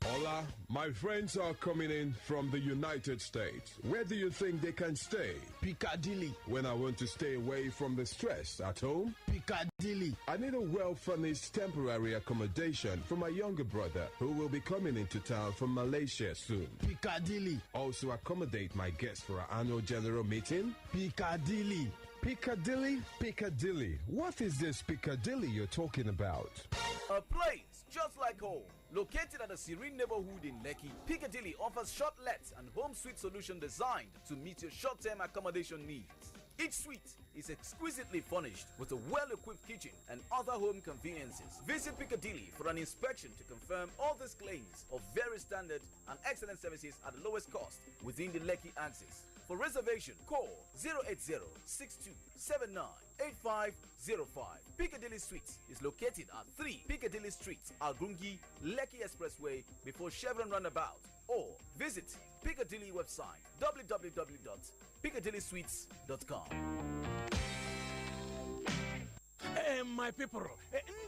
Hola, my friends are coming in from the United States. Where do you think they can stay? Piccadilly. When I want to stay away from the stress at home? Piccadilly. I need a well-furnished temporary accommodation for my younger brother who will be coming into town from Malaysia soon. Piccadilly. Also accommodate my guests for our annual general meeting? Piccadilly. Piccadilly? Piccadilly. What is this Piccadilly you're talking about? A place just like home. Located at a serene neighborhood in Lekki, Piccadilly offers short lets and home suite solution designed to meet your short-term accommodation needs. Each suite is exquisitely furnished with a well-equipped kitchen and other home conveniences. Visit Piccadilly for an inspection to confirm all these claims of very standard and excellent services at the lowest cost within the Lekki axis. For reservation, call 080-6279-8505. Piccadilly Suites is located at 3 Piccadilly Street, Algungi, Lekki Expressway before Chevron Roundabout, or visit Piccadilly website www.piccadillysuites.com. My people,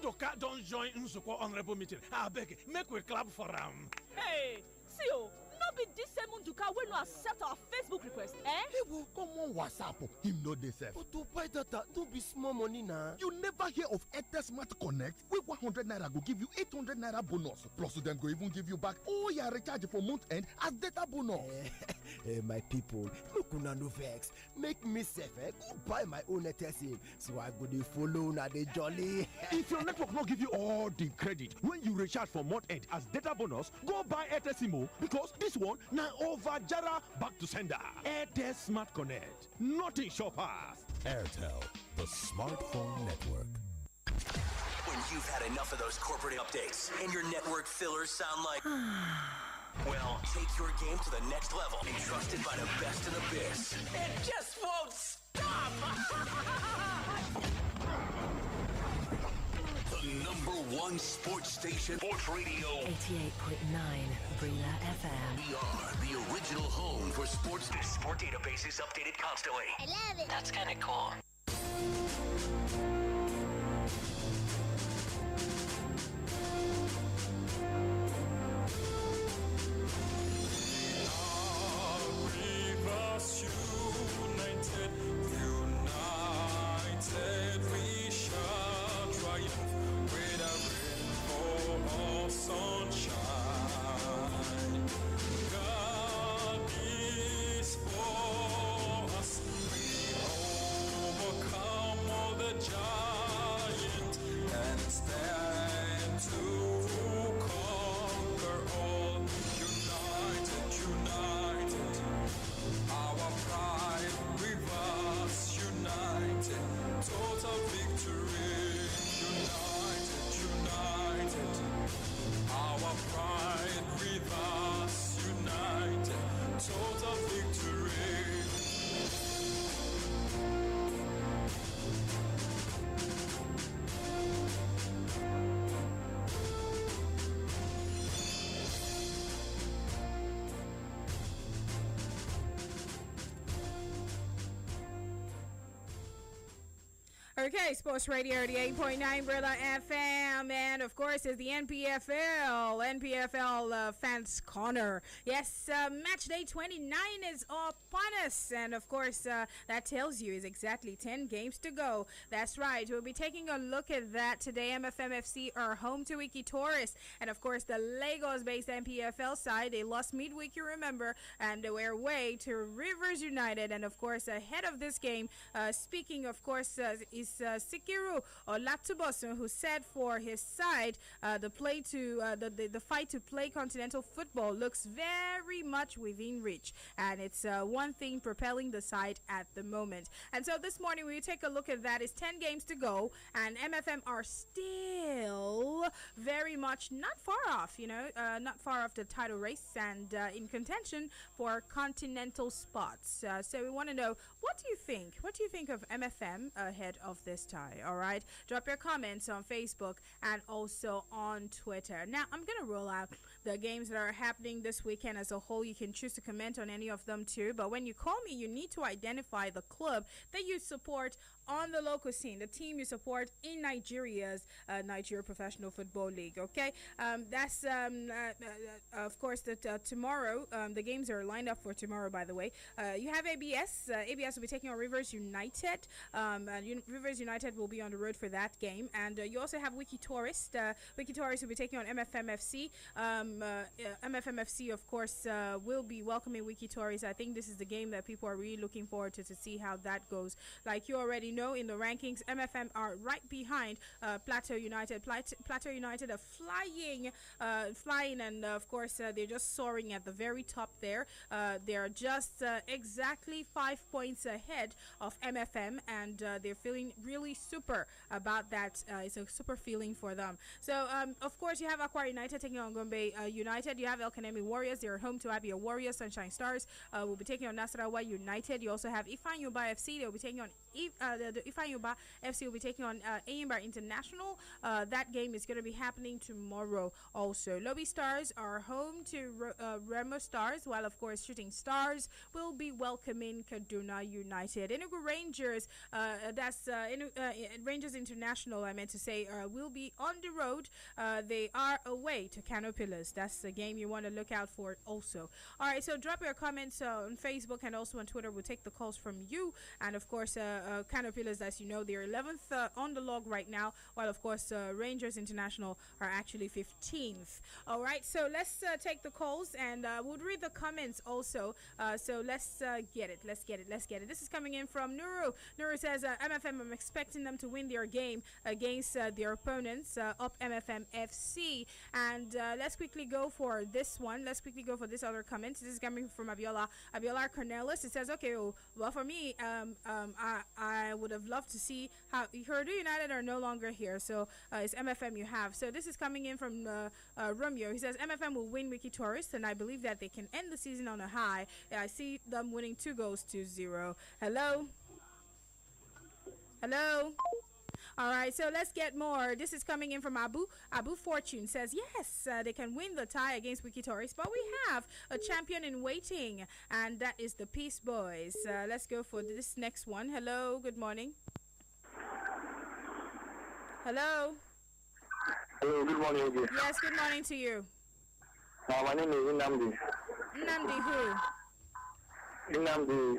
Ndoka don't join Nzukwa honorable meeting. I beg, make we clap for him. Hey, see you. No be this same Nduka when you accept our Facebook request, eh? Hey, well, come on WhatsApp. Him know they say. But to buy data, don't be small money now. You never hear of Airtel Smart Connect? With 100 naira go give you 800 naira bonus. Plus them go even give you back all your recharge for month end as data bonus. My people, look una no vex. Make me safe, go buy my own Airtel SIM so I go dey follow na dey jolly. If your network not give you all the credit when you recharge for month end as data bonus, go buy Airtel SIM because this one now over Jara back to sender. Airtel Smart Connect. Nothing shop pass. Airtel, the smartphone network. When you've had enough of those corporate updates and your network fillers sound like... Well, take your game to the next level. Entrusted by the best in the biz. It just won't stop! The #1 sports station, Sports Radio 88.9 Brilla FM. We are the original home for sports. The sport database is updated constantly. I love it. That's kind of cool. United, we shall triumph with a rainbow of sunshine. God is for us. We overcome all the giants and stand to conquer all. United, united, our pride with us. United, total victory. United, united, our pride with us. United, total victory. Okay, Sports Radio 88.9 Brilla FM, and of course is the NPFL Fans Corner. Yes, match day 29 is upon us, and of course that tells you is exactly 10 games to go. That's right, we'll be taking a look at that today. MFMFC are home to Wiki Taurus, and of course the Lagos-based NPFL side, they lost midweek, you remember, and they were away to Rivers United, and of course ahead of this game, speaking of course is it's Sikiru Olatubosun who said for his side, the fight to play continental football looks very much within reach, and it's one thing propelling the side at the moment. And so this morning, we take a look at that. It's 10 games to go, and MFM are still very much not far off, not far off the title race and in contention for continental spots. So we want to know, what do you think? What do you think of MFM ahead of this tie? All right, drop your comments on Facebook and also on Twitter. Now, I'm going to roll out the games that are happening this weekend as a whole. You can choose to comment on any of them too, but when you call me, you need to identify the club that you support on the local scene, the team you support in Nigeria's Nigeria Professional Football League. Okay, that's of course that tomorrow. The games are lined up for tomorrow. By the way, you have ABS. ABS will be taking on Rivers United. Rivers United will be on the road for that game, and you also have Wiki Tourist. Wiki Tourist will be taking on MFMFC. MFMFC, of course, will be welcoming Wiki Tourist. I think this is the game that people are really looking forward to see how that goes. Like you already know, in the rankings, MFM are right behind Plateau United. Plateau United are flying, and of course they're just soaring at the very top there. They're just exactly 5 points ahead of MFM, and they're feeling really super about that. It's a super feeling for them. So of course you have Aqua United taking on Gombe United. You have El Kanemi Warriors. They're home to Abia Warriors. Sunshine Stars will be taking on Nasarawa United. You also have Ifeanyi FC. They'll be taking on the Ifeanyi FC will be taking on Eyimba International. That game is going to be happening tomorrow also. Lobby Stars are home to Remo Stars, while of course Shooting Stars will be welcoming Kaduna United. Enugu Rangers, Rangers International, I meant to say, will be on the road. They are away to Kano Pillars. That's the game you want to look out for also. All right, so drop your comments on Facebook and also on Twitter. We'll take the calls from you. And of course, Kano Pillars, as you know, they're 11th on the log right now, while of course Rangers International are actually 15th. All right, so let's take the calls, and we'll read the comments also. So let's get it. This is coming in from Nuru. Nuru says, MFM, I'm expecting them to win their game against their opponents, up MFM FC. And let's quickly go for this one. Let's quickly go for this other comment. This is coming from Abiola Cornelis. It says, okay, well, for me, I would have loved to see how Ikorodu United are no longer here. So it's MFM you have. So this is coming in from Romeo. He says, MFM will win Wiki Tourist, and I believe that they can end the season on a high. I see them winning 2-0. Hello? All right, so let's get more. This is coming in from Abu. Abu Fortune says, yes, they can win the tie against Wiki Tourist, but we have a champion in waiting, and that is the Peace Boys. Let's go for this next one. Hello, good morning. Hello, good morning. Okay. Yes, good morning to you. My name is Nnamdi. Nnamdi who? Nnamdi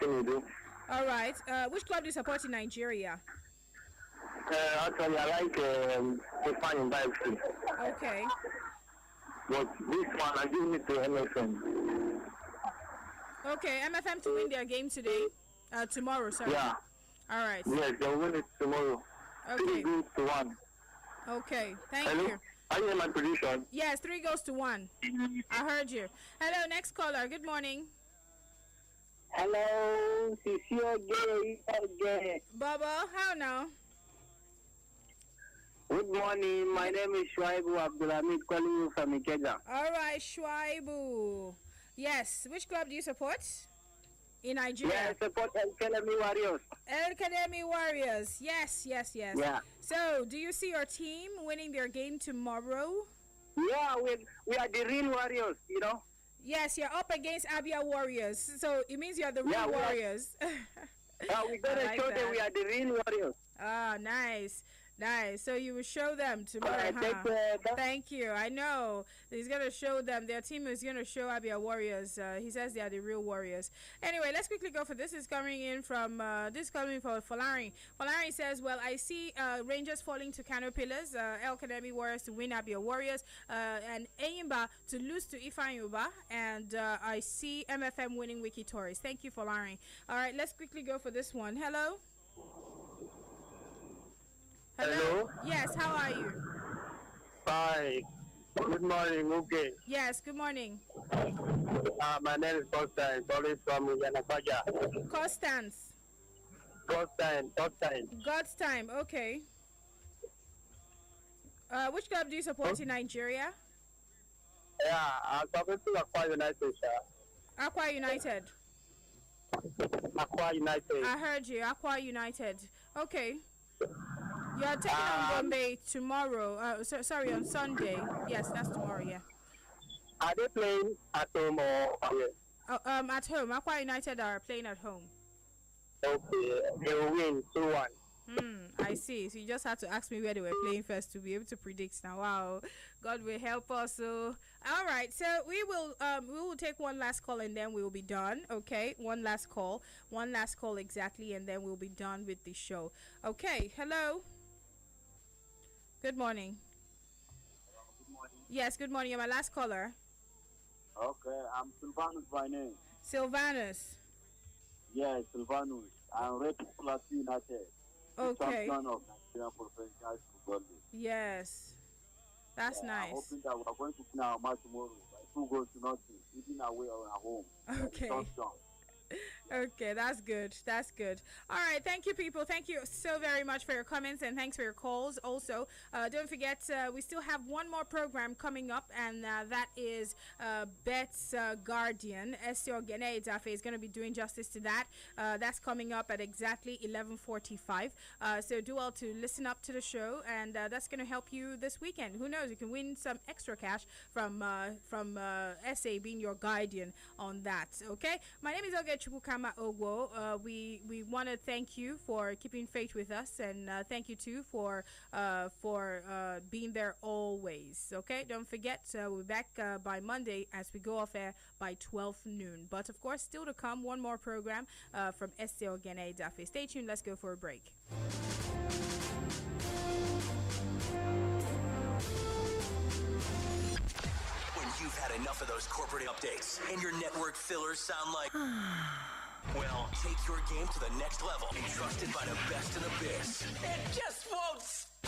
Chinedu. All right. Which club do you support in Nigeria? Actually, I like Ifeanyi FC. Okay. But this one, I give it to MFM. Okay, MFM to win their game today. Tomorrow, sorry. Yeah. All right. Yes, they'll win it tomorrow. Okay. 3-1. Okay, thank Hello? you. Are you in my prediction? Yes, 3-1. I heard you. Hello, next caller. Good morning. Hello, Oge. Baba, how now? Good morning. My name is Shuaibu Abdulhamid, calling you from Ikeja. All right, Shuaibu. Yes, which club do you support in Nigeria? Yeah, I support El Academy Warriors. El Academy Warriors. Yes. Yeah. So, do you see your team winning their game tomorrow? Yeah, we are the real Warriors, you know. Yes, you're up against Abia Warriors. So, it means you're the real Warriors. We're going to show them we are the real Warriors. Ah, nice. So you will show them tomorrow, Thank you. I know. He's going to show them. Their team is going to show Abia Warriors. He says they are the real Warriors. Anyway, let's quickly go for this. Is coming in from Folari. Folari says, well, I see Rangers falling to Kano Pillars, El Academy Warriors to win Abia Warriors, and Eyimba to lose to Ifeanyi, and I see MFM winning Wiki Tourist. Thank you, Folari. All right, let's quickly go for this one. Hello? Hello? Yes, how are you? Hi. Good morning, okay. Yes, good morning. My name is Constance, always from Yanapaja. Constance. Constance. God's time, okay. Which club do you support in Nigeria? Yeah, I'm talking to Aqua United, sir. Aqua United. Aqua United. I heard you, Aqua United. Okay. You're taking on Bombay tomorrow. Sorry, on Sunday. Yes, that's tomorrow, yeah. Are they playing at home or here? At home. Aqua United are playing at home. Okay, they will win 2-1. I see. So you just had to ask me where they were playing first to be able to predict. Now, wow, God will help us. So, all right. So we will take one last call and then we will be done. Okay, one last call exactly, and then we'll be done with the show. Okay. Hello. Good morning. Good morning. Yes. Good morning. You're my last caller. Okay, I'm Silvanus by name. Silvanus. Yes, Silvanus. I'm Red Bull United. Okay. Champion of Nigerian Professional Football League. Yes. That's nice. I'm hoping that we are going to win our match tomorrow by 2-0, even away or at home. Okay. Okay, that's good. All right, thank you, people. Thank you so very much for your comments and thanks for your calls. Also, don't forget, we still have one more program coming up, and that is Bet's Guardian. Esther Genedafe is going to be doing justice to that. That's coming up at exactly 11:45. So do well to listen up to the show, and that's going to help you this weekend. Who knows? You can win some extra cash from SA being your guardian on that. Okay, my name is Oge Chukukama Ogwo. We want to thank you for keeping faith with us, and thank you too for being there always. Okay, don't forget, we'll be back by Monday as we go off air by 12 noon. But of course, still to come, one more program from Este Ogene Dafe. Stay tuned. Let's go for a break. You've had enough of those corporate updates, and your network fillers sound like... Well, take your game to the next level and trusted by the best in the biz. It just won't stop!